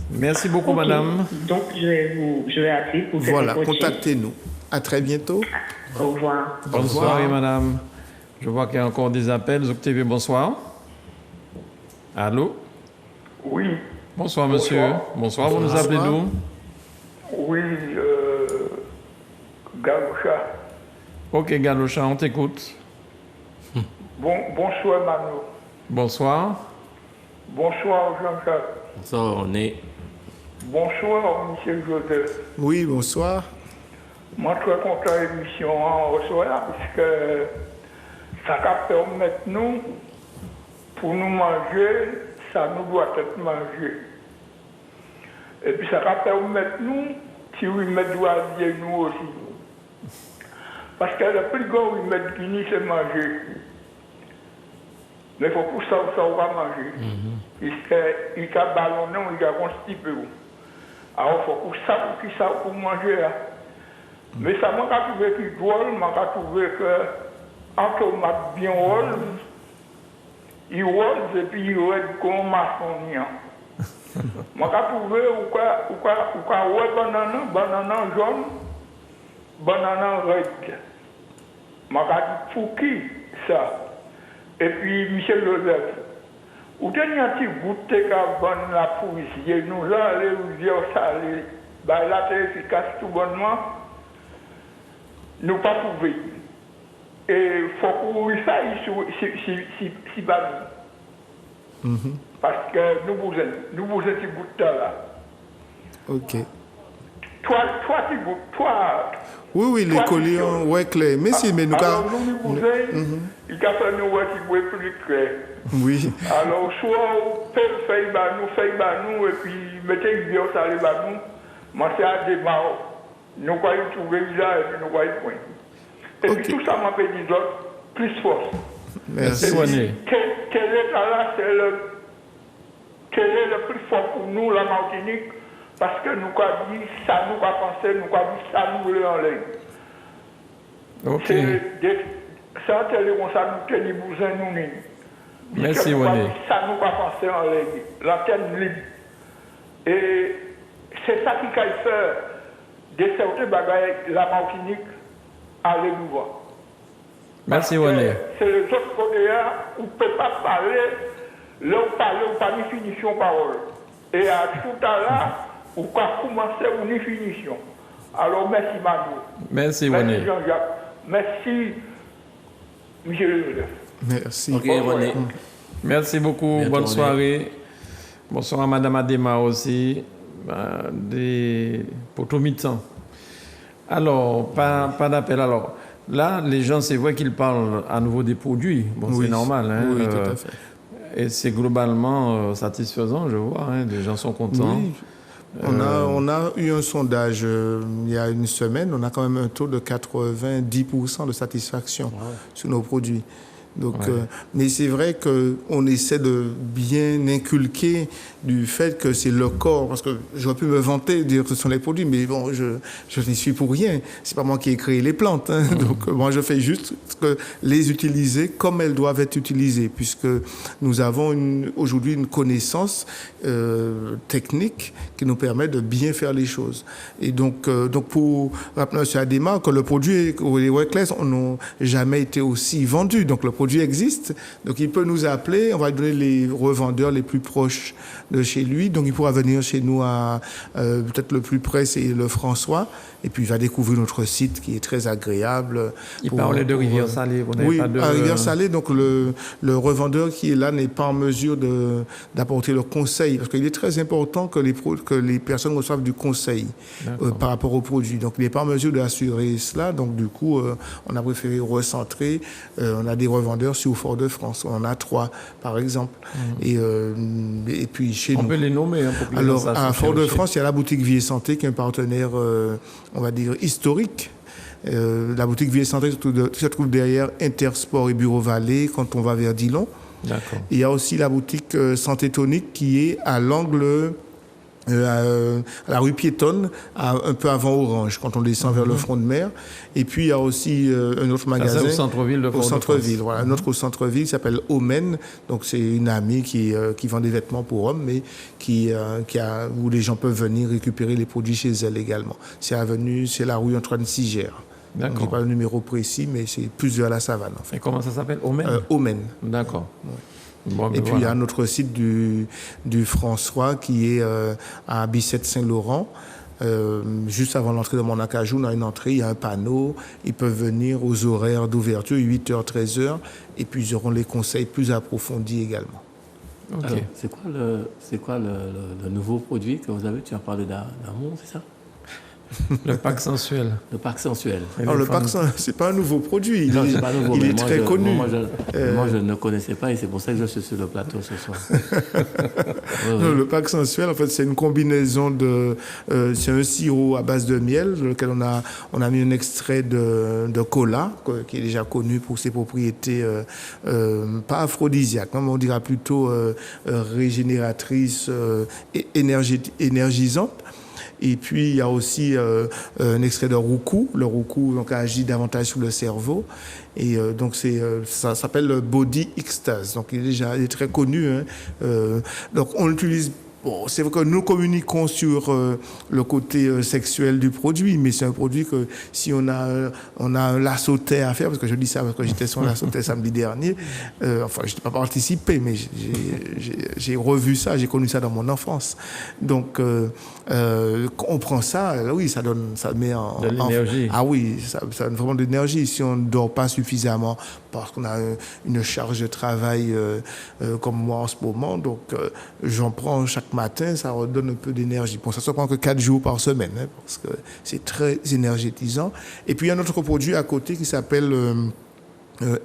Merci beaucoup, madame. Donc, je vais appeler pour cette Voilà, contactez-nous. À très bientôt. Au revoir. Bonne soirée, madame. Je vois qu'il y a encore des appels. Zouk TV, bonsoir. Allô? Oui. Bonsoir, monsieur. Bonsoir, vous nous appelez d'où? Oui, Galocha. Ok, Galocha, on t'écoute. Bonsoir, Manu. Bonsoir. Bonsoir, Jean-Jacques. Bonsoir, on est. Bonsoir, Michel Joseph. Oui, bonsoir. Moi, je suis très content de l'émission en recevoir, puisque ça va permettre nous, pour nous manger, ça nous doit être mangé. Et puis ça va permettre nous, si oui, mettre doit bien nous aussi. Parce que le plus grand, oui, mettre Guinée, c'est manger. Mais il faut pour ça, on va manger. Il a ballonné, il a constipé. Alors il faut pour ça, pour manger. Là. Mais ça m'a trouvé plus drôle, m'a trouvé que un tomate bien rose, il rose et puis il reste comme un maçon. M'a trouvé banana jaune, banana red. M'a dit pour qui ça? Et puis Michel Joseph, où tenez un petit goût de la poussière, nous allons dire salé. bah, là, c'est efficace tout bonnement, nous pas trouvé. Et il faut courir ça si bas nous. Parce que nous vous êtes petit bout de temps là. Ok. Toi, Oui, les collions, ouais, clair. Mais si, mais nous... Alors, nous, il a fait nous voir qui est plus clair. Oui. Alors, soit fait nous, et puis mettez une bière salée par nous, moi, c'est à démarrer. Nous croyons trouver là, et puis nous croyons point. Et puis tout ça m'a fait des autres, plus force. Merci. Quel état là, c'est le plus fort pour nous, la Martinique, parce que nous avons dit ça, nous avons pensé, nous avons dit ça, nous voulons en l'air. Ok. C'est un tel comme ça, nous tenons besoin de nous. Merci, Wané. Ça, nous avons pensé en l'air. L'antenne libre. Et c'est ça qui a fait de certains bagages, la Martinique, aller nous voir. Merci, Wané. C'est les autres côtés où on ne peut pas parler, là où parler, on pas ni finition parole. Et à tout à l'heure, on va commencer une finition. Alors, merci Mano. Merci, Wané. Merci Jean-Jacques. Merci, Michel Joseph. Merci. Ok, Wané. Merci beaucoup. Bientôt, Bonne soirée. Bonsoir à Madame Adema aussi, pour tout mi-temps. Alors, pas d'appel. Alors, là, les gens, c'est vrai qu'ils parlent à nouveau des produits. Bon, oui. C'est normal. Hein, oui, tout à fait. Et c'est globalement satisfaisant, je vois. Hein, les gens sont contents. Oui. On a eu un sondage il y a une semaine. On a quand même un taux de 90% de satisfaction sur nos produits. Donc, mais c'est vrai qu'on essaie de bien inculquer du fait que c'est le corps, parce que j'aurais pu me vanter de dire que ce sont les produits, mais bon, je n'y suis pour rien. C'est pas moi qui ai créé les plantes, hein. Donc moi je fais juste les utiliser comme elles doivent être utilisées, puisque nous avons aujourd'hui une connaissance technique qui nous permet de bien faire les choses. Et donc pour rappeler à M. Adema que le produit, les Weckless n'ont jamais été aussi vendus. Donc le produit existe, donc il peut nous appeler, on va lui donner les revendeurs les plus proches de chez lui, donc il pourra venir chez nous à peut-être le plus près, c'est le François, et puis il va découvrir notre site qui est très agréable. Il parlait de Rivière-Salée. Oui, à Rivière-Salée, donc le revendeur qui est là n'est pas en mesure d'apporter le conseil, parce qu'il est très important que les personnes reçoivent du conseil par rapport aux produits. Donc il n'est pas en mesure d'assurer cela, donc du coup on a préféré recentrer. On a des revendeurs sur Fort-de-France, on en a 3 par exemple. Et puis chez nous. On peut les nommer. Alors à Fort-de-France, il y a la boutique Vie et Santé qui est un partenaire, on va dire, historique. La boutique Vie et Santé se trouve derrière Intersport et Bureau Vallée quand on va vers Dillon. D'accord. Il y a aussi la boutique Santé Tonique qui est à l'angle à la rue piétonne, un peu avant Orange, quand on descend vers le front de mer. Et puis il y a aussi un autre magasin au centre-ville de Fort-de-France. Au centre-ville, voilà, un autre au centre-ville qui s'appelle Omen. Donc c'est une amie qui vend des vêtements pour hommes, mais où les gens peuvent venir récupérer les produits chez elle également. C'est la rue Antoine Sigère. D'accord. Je n'ai pas le numéro précis, mais c'est plus vers la savane en fait. Et comment ça s'appelle? Omen. Omen. D'accord. Ouais. Bon, et puis il y a notre site du François qui est à Bicêtre Saint-Laurent. Juste avant l'entrée de Monacajou, on a une entrée, il y a un panneau. Ils peuvent venir aux horaires d'ouverture, 8h, 13h. Et puis ils auront les conseils plus approfondis également. Okay. Alors, c'est quoi le nouveau produit que vous avez? Tu as parlé d'amour, c'est ça? Le pack sensuel. Le pack sensuel. Alors, le pack sensuel, c'est pas un nouveau produit. Non, c'est pas nouveau. Il est très connu. Moi, je ne connaissais pas et c'est pour ça que je suis sur le plateau ce soir. Non, le pack sensuel, en fait, c'est une combinaison c'est un sirop à base de miel dans lequel on a mis un extrait de cola qui est déjà connu pour ses propriétés pas aphrodisiaques, mais on dira plutôt régénératrices et énergisantes. Et puis, il y a aussi un extrait de roucou. Le roucou donc, agit davantage sur le cerveau. Et donc, ça s'appelle le Body Extase. Donc, il est très connu. Hein. Donc, on l'utilise Bon, c'est vrai que nous communiquons sur le côté sexuel du produit, mais c'est un produit que si on a un lasso-thé à faire, parce que je dis ça parce que j'étais sur un lasso-thé samedi dernier, enfin, je n'ai pas participé, mais j'ai revu ça, j'ai connu ça dans mon enfance. Donc, on prend ça, oui, ça met de l'énergie. Ah oui, ça donne vraiment de l'énergie. Si on ne dort pas suffisamment, parce qu'on a une charge de travail comme moi en ce moment, donc j'en prends chaque matin, ça redonne un peu d'énergie. Bon, ça ne se prend que 4 jours par semaine, hein, parce que c'est très énergétisant. Et puis il y a un autre produit à côté qui s'appelle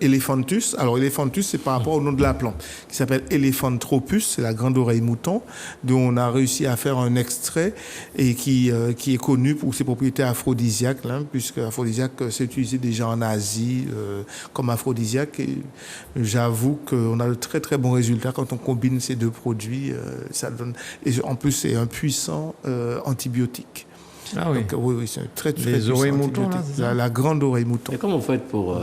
Elephantus. Alors Elephantus, c'est par rapport au nom de la plante, qui s'appelle Elephantropus, c'est la grande oreille mouton, dont on a réussi à faire un extrait et qui est connu pour ses propriétés aphrodisiaques, là, puisque aphrodisiaque c'est utilisé déjà en Asie comme aphrodisiaque. Et j'avoue qu'on a de très très bons résultats quand on combine ces deux produits. Ça donne, et en plus c'est un puissant antibiotique. Ah oui. Donc, oui, c'est un très très les puissant oreilles moutons, là, la grande oreille mouton. Et comment vous faites pour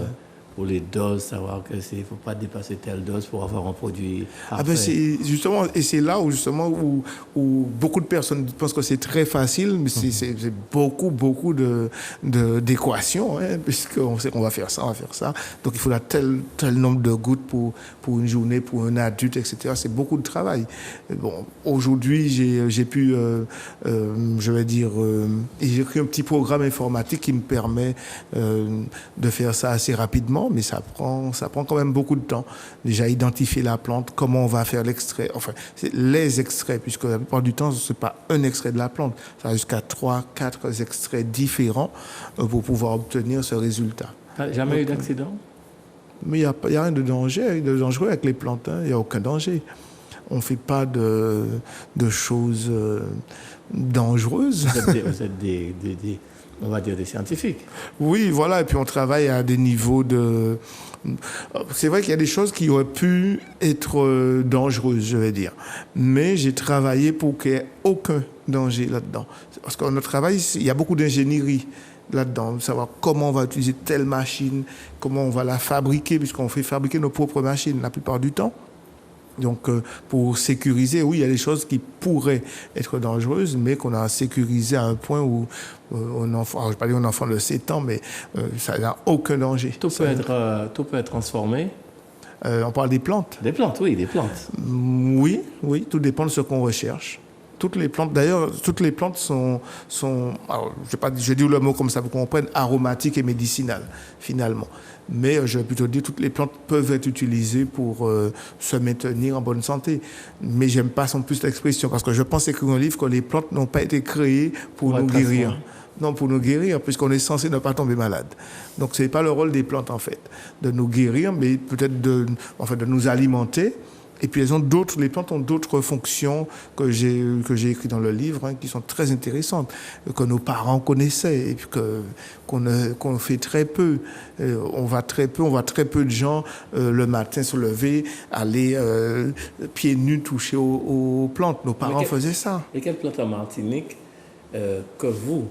les doses, savoir que c'est, faut pas dépasser telle dose pour avoir un produit parfait? Ah ben c'est justement, et c'est là où beaucoup de personnes pensent que c'est très facile, mais c'est beaucoup d'équations, hein, puisqu'on sait qu'on va faire ça. Donc il faudra tel nombre de gouttes pour une journée, pour un adulte, etc. C'est beaucoup de travail. Bon, aujourd'hui j'ai pu, je vais dire, j'ai écrit un petit programme informatique qui me permet de faire ça assez rapidement. Mais ça prend quand même beaucoup de temps. Déjà identifier la plante, comment on va faire l'extrait, enfin, c'est les extraits, puisque la plupart du temps, ce n'est pas un extrait de la plante, ça va jusqu'à 3-4 extraits différents pour pouvoir obtenir ce résultat. Jamais eu d'accident? Mais il n'y a rien de dangereux avec les plantes, hein. Il n'y a aucun danger. On ne fait pas de choses dangereuses. Vous êtes on va dire des scientifiques. Oui, voilà, et puis on travaille à des niveaux de... C'est vrai qu'il y a des choses qui auraient pu être dangereuses, je vais dire. Mais j'ai travaillé pour qu'il n'y ait aucun danger là-dedans. Parce que notre travail, il y a beaucoup d'ingénierie là-dedans, savoir comment on va utiliser telle machine, comment on va la fabriquer, puisqu'on fait fabriquer nos propres machines la plupart du temps. Donc, pour sécuriser, oui, il y a des choses qui pourraient être dangereuses, mais qu'on a sécurisé à un point où un enfant, alors je ne vais pas dire un enfant de 7 ans, mais ça n'a aucun danger. Tout peut être transformé. On parle des plantes. Des plantes, oui, des plantes. Oui, tout dépend de ce qu'on recherche. Toutes les plantes, d'ailleurs, sont alors, je dis le mot comme ça pour qu'on comprenne, aromatiques et médicinales, finalement. Mais je vais plutôt dire toutes les plantes peuvent être utilisées pour se maintenir en bonne santé. Mais j'aime pas son plus l'expression, parce que je pense écrire un livre que les plantes n'ont pas été créées pour nous guérir. Non, pour nous guérir, puisqu'on est censé ne pas tomber malade. Donc ce n'est pas le rôle des plantes, en fait, de nous guérir, mais peut-être de nous alimenter. Et puis les plantes ont d'autres fonctions que j'ai écrites dans le livre, hein, qui sont très intéressantes, que nos parents connaissaient, et puis qu'on fait très peu. On voit très peu de gens le matin se lever, aller pieds nus toucher aux plantes. Nos parents faisaient ça. Et quelle plante en Martinique que vous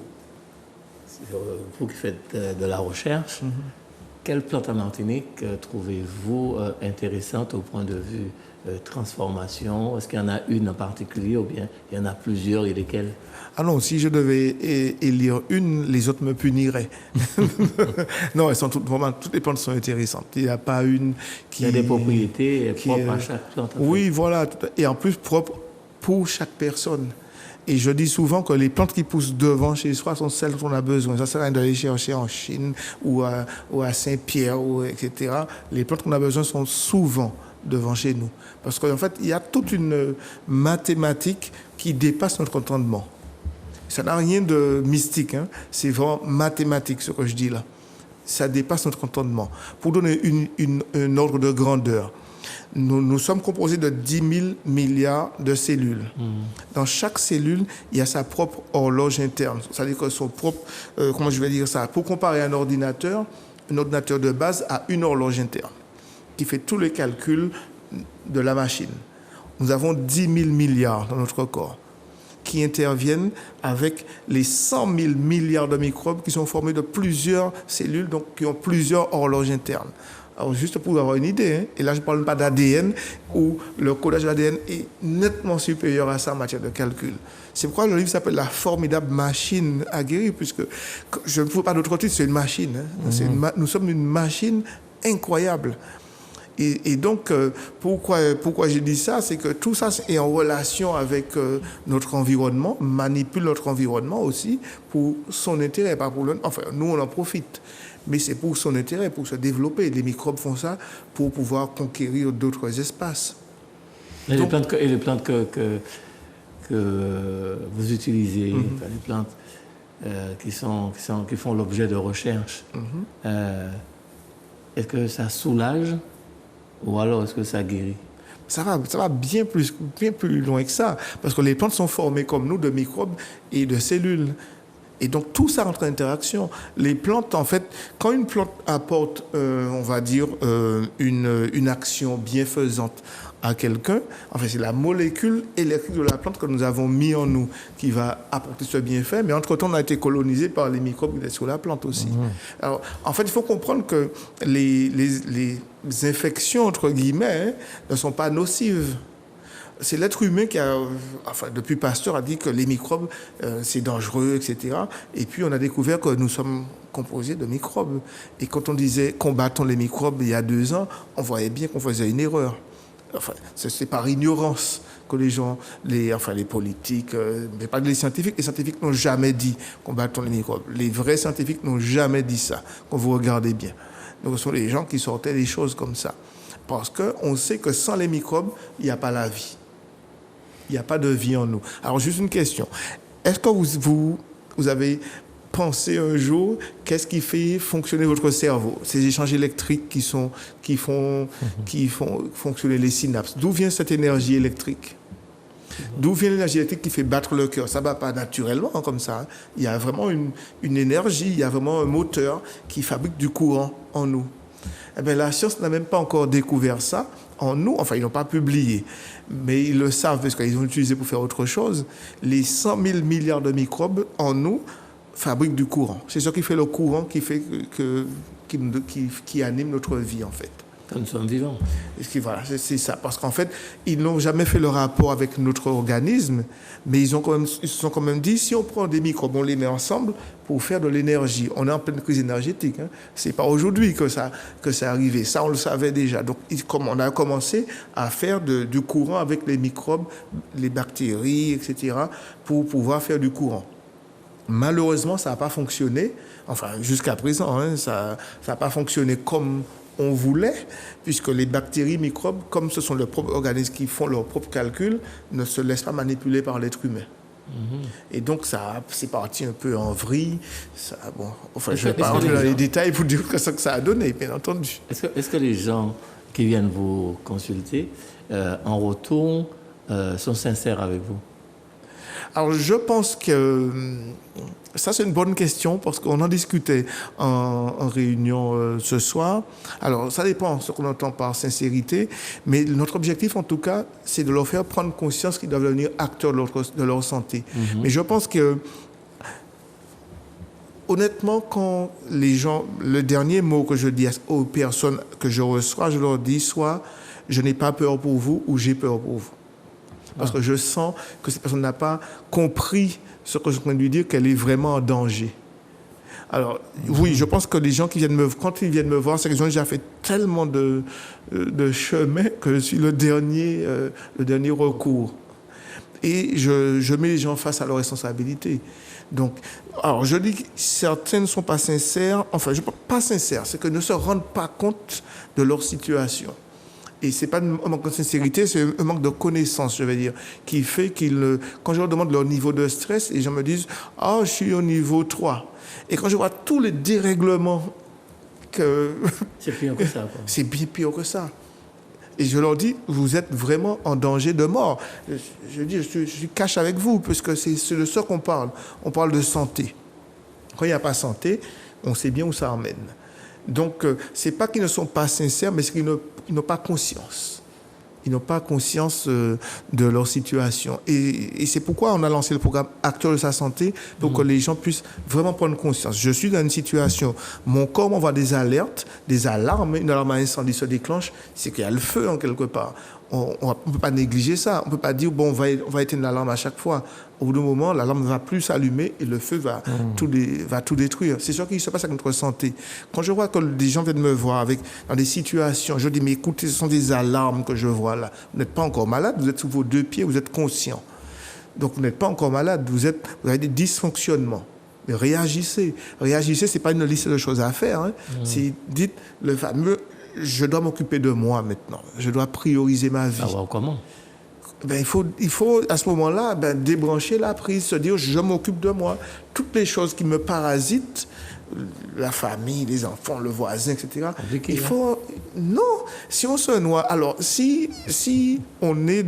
qui faites de la recherche, quelle plante en Martinique trouvez-vous intéressante au point de vue transformation? Est-ce qu'il y en a une en particulier ou bien il y en a plusieurs et lesquelles? Ah non, si je devais élire une, les autres me puniraient. Non, elles sont toutes les plantes sont intéressantes. Il n'y a pas une qui... Il y a des propriétés propres à chaque plante. Oui, voilà. Et en plus propres pour chaque personne. Et je dis souvent que les plantes qui poussent devant chez soi sont celles dont on a besoin. Ça ne sert à rien d'aller chercher en Chine ou à Saint-Pierre, etc. Les plantes qu'on a besoin sont souvent devant chez nous. Parce qu'en fait, il y a toute une mathématique qui dépasse notre entendement. Ça n'a rien de mystique, hein. C'est vraiment mathématique ce que je dis là. Ça dépasse notre entendement. Pour donner un ordre de grandeur, nous sommes composés de 10 000 milliards de cellules. Dans chaque cellule, il y a sa propre horloge interne. C'est-à-dire que son propre... comment je vais dire ça? Pour comparer un ordinateur de base a une horloge interne qui fait tous les calculs de la machine. Nous avons 10 000 milliards dans notre corps qui interviennent avec les 100 000 milliards de microbes qui sont formés de plusieurs cellules, donc qui ont plusieurs horloges internes. Alors, juste pour avoir une idée, hein, et là je ne parle pas d'ADN, où le codage de l'ADN est nettement supérieur à ça en matière de calcul. C'est pourquoi le livre s'appelle La formidable machine à guérir, puisque je ne trouve pas d'autre titre, c'est une machine. Hein. Nous sommes une machine incroyable. Et donc, pourquoi j'ai dit ça, c'est que tout ça est en relation avec notre environnement, manipule notre environnement aussi pour son intérêt, pas pour enfin, nous on en profite, mais c'est pour son intérêt, pour se développer. Les microbes font ça pour pouvoir conquérir d'autres espaces. Et donc, les plantes que vous utilisez, les plantes qui font l'objet de recherche, est-ce que ça soulage ou alors est-ce que ça guérit? Ça va bien plus loin que ça, parce que les plantes sont formées comme nous de microbes et de cellules. Et donc tout ça entre en interaction. Les plantes, en fait, quand une plante apporte, on va dire, une action bienfaisante à quelqu'un, en fait, c'est la molécule électrique de la plante que nous avons mis en nous qui va apporter ce bienfait, mais entre-temps, on a été colonisé par les microbes qui sont sur la plante aussi. Alors, en fait, il faut comprendre que les infections, entre guillemets, ne sont pas nocives. C'est l'être humain qui a, enfin, depuis Pasteur, a dit que les microbes, c'est dangereux, etc. Et puis, on a découvert que nous sommes composés de microbes. Et quand on disait « combattons les microbes » il y a 2 ans, on voyait bien qu'on faisait une erreur. Enfin, c'est par ignorance que les gens, les politiques, mais pas les scientifiques n'ont jamais dit « combattons les microbes ». Les vrais scientifiques n'ont jamais dit ça, quand vous regardez bien. Donc, ce sont les gens qui sortaient des choses comme ça. Parce qu'on sait que sans les microbes, il n'y a pas la vie. Il n'y a pas de vie en nous. Alors, juste une question. Est-ce que vous avez pensé un jour, qu'est-ce qui fait fonctionner votre cerveau? Ces échanges électriques qui font fonctionner les synapses. D'où vient cette énergie électrique? D'où vient l'énergie électrique qui fait battre le cœur? Ça ne va pas naturellement comme ça. Il y a vraiment une énergie, il y a vraiment un moteur qui fabrique du courant en nous. Eh bien, la science n'a même pas encore découvert ça en nous. Enfin, ils n'ont pas publié, mais ils le savent parce qu'ils ont utilisé pour faire autre chose. Les 100 000 milliards de microbes en nous fabriquent du courant. C'est ce qui fait le courant qui anime notre vie, en fait. Quand nous sommes vivants. Voilà, c'est ça. Parce qu'en fait, ils n'ont jamais fait le rapport avec notre organisme, mais ils se sont quand même dit, si on prend des microbes, on les met ensemble pour faire de l'énergie. On est en pleine crise énergétique. Hein. C'est pas aujourd'hui que ça arrivé. Ça, on le savait déjà. Donc, on a commencé à faire du courant avec les microbes, les bactéries, etc., pour pouvoir faire du courant. Malheureusement, ça n'a pas fonctionné. Enfin, jusqu'à présent, hein, ça n'a pas fonctionné comme on voulait, puisque les bactéries, microbes, comme ce sont leurs propres organismes qui font leurs propres calculs, ne se laissent pas manipuler par l'être humain. Et donc, c'est parti un peu en vrille. Je ne vais pas rentrer dans les détails pour dire ce que ça a donné, bien entendu. Est-ce que les gens qui viennent vous consulter, en retour, sont sincères avec vous? Alors, je pense que ça, c'est une bonne question parce qu'on en discutait en réunion ce soir. Alors, ça dépend de ce qu'on entend par sincérité, mais notre objectif, en tout cas, c'est de leur faire prendre conscience qu'ils doivent devenir acteurs de leur santé. Mais je pense que, honnêtement, quand les gens, le dernier mot que je dis aux personnes que je reçois, je leur dis soit « je n'ai pas peur pour vous » ou « j'ai peur pour vous ». Parce que je sens que cette personne n'a pas compris ce que je viens de lui dire, qu'elle est vraiment en danger. Alors, oui, je pense que les gens quand ils viennent me voir, c'est qu'ils ont déjà fait tellement de chemin que je suis le dernier recours. Et je mets les gens face à leurs responsabilités. Donc, alors, je dis que certains ne sont pas sincères. Enfin, pas sincères, c'est qu'ils ne se rendent pas compte de leur situation. Et ce n'est pas un manque de sincérité, c'est un manque de connaissance, je vais dire, qui fait quand je leur demande leur niveau de stress, les gens me disent « Ah, je suis au niveau 3 ». Et quand je vois tous les dérèglements c'est pire que ça, quoi. C'est bien pire que ça. Et je leur dis « Vous êtes vraiment en danger de mort ». Je dis « Je suis cash avec vous, puisque c'est de ça qu'on parle. On parle de santé. Quand il n'y a pas santé, on sait bien où ça emmène. Donc, ce n'est pas qu'ils ne sont pas sincères, mais c'est qu'ils n'ont pas conscience. Ils n'ont pas conscience de leur situation. Et c'est pourquoi on a lancé le programme Acteurs de sa santé, pour que les gens puissent vraiment prendre conscience. Je suis dans une situation, mon corps m'envoie des alertes, des alarmes, une alarme à incendie se déclenche, c'est qu'il y a le feu en quelque part. On ne peut pas négliger ça. On ne peut pas dire, bon, on va éteindre l'alarme à chaque fois. Au bout d'un moment, l'alarme ne va plus s'allumer et le feu va tout détruire. C'est sûr qu'il se passe avec notre santé. Quand je vois que des gens viennent me voir dans des situations, je dis, mais écoutez, ce sont des alarmes que je vois là. Vous n'êtes pas encore malade, vous êtes sur vos 2 pieds, vous êtes conscient. Donc, vous n'êtes pas encore malade, vous avez des dysfonctionnements. Mais réagissez. Réagissez, ce n'est pas une liste de choses à faire. Hein. C'est, dites le fameux... Je dois m'occuper de moi maintenant. Je dois prioriser ma vie. Alors comment? Il faut à ce moment-là débrancher la prise, se dire je m'occupe de moi. Toutes les choses qui me parasitent, la famille, les enfants, le voisin, etc. Il faut si on se noie. Alors si on est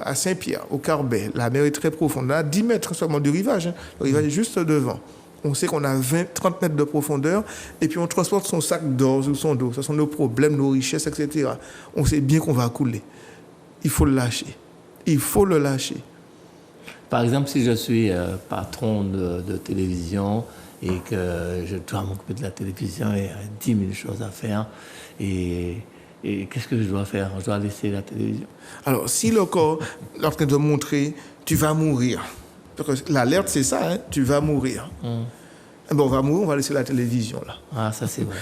à Saint-Pierre, au Carbet, la mer est très profonde, on a 10 mètres seulement du rivage. Hein. Le rivage est juste devant. On sait qu'on a 30 mètres de profondeur et puis on transporte son sac d'or sur son dos. Ce sont nos problèmes, nos richesses, etc. On sait bien qu'on va couler. Il faut le lâcher. Il faut le lâcher. Par exemple, si je suis patron de télévision et que je dois m'occuper de la télévision et il y a 10 000 choses à faire, et qu'est-ce que je dois faire? Je dois laisser la télévision. Alors, si le corps est en train de montrer « tu vas mourir », l'alerte, c'est ça, hein, tu vas mourir. Bon, on va mourir, on va laisser la télévision, là. Ah, ça, c'est vrai.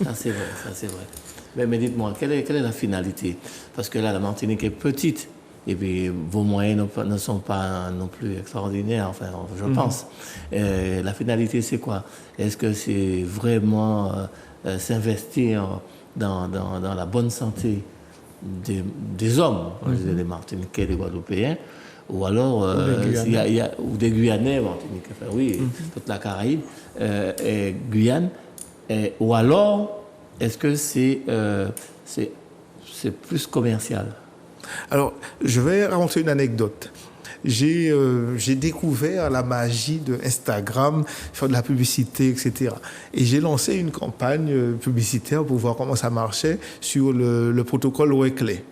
Ça, c'est vrai. Mais dites-moi, quelle est la finalité? Parce que là, la Martinique est petite, et puis vos moyens ne sont pas non plus extraordinaires, enfin, je pense. La finalité, c'est quoi? Est-ce que c'est vraiment s'investir dans la bonne santé des hommes, des Martiniquais, des Guadeloupéens, ou alors ou des Guyanais, Martinique, enfin, oui, toute la Caraïbe, et Guyane, ou alors est-ce que c'est plus commercial? Alors, je vais raconter une anecdote. J'ai découvert la magie de Instagram, faire de la publicité, etc. Et j'ai lancé une campagne publicitaire pour voir comment ça marchait sur le protocole Wesley.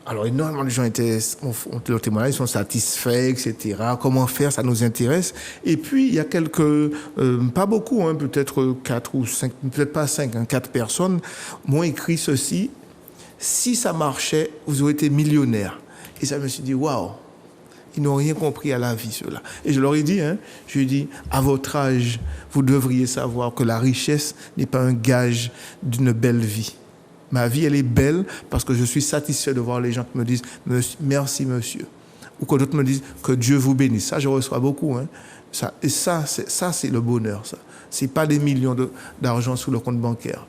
Alors, énormément de gens ont leur témoignage, ils sont satisfaits, etc. Comment faire, ça nous intéresse. Et puis, il y a pas beaucoup, hein, peut-être 4 ou 5, peut-être pas 5, hein, 4 personnes m'ont écrit ceci. Si ça marchait, vous auriez été millionnaire. Et ça me suis dit, waouh, ils n'ont rien compris à la vie, ceux-là. Et je leur ai dit, à votre âge, vous devriez savoir que la richesse n'est pas un gage d'une belle vie. Ma vie, elle est belle parce que je suis satisfait de voir les gens qui me disent « Merci, monsieur ». Ou que d'autres me disent « Que Dieu vous bénisse ». Ça, je reçois beaucoup. Hein. Ça, c'est le bonheur, ça. Ce n'est pas des millions d'argent sur le compte bancaire.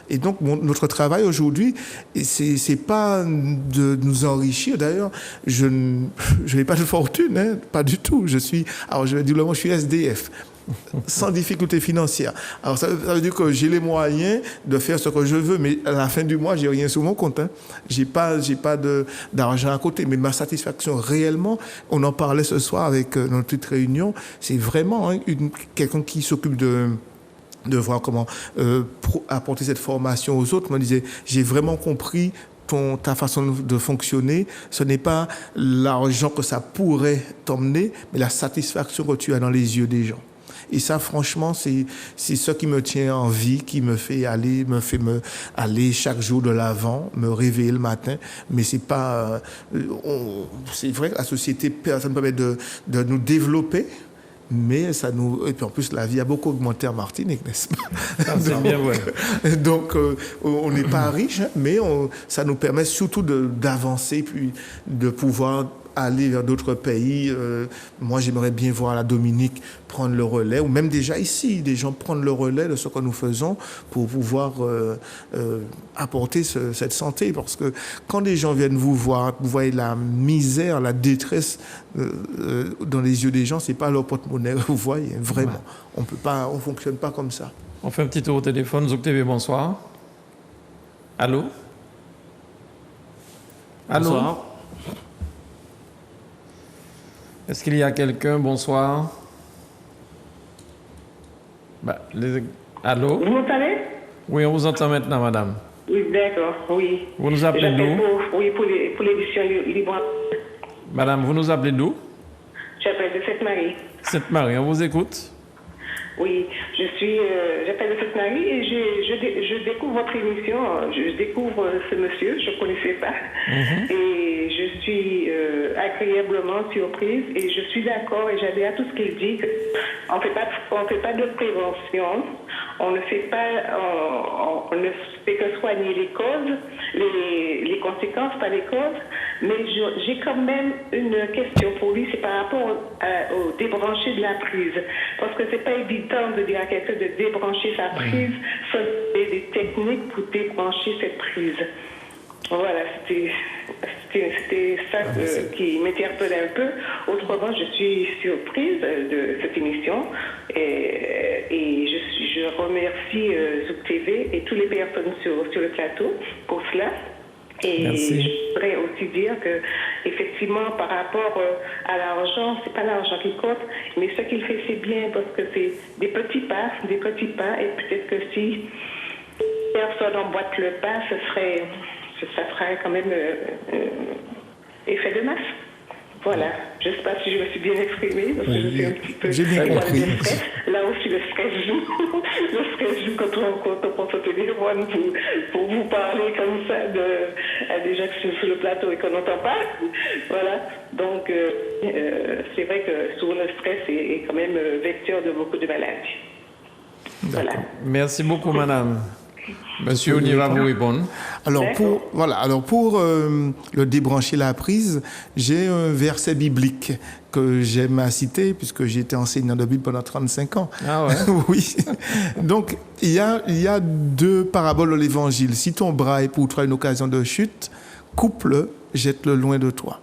Et donc, notre travail aujourd'hui, c'est pas de nous enrichir. D'ailleurs, je n'ai pas de fortune, hein, pas du tout. Je vais dire le mot, je suis SDF. Sans difficulté financière. Alors ça veut dire que j'ai les moyens de faire ce que je veux, mais à la fin du mois, j'ai rien sur mon compte. Hein. J'ai pas d'argent à côté, mais ma satisfaction réellement, on en parlait ce soir avec notre petite réunion, c'est vraiment quelqu'un qui s'occupe de voir comment apporter cette formation aux autres. Me disait, j'ai vraiment compris ta façon de fonctionner. Ce n'est pas l'argent que ça pourrait t'emmener, mais la satisfaction que tu as dans les yeux des gens. Et ça, franchement, c'est ce qui me tient en vie, qui me fait aller chaque jour de l'avant, me réveiller le matin. Mais c'est pas, c'est vrai que la société, ça nous permet de nous développer. Mais et puis en plus, la vie a beaucoup augmenté en Martinique, n'est-ce pas? C'est bien vrai. Donc, on n'est pas riche, hein, mais ça nous permet surtout d'avancer, puis de pouvoir aller vers d'autres pays. Moi, j'aimerais bien voir la Dominique prendre le relais, ou même déjà ici, des gens prendre le relais de ce que nous faisons pour pouvoir apporter cette santé. Parce que quand des gens viennent vous voir, vous voyez la misère, la détresse dans les yeux des gens, c'est pas leur porte-monnaie, vous voyez, vraiment. Ouais. On fonctionne pas comme ça. On fait un petit tour au téléphone. Zouk TV, bonsoir. Allô? Allô? Bonsoir. Est-ce qu'il y a quelqu'un? Bonsoir. Allô? Vous m'entendez? Oui, on vous entend maintenant, madame. Oui, d'accord, oui. Vous nous appelez d'où? Oui, pour l'édition Libre. Madame, vous nous appelez d'où? J'appelle de Sainte-Marie. Sainte-Marie, on vous écoute. Oui, j'appelle de Sainte-Marie et je découvre votre émission, je découvre ce monsieur, je ne connaissais pas, et je suis agréablement surprise et je suis d'accord et j'adhère à tout ce qu'il dit. On ne fait pas de prévention, on ne fait que soigner les causes, les conséquences, pas les causes, mais j'ai quand même une question pour lui, c'est par rapport au débrancher de la prise, parce que c'est pas évident de dire à quelqu'un de débrancher sa prise, ça c'est des techniques pour débrancher cette prise. Voilà, c'était ça qui m'interpellait un peu. Autrement, je suis surprise de cette émission et je remercie Zouk TV et toutes les personnes sur le plateau pour cela. Et merci. Je voudrais aussi dire que, effectivement, par rapport à l'argent, c'est pas l'argent qui compte, mais ce qu'il fait, c'est bien parce que c'est des petits pas, et peut-être que si personne emboîte le pas, ça ferait quand même effet de masse. Voilà. Je ne sais pas si je me suis bien exprimée, parce que je suis un petit peu... J'ai bien compris. Là aussi, le stress joue. Le stress joue quand on prend ce téléphone pour vous parler comme ça à des gens qui sont sur le plateau et qu'on n'entend pas. Voilà. Donc, c'est vrai que souvent le stress est quand même vecteur de beaucoup de maladies. Voilà. Merci beaucoup, madame. Monsieur, on y va vous répondre. Alors pour le débrancher la prise, j'ai un verset biblique que j'aime à citer puisque j'ai été enseignant de Bible pendant 35 ans. Ah ouais. Oui. Donc il y a deux paraboles dans l'Évangile. Si ton bras est pour toi une occasion de chute, coupe-le, jette-le loin de toi.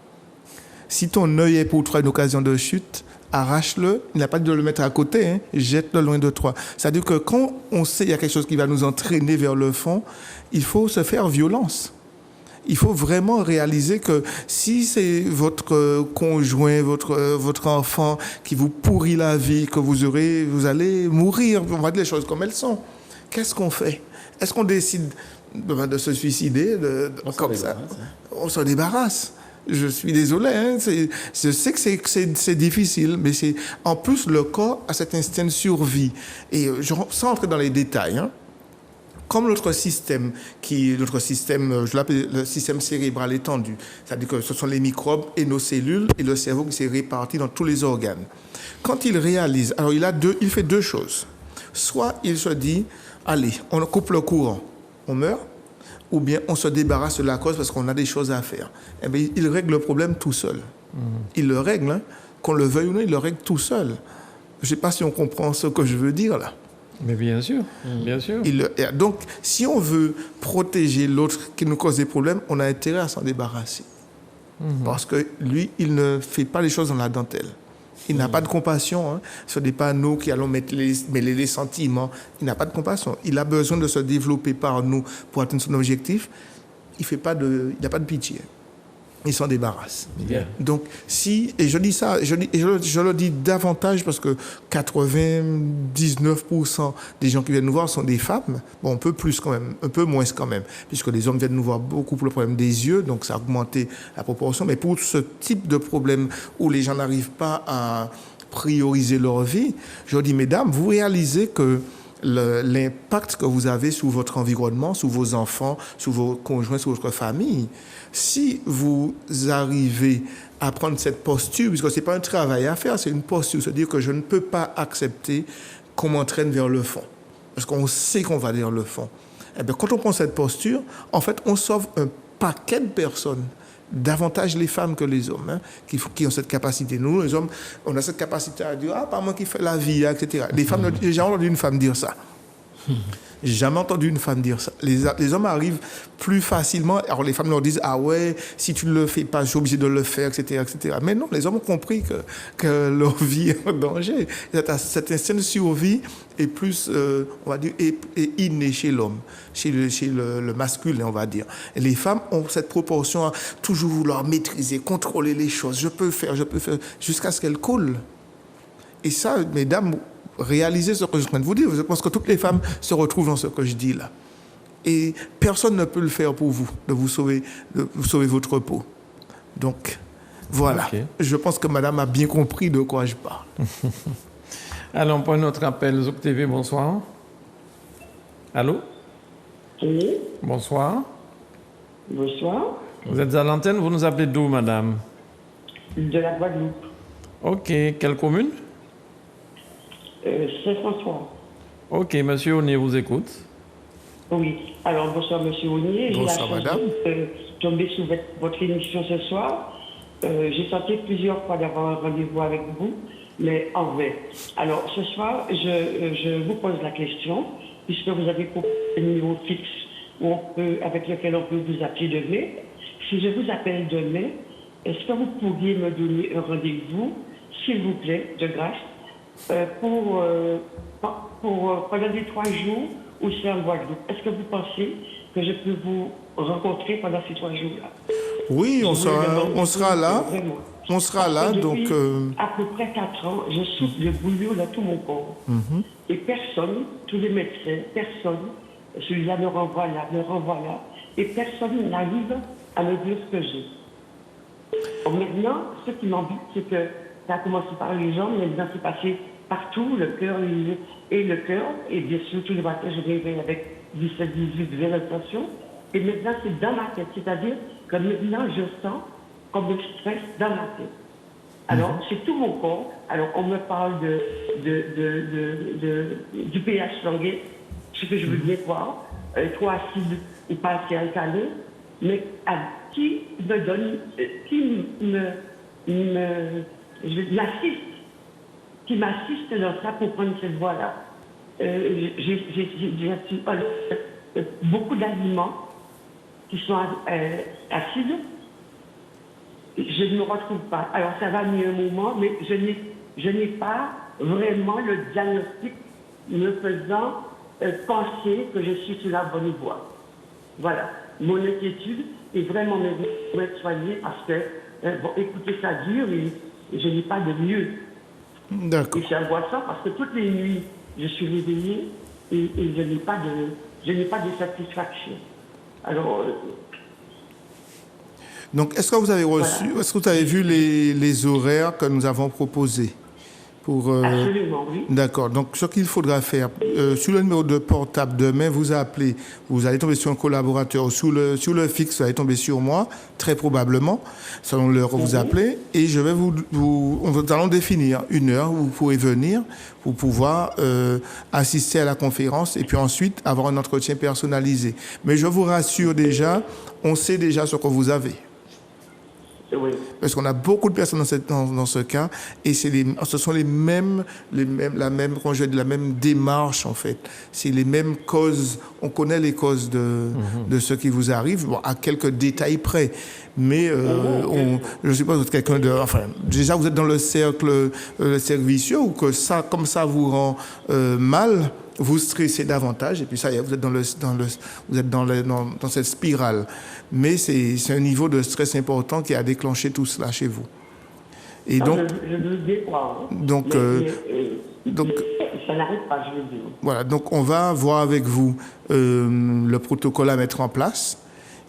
Si ton œil est pour toi une occasion de chute, arrache-le, il n'a pas de le mettre à côté, jette-le loin de toi. C'est-à-dire que quand on sait qu'il y a quelque chose qui va nous entraîner vers le fond, il faut se faire violence. Il faut vraiment réaliser que si c'est votre conjoint, votre enfant qui vous pourrit la vie, que vous allez mourir, on va dire les choses comme elles sont. Qu'est-ce qu'on fait? Est-ce qu'on décide de se suicider comme ça? On s'en débarrasse. Je suis désolé, je sais que c'est difficile, mais en plus le corps a cet instinct de survie. Et sans entrer dans les détails, comme notre système, je l'appelle le système cérébral étendu, c'est-à-dire que ce sont les microbes et nos cellules et le cerveau qui s'est réparti dans tous les organes. Quand il réalise, alors il fait deux choses. Soit il se dit, allez, on coupe le courant, on meurt, ou bien on se débarrasse de la cause parce qu'on a des choses à faire. Eh bien, il règle le problème tout seul. Il le règle, qu'on le veuille ou non, il le règle tout seul. Je ne sais pas si on comprend ce que je veux dire là. Mais bien sûr, bien sûr. Donc, si on veut protéger l'autre qui nous cause des problèmes, on a intérêt à s'en débarrasser. Parce que lui, il ne fait pas les choses dans la dentelle. Il n'a pas de compassion. Ce n'est pas nous qui allons mêler les sentiments. Il n'a pas de compassion. Il a besoin de se développer par nous pour atteindre son objectif. Il n'a pas de pitié. Il s'en débarrasse. Yeah. Donc, et je dis ça, je le dis davantage parce que 99% des gens qui viennent nous voir sont des femmes. Bon, un peu plus quand même, un peu moins quand même, puisque les hommes viennent nous voir beaucoup pour le problème des yeux, donc ça a augmenté la proportion. Mais pour ce type de problème où les gens n'arrivent pas à prioriser leur vie, je dis, mesdames, vous réalisez que l'impact que vous avez sur votre environnement, sur vos enfants, sur vos conjoints, sur votre famille, si vous arrivez à prendre cette posture, puisque ce n'est pas un travail à faire, c'est une posture, se dire que je ne peux pas accepter qu'on m'entraîne vers le fond, parce qu'on sait qu'on va vers le fond. Eh bien, quand on prend cette posture, en fait, on sauve un paquet de personnes, davantage les femmes que les hommes, qui ont cette capacité. Nous, les hommes, on a cette capacité à dire « Ah, pas moi qui fais la vie, etc. » Les femmes, j'ai jamais entendu une femme dire ça. J'ai jamais entendu une femme dire ça. Les hommes arrivent plus facilement. Alors les femmes leur disent « Ah ouais, si tu ne le fais pas, je suis obligé de le faire, etc. etc. » Mais non, les hommes ont compris que leur vie est en danger. Cet instinct de survie est plus, on va dire, est inné chez l'homme, chez le masculin, on va dire. Et les femmes ont cette proportion à toujours vouloir maîtriser, contrôler les choses. Je peux faire, jusqu'à ce qu'elles coulent. Et ça, mesdames, réalisez ce que je suis en train de vous dire. Je pense que toutes les femmes se retrouvent dans ce que je dis là. Et personne ne peut le faire pour vous, de vous sauver votre peau. Donc, voilà. Okay. Je pense que madame a bien compris de quoi je parle. Alors, on prend notre appel. Zouk TV, bonsoir. Allô? Oui. Bonsoir. Bonsoir. Vous êtes à l'antenne, vous nous appelez d'où, madame? De la Guadeloupe. Ok, quelle commune? Saint-François. Ok, monsieur Onier vous écoute. Oui, alors bonsoir monsieur Onier. Bonsoir madame. Tomber sur votre émission ce soir. J'ai tenté plusieurs fois d'avoir un rendez-vous avec vous, mais en vain. Alors ce soir, je vous pose la question, puisque vous avez proposé un numéro fixe avec lequel on peut vous appeler demain. Si je vous appelle demain, est-ce que vous pourriez me donner un rendez-vous, s'il vous plaît, de grâce, pour pendant les 3 jours où c'est en Guadeloupe? Est-ce que vous pensez que je peux vous rencontrer pendant ces 3 jours-là? Oui, on sera là. Vraiment. On sera là, donc... À peu près 4 ans, je souffre de bouillon dans tout mon corps. Et personne, tous les médecins, personne, celui-là me renvoie là, et personne n'arrive à me dire ce que j'ai. Maintenant, ce qui m'embête, c'est que ça a commencé par les jambes, mais maintenant c'est passé partout, le cœur et bien sûr, tous les matins, je me réveille avec 17, 18, 20 tensions. Et maintenant, c'est dans ma tête, c'est-à-dire que maintenant, je sens comme le stress dans ma tête. Alors, c'est tout mon corps. Alors, on me parle du pH sanguin, ce que je veux bien voir, trop acide ou pas assez alcalin, mais qui me donne, qui m'assiste dans ça pour prendre cette voie-là. J'ai beaucoup d'aliments qui sont acides. Je ne me retrouve pas. Alors ça va mieux un moment, mais je n'ai pas vraiment le diagnostic me faisant penser que je suis sur la bonne voie. Voilà. Mon inquiétude est vraiment m'être soignée parce que, écoutez, ça dure et je n'ai pas de mieux. D'accord. Et c'est angoissant parce que toutes les nuits, je suis réveillée et je n'ai pas de satisfaction. Alors... Donc, est-ce que vous avez reçu, est-ce que vous avez vu les horaires que nous avons proposés pour, Absolument, oui. D'accord. Donc, ce qu'il faudra faire, sur le numéro de portable, demain, vous appelez, vous allez tomber sur un collaborateur, sur le fixe, vous allez tomber sur moi, très probablement, selon l'heure où vous appelez, et je vais nous allons définir une heure où vous pourrez venir pour pouvoir assister à la conférence et puis ensuite avoir un entretien personnalisé. Mais je vous rassure déjà, on sait déjà ce que vous avez. Oui. Parce qu'on a beaucoup de personnes dans ce cas, et ce sont la même démarche en fait. C'est les mêmes causes. On connaît les causes de ce qui vous arrive, bon, à quelques détails près. Mais je suppose que vous êtes quelqu'un de. Enfin, déjà vous êtes dans le cercle vicieux ou que ça, comme ça, vous rend mal. Vous stressez davantage et puis ça y est, vous êtes dans cette spirale. Mais c'est un niveau de stress important qui a déclenché tout cela chez vous. Et donc, je veux dire quoi. Donc, ça n'arrive pas, je veux dire. Voilà, donc on va voir avec vous le protocole à mettre en place.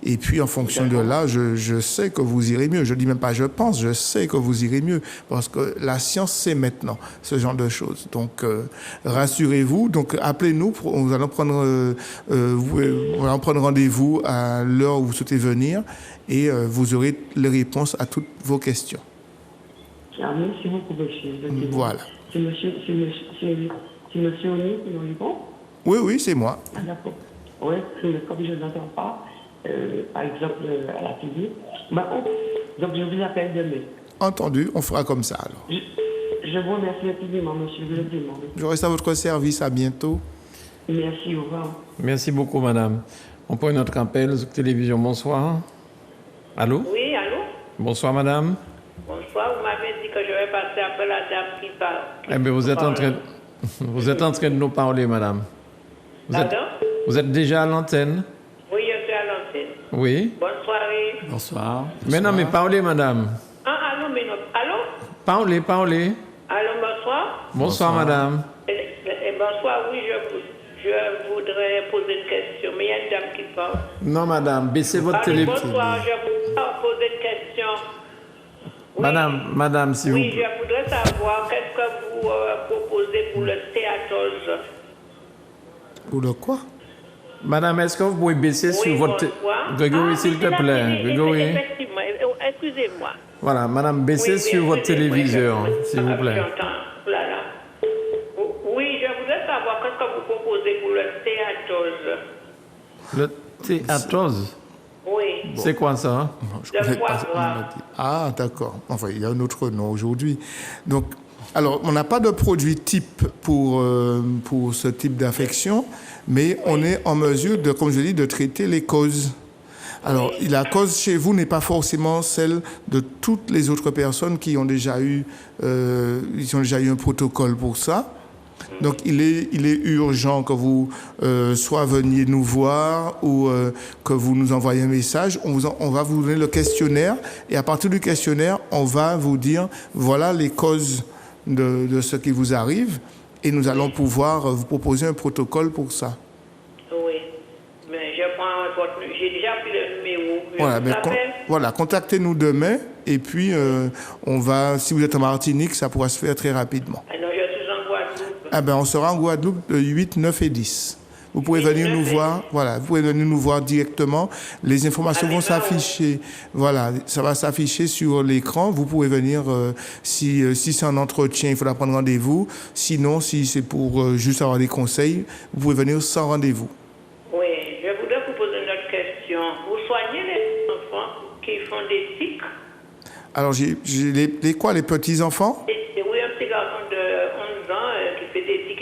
Et puis, en fonction de là, je sais que vous irez mieux. Je dis même pas je pense, je sais que vous irez mieux. Parce que la science sait maintenant ce genre de choses. Donc, rassurez-vous. Donc, appelez-nous. Nous allons prendre rendez-vous à l'heure où vous souhaitez venir. Et vous aurez les réponses à toutes vos questions. Merci beaucoup, monsieur. Voilà. C'est monsieur Onier qui nous répond? Oui, c'est moi. Ah, d'accord. Oui, comme je n'entends pas, par exemple, à la télé. Donc, je vous appelle demain. Entendu, on fera comme ça alors. Je vous remercie infiniment, monsieur. Je vous le demande. Je reste à votre service. À bientôt. Merci, au revoir. Merci beaucoup, madame. On prend notre appel. Zouk Télévision, bonsoir. Allô? Oui, allô? Bonsoir, madame. Bonsoir, vous m'avez dit que je vais passer après la dame qui parle. Eh bien, vous êtes en train de nous parler, madame. Vous êtes déjà à l'antenne? Oui, je suis à l'antenne. Oui. Bonne soirée. Bonsoir. Mais non, mais parlez, madame. Ah, allô, mais non. Allô? Parlez. Allô, bonsoir. Bonsoir, madame. Bonsoir, oui, je voudrais poser une question, mais il y a une dame qui parle. Non, madame, baissez votre téléphone. Bonsoir, je voudrais poser une question. Oui. Madame, si oui, vous... je voudrais savoir qu'est-ce que vous proposez pour le théâtre. Pour le quoi? Madame, est-ce que vous pouvez baisser sur votre... Grégory, s'il te plaît. Grégory. Effectivement, excusez-moi. Voilà, madame, baissez sur votre téléviseur, s'il vous plaît. Oui, je voudrais savoir qu'est-ce que vous proposez pour le théâtre. Le théâtre? Oui. C'est quoi ça? Non, je connais pas. Ah, d'accord. Enfin, il y a un autre nom aujourd'hui. Donc, alors, on n'a pas de produit type pour ce type d'affection, mais on est en mesure, de, comme je dis, de traiter les causes. Alors, la cause chez vous n'est pas forcément celle de toutes les autres personnes qui ont déjà eu, un protocole pour ça. Donc, il est urgent que vous soit veniez nous voir ou que vous nous envoyez un message. On va vous donner le questionnaire et à partir du questionnaire, on va vous dire voilà les causes de ce qui vous arrive et nous allons pouvoir vous proposer un protocole pour ça. Oui, mais je prends votre... J'ai déjà pris le numéro. Voilà, contactez-nous demain et puis on va, si vous êtes en Martinique, ça pourra se faire très rapidement. Alors, je suis en Guadeloupe. Ah ben, on sera en Guadeloupe le 8, 9 et 10. Vous pouvez venir nous voir, voilà, vous pouvez venir nous voir directement. Les informations vont s'afficher, voilà, ça va s'afficher sur l'écran. Vous pouvez venir, si c'est un entretien, il faudra prendre rendez-vous. Sinon, si c'est pour juste avoir des conseils, vous pouvez venir sans rendez-vous. Oui, je voudrais vous poser une autre question. Vous soignez les enfants qui font des tics? Alors, j'ai les quoi, les petits-enfants? Oui, un petit garçon de 11 ans qui fait des tics.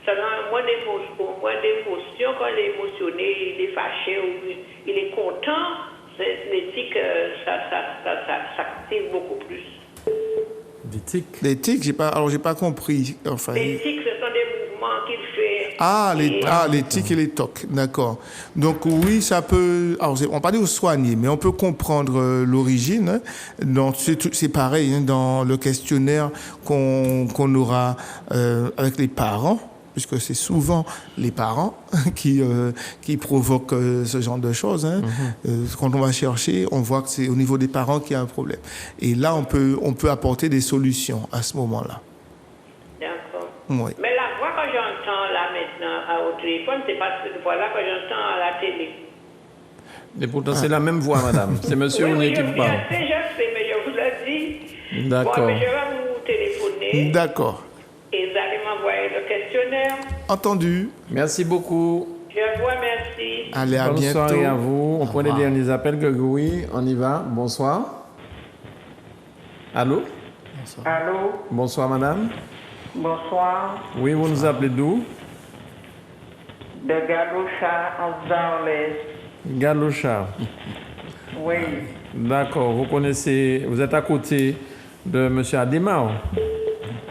Ça donne moins d'émotion quand il est émotionné, il est fâché ou il est content. Les tics, ça active beaucoup plus. Des tics? Les tics, j'ai pas compris. Enfin, les tics, ce sont des mouvements qu'il fait. Les tics et les tocs, d'accord. Donc oui, ça peut... Alors, on parle de soigner, mais on peut comprendre l'origine. Hein. Donc, c'est pareil hein, dans le questionnaire qu'on aura avec les parents, puisque c'est souvent les parents qui provoquent ce genre de choses. Hein. Quand on va chercher, on voit que c'est au niveau des parents qu'il y a un problème. Et là, on peut apporter des solutions à ce moment-là. D'accord. Oui. Mais la voix que j'entends là maintenant au téléphone, c'est pas cette voix-là que j'entends à la télé. Et pourtant, c'est la même voix, madame. C'est monsieur Ounier qui vous parle. Je sais, mais je vous l'ai dit. D'accord. Bon, mais je vais vous téléphoner. D'accord. Et vous allez m'envoyer le questionnaire. Entendu. Merci beaucoup. Je vous remercie. Allez, à bientôt. Bonsoir et à vous. On prend les derniers appels. Grégory, on y va. Bonsoir. Allô? Bonsoir. Allô? Bonsoir, madame. Bonsoir. Oui, vous nous appelez d'où? De Galoucha, en Zarles. Galoucha. Oui. D'accord. Vous connaissez... Vous êtes à côté de M. Ademar?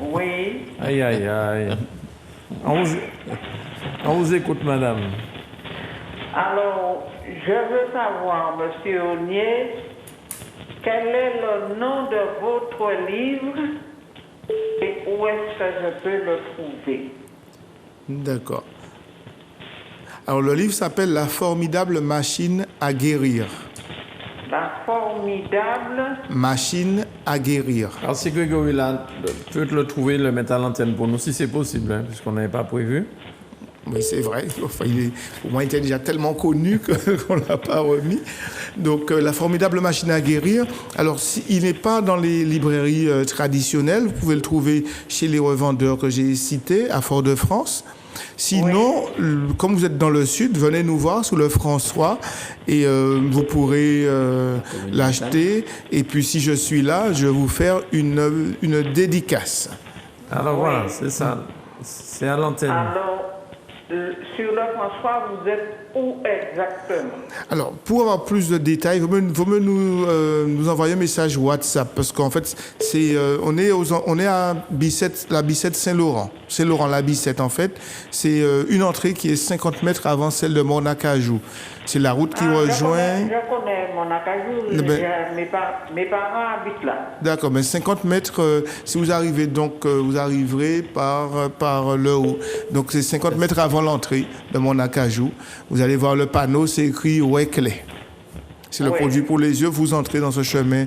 Oui. Aïe, aïe, aïe. On vous écoute, madame. Alors, je veux savoir, monsieur Ounier, quel est le nom de votre livre et où est-ce que je peux le trouver? D'accord. Alors, le livre s'appelle « La formidable machine à guérir ». La formidable machine à guérir. Alors, si Grégory là, peut le trouver, le mettre à l'antenne pour nous, si c'est possible, hein, puisqu'on n'avait pas prévu. Oui, c'est vrai. Enfin, pour moi, il était déjà tellement connu qu'on ne l'a pas remis. Donc, la formidable machine à guérir. Alors, il n'est pas dans les librairies traditionnelles. Vous pouvez le trouver chez les revendeurs que j'ai cités à Fort-de-France. Sinon, comme vous êtes dans le sud, venez nous voir sous le François et vous pourrez l'acheter. Et puis, si je suis là, je vais vous faire une dédicace. Alors voilà, c'est ça. C'est à l'antenne. Alors, sur le François, vous êtes où exactement? Alors, pour avoir plus de détails, il vaut mieux nous envoyer un message WhatsApp parce qu'en fait, on est à Bicêtre, la Bicêtre Saint-Laurent. Saint-Laurent, la Bicêtre, en fait. C'est une entrée qui est 50 mètres avant celle de Monacajou. C'est la route qui rejoint... Je connais Monacajou, mes parents habitent là. D'accord, mais 50 mètres, si vous arrivez, donc vous arriverez par le haut. Donc c'est 50 mètres avant l'entrée de Monacajou. Vous allez voir le panneau, c'est écrit Wekley. C'est le produit pour les yeux. Vous entrez dans ce chemin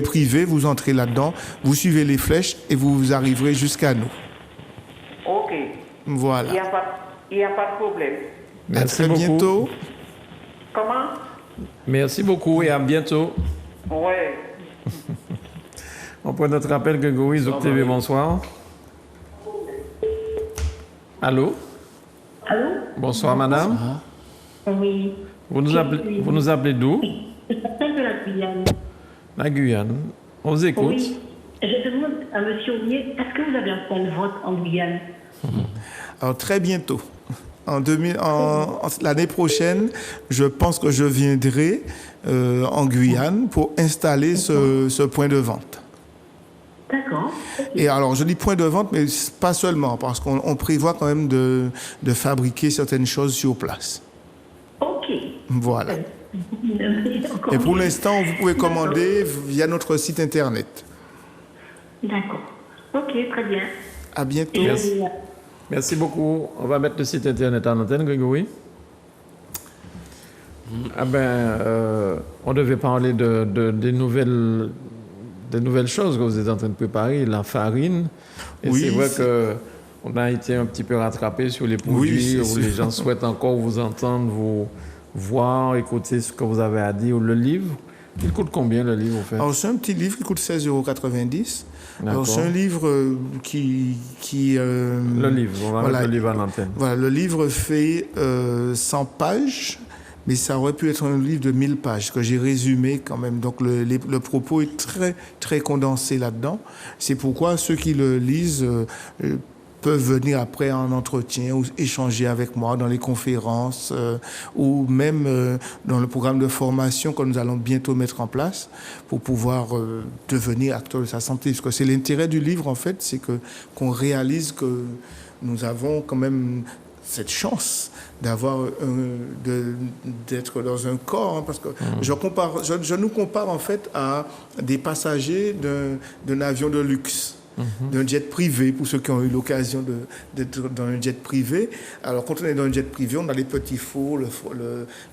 privé, vous entrez là-dedans, vous suivez les flèches et vous arriverez jusqu'à nous. Ok. Voilà. Il n'y a pas de problème. Merci à très beaucoup. Bientôt. Comment? Merci beaucoup et à bientôt. Ouais. On prend notre appel, Grégory, Zouk TV, bonsoir. Allô? Allô? Bonsoir, madame. Oui. Vous nous appelez d'où? Je m'appelle de la Guyane. La Guyane. On vous écoute. Oui. Je demande à M. Ounier, est-ce que vous avez un point de vote en Guyane? Alors, très bientôt. L'année prochaine, je pense que je viendrai en Guyane pour installer ce point de vente. D'accord. Et alors, je dis point de vente, mais pas seulement, parce qu'on prévoit quand même de fabriquer certaines choses sur place. OK. Voilà. Et pour l'instant, vous pouvez commander via notre site Internet. D'accord. OK, très bien. À bientôt. Merci. Merci beaucoup. On va mettre le site Internet en antenne, Grégory. On devait parler des nouvelles choses que vous êtes en train de préparer, la farine. Et oui, c'est vrai qu'on a été un petit peu rattrapé sur les produits où les gens souhaitent encore vous entendre, vous voir, écouter ce que vous avez à dire. Le livre, il coûte combien le livre, en fait? Alors, c'est un petit livre qui coûte 16,90 €. Alors, c'est un livre qui le livre, on va mettre le livre à l'antenne. Voilà, le livre fait 100 pages. Mais ça aurait pu être un livre de 1000 pages que j'ai résumé quand même. Donc le propos est très, très condensé là-dedans. C'est pourquoi ceux qui le lisent peuvent venir après en entretien ou échanger avec moi dans les conférences ou même dans le programme de formation que nous allons bientôt mettre en place pour pouvoir devenir acteur de sa santé. Parce que c'est l'intérêt du livre, en fait, c'est qu'on réalise que nous avons quand même cette chance d'être dans un corps, hein, parce que je nous compare en fait à des passagers d'un avion de luxe, d'un jet privé, pour ceux qui ont eu l'occasion d'être dans un jet privé. Alors quand on est dans un jet privé, on a les petits fours,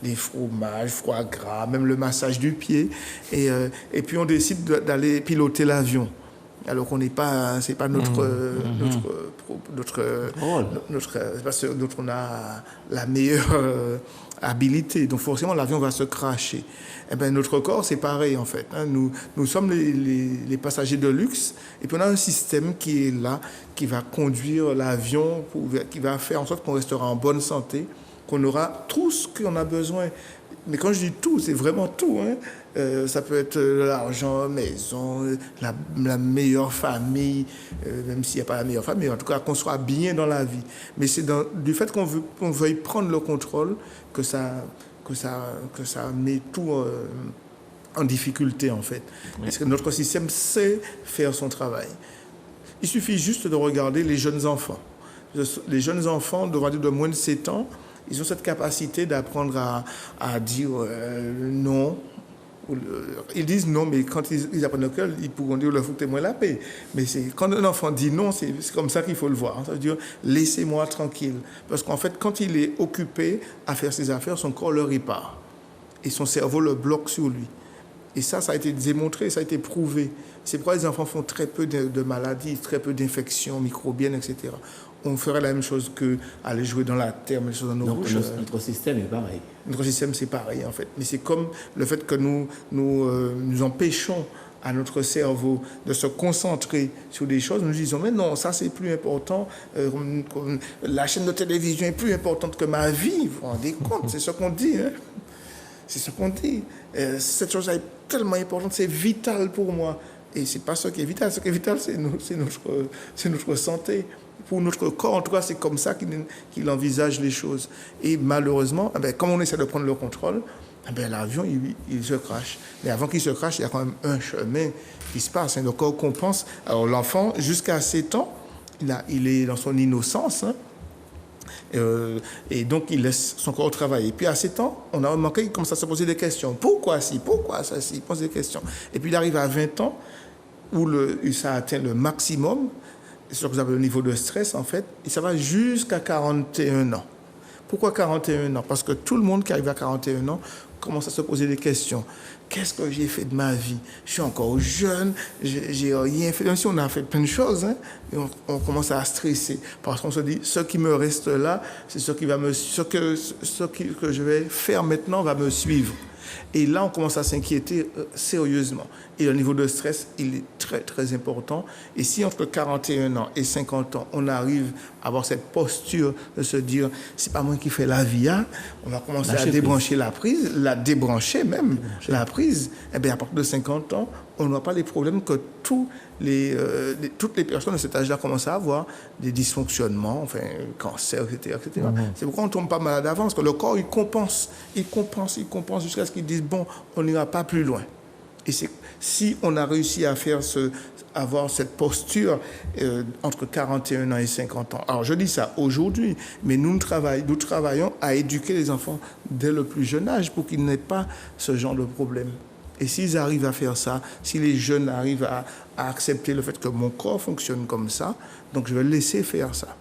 les fromages, foie gras, même le massage du pied, et puis on décide d'aller piloter l'avion. Alors qu'on n'est pas, c'est pas notre on a la meilleure habilité. Donc forcément l'avion va se crasher. Eh ben notre corps c'est pareil en fait. Hein. Nous sommes les passagers de luxe et puis on a un système qui est là, qui va conduire l'avion, qui va faire en sorte qu'on restera en bonne santé, qu'on aura tout ce qu'on a besoin. Mais quand je dis tout, c'est vraiment tout. Hein. Ça peut être l'argent, maison, la meilleure famille, même s'il n'y a pas la meilleure famille, en tout cas qu'on soit bien dans la vie. Mais c'est du fait qu'on veuille prendre le contrôle que ça met tout en difficulté en fait. Parce que notre système sait faire son travail. Il suffit juste de regarder les jeunes enfants. Les jeunes enfants de moins de 7 ans, ils ont cette capacité d'apprendre à dire non. Ils disent non, mais quand ils apprennent le cœur, ils pourront dire « foutez-moi la paix ». Mais quand un enfant dit non, c'est comme ça qu'il faut le voir. Ça veut dire « laissez-moi tranquille ». Parce qu'en fait, quand il est occupé à faire ses affaires, son corps le répare. Et son cerveau le bloque sur lui. Et ça a été démontré, ça a été prouvé. C'est pourquoi les enfants font très peu de maladies, très peu d'infections microbiennes, etc. On ferait la même chose qu'aller jouer dans la terre, mais les choses dans nos bouches. Notre système est pareil. Notre système, c'est pareil, en fait. Mais c'est comme le fait que nous empêchons à notre cerveau de se concentrer sur des choses. Nous disons, mais non, ça, c'est plus important. La chaîne de télévision est plus importante que ma vie. Vous vous rendez compte? C'est ce qu'on dit, hein? C'est ce qu'on dit. Cette chose est tellement importante, c'est vital pour moi. Et c'est pas ce qui est vital. Ce qui est vital, c'est notre santé. Pour notre corps, en tout cas, c'est comme ça qu'il envisage les choses. Et malheureusement, comme on essaie de prendre le contrôle, l'avion, il se crache. Mais avant qu'il se crache, il y a quand même un chemin qui se passe. Le corps compense. Alors l'enfant, jusqu'à 7 ans, il est dans son innocence. Et donc, il laisse son corps travailler. Et puis, à 7 ans, on a remarqué qu'il commence à se poser des questions. Pourquoi si? Pourquoi ça? Il pose des questions. Et puis, il arrive à 20 ans, où ça atteint le maximum. C'est ce que vous avez le niveau de stress, en fait. Et ça va jusqu'à 41 ans. Pourquoi 41 ans? Parce que tout le monde qui arrive à 41 ans commence à se poser des questions. Qu'est-ce que j'ai fait de ma vie? Je suis encore jeune, j'ai rien fait. Même si on a fait plein de choses, et on commence à stresser. Parce qu'on se dit, ce qui me reste là, c'est ce que je vais faire maintenant va me suivre. Et là, on commence à s'inquiéter sérieusement. Et le niveau de stress, il est très, très important. Et si entre 41 ans et 50 ans, on arrive à avoir cette posture de se dire, c'est pas moi qui fais la vie, on va commencer à débrancher la prise, la prise. Eh bien, à partir de 50 ans, on n'aura pas les problèmes que toutes les personnes de cet âge-là commencent à avoir, des dysfonctionnements, enfin, cancer, etc. etc. C'est pourquoi on ne tombe pas malade avant, parce que le corps, il compense jusqu'à ce qu'il dise, bon, on n'ira pas plus loin. Et si on a réussi à avoir cette posture entre 41 ans et 50 ans. Alors, je dis ça aujourd'hui, mais nous travaillons à éduquer les enfants dès le plus jeune âge pour qu'ils n'aient pas ce genre de problème. Et s'ils arrivent à faire ça, si les jeunes arrivent à accepter le fait que mon corps fonctionne comme ça, donc je vais le laisser faire ça.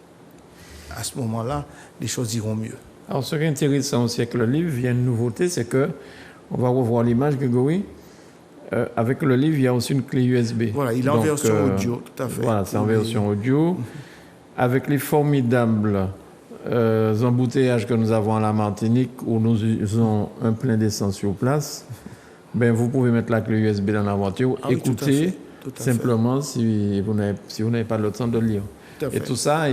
À ce moment-là, les choses iront mieux. Alors, ce qui est intéressant aussi avec le livre, il y a une nouveauté, c'est que, on va revoir l'image, Grégory. Avec le livre, il y a aussi une clé USB. Voilà, il est en version audio, tout à fait. Voilà, c'est en version audio. Avec les formidables embouteillages que nous avons à la Martinique, où nous usons un plein d'essence sur place, vous pouvez mettre la clé USB dans la voiture, écouter tout à simplement fait. si vous n'avez pas le temps de lire. Et tout ça,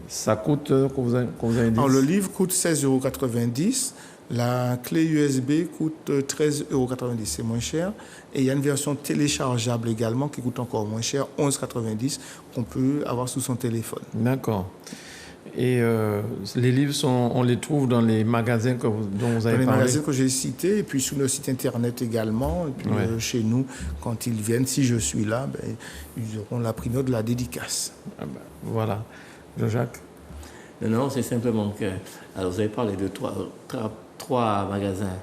ça coûte, qu'on vous a dit. Alors, le livre coûte 16,90 €. La clé USB coûte 13,90 €, c'est moins cher. Et il y a une version téléchargeable également qui coûte encore moins cher, 11,90 €, qu'on peut avoir sous son téléphone. D'accord. Et les livres, on les trouve dans les magasins dont vous avez parlé? Dans les magasins que j'ai cités, et puis sur le site internet également. Et puis chez nous, quand ils viennent, si je suis là, ils auront la primo de la dédicace. Voilà. Jean-Jacques? Non, c'est simplement que... Alors, vous avez parlé de trois magasins,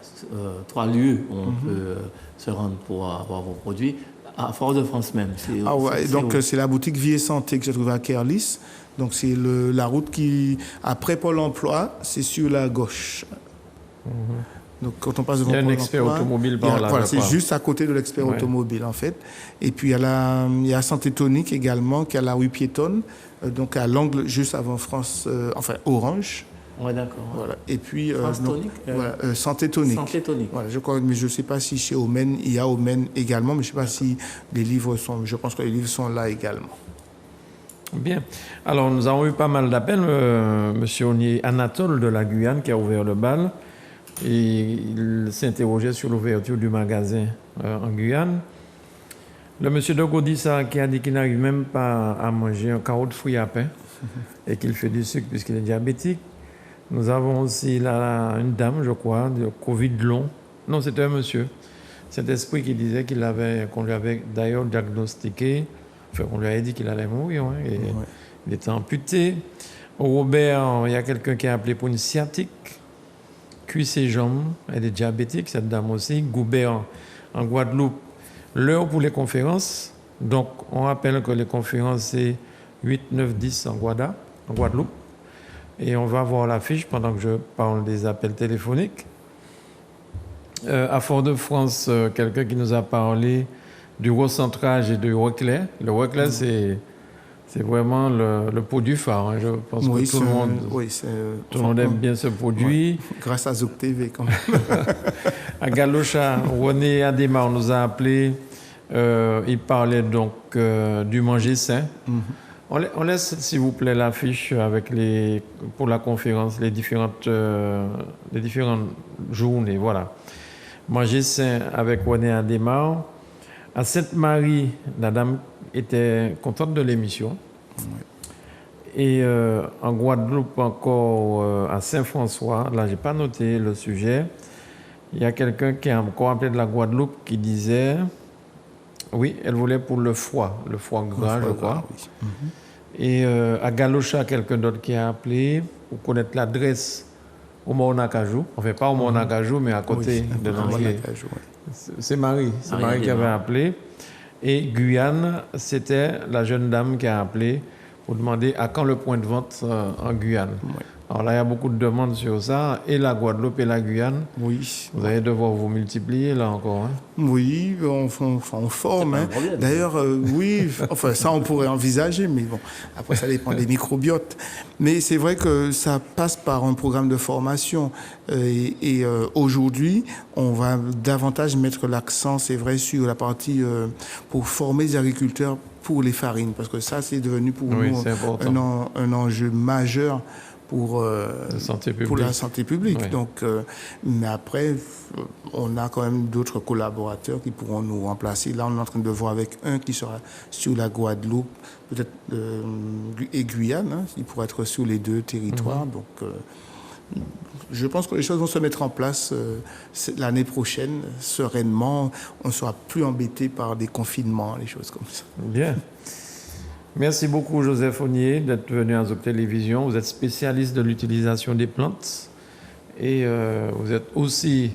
3 lieux où on peut se rendre pour avoir vos produits. À Fort-de-France même. C'est la boutique Vie et Santé que j'ai trouvée à Kerlis. Donc, c'est la route qui, après Pôle emploi, c'est sur la gauche. Donc, quand on passe devant Pôle emploi... Il y a un expert automobile par là. Voilà, c'est juste à côté de l'expert automobile, en fait. Et puis, il y a Santé Tonique également, qui est à la rue piétonne, donc à l'angle juste avant Orange. Oui, d'accord. Voilà. Et puis, Santé Tonique. Santé Tonique. Voilà, je crois, mais je ne sais pas si chez Omen, il y a Omen également, mais je ne sais pas si les livres sont... Je pense que les livres sont là également. Bien. Alors, nous avons eu pas mal d'appels. Monsieur Onier Anatole de la Guyane qui a ouvert le bal. Et il s'interrogeait sur l'ouverture du magasin en Guyane. Le monsieur de Gaudissa qui a dit qu'il n'arrive même pas à manger un carreau de fruits à pain et qu'il fait du sucre puisqu'il est diabétique. Nous avons aussi là une dame, je crois, de Covid long. Non, c'était un monsieur. Cet esprit qui disait qu'on lui avait d'ailleurs diagnostiqué, on lui avait dit qu'il allait mourir, et il était amputé. Au Robert, il y a quelqu'un qui a appelé pour une sciatique, cuisse et jambes, elle est diabétique, cette dame aussi. Goubert, en Guadeloupe, l'heure pour les conférences. Donc, on rappelle que les conférences, c'est 8, 9, 10 en Guadeloupe. Et on va voir l'affiche pendant que je parle des appels téléphoniques. À Fort-de-France, quelqu'un qui nous a parlé du recentrage et du reclais. Le reclais, c'est vraiment le produit phare. Je pense que tout le monde aime bien ce produit. Grâce à Zouk TV, quand même. À Galocha, René Adémar nous a appelé. Il parlait donc du manger sain. On laisse, s'il vous plaît, l'affiche pour la conférence, les différentes journées. Voilà. Manger sain avec René Adémar. À Sainte-Marie, la dame était contente de l'émission. Et en Guadeloupe, encore à Saint-François, là, j'ai pas noté le sujet. Il y a quelqu'un qui a encore appelé de la Guadeloupe qui disait, oui, elle voulait pour le foie gras, je crois. Oui. Et à Galocha, quelqu'un d'autre qui a appelé pour connaître l'adresse au Mont-Nacajou. Enfin, pas au Mont-Nacajou, mais à côté de l'Angers. C'est Marie qui avait appelé. Et Guyane, c'était la jeune dame qui a appelé pour demander à quand le point de vente en Guyane. Oui. Alors là, il y a beaucoup de demandes sur ça, et la Guadeloupe et la Guyane. Oui. Vous allez devoir vous multiplier là encore. Hein? Oui, on forme. Hein. D'ailleurs, oui, enfin ça on pourrait envisager, mais bon, après ça dépend des microbiotes. Mais c'est vrai que ça passe par un programme de formation. Et aujourd'hui, on va davantage mettre l'accent, c'est vrai, sur la partie pour former les agriculteurs pour les farines, parce que ça, c'est devenu pour nous un enjeu majeur pour la santé publique. Oui. Donc, mais après, on a quand même d'autres collaborateurs qui pourront nous remplacer. Là, on est en train de voir avec un qui sera sur la Guadeloupe, peut-être et Guyane, hein, il pourrait être sur les deux territoires. Donc, je pense que les choses vont se mettre en place l'année prochaine, sereinement. On ne sera plus embêté par des confinements, les choses comme ça. Bien. Merci beaucoup, Joseph Ognier, d'être venu à Zouk Télévision. Vous êtes spécialiste de l'utilisation des plantes et vous êtes aussi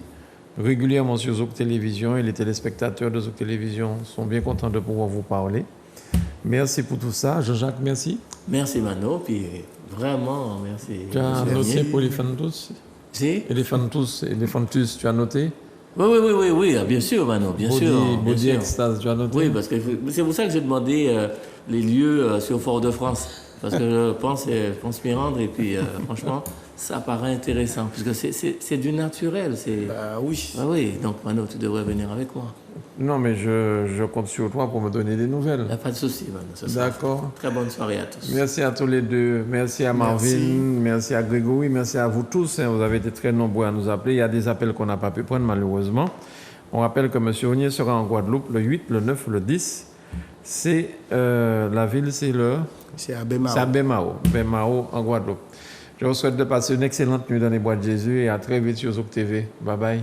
régulièrement sur Zouk Télévision et les téléspectateurs de Zouk Télévision sont bien contents de pouvoir vous parler. Merci pour tout ça. Jean-Jacques, merci. Merci, Mano. Puis vraiment, merci. Tu as noté pour Elephantus? Si. Elephantus, tu as noté? Oui, bien sûr, Mano, bien sûr. Body Extase, tu as noté? Oui, parce que c'est pour ça que j'ai demandé les lieux sur Fort-de-France. Parce que je pense m'y rendre et puis franchement, ça paraît intéressant. Parce que c'est du naturel. Oui. Oui, donc Mano, tu devrais venir avec moi. Non, mais je compte sur toi pour me donner des nouvelles. Il n'y a pas de souci, Mano. D'accord. Très bonne soirée à tous. Merci à tous les deux. Merci à Marvin. Merci à Grégory. Merci à vous tous. Vous avez été très nombreux à nous appeler. Il y a des appels qu'on n'a pas pu prendre, malheureusement. On rappelle que M. Ognier sera en Guadeloupe le 8, le 9, le 10. C'est la ville, c'est à Bemao. C'est à Bemao en Guadeloupe. Je vous souhaite de passer une excellente nuit dans les bois de Jésus et à très vite sur Zouk TV. Bye bye.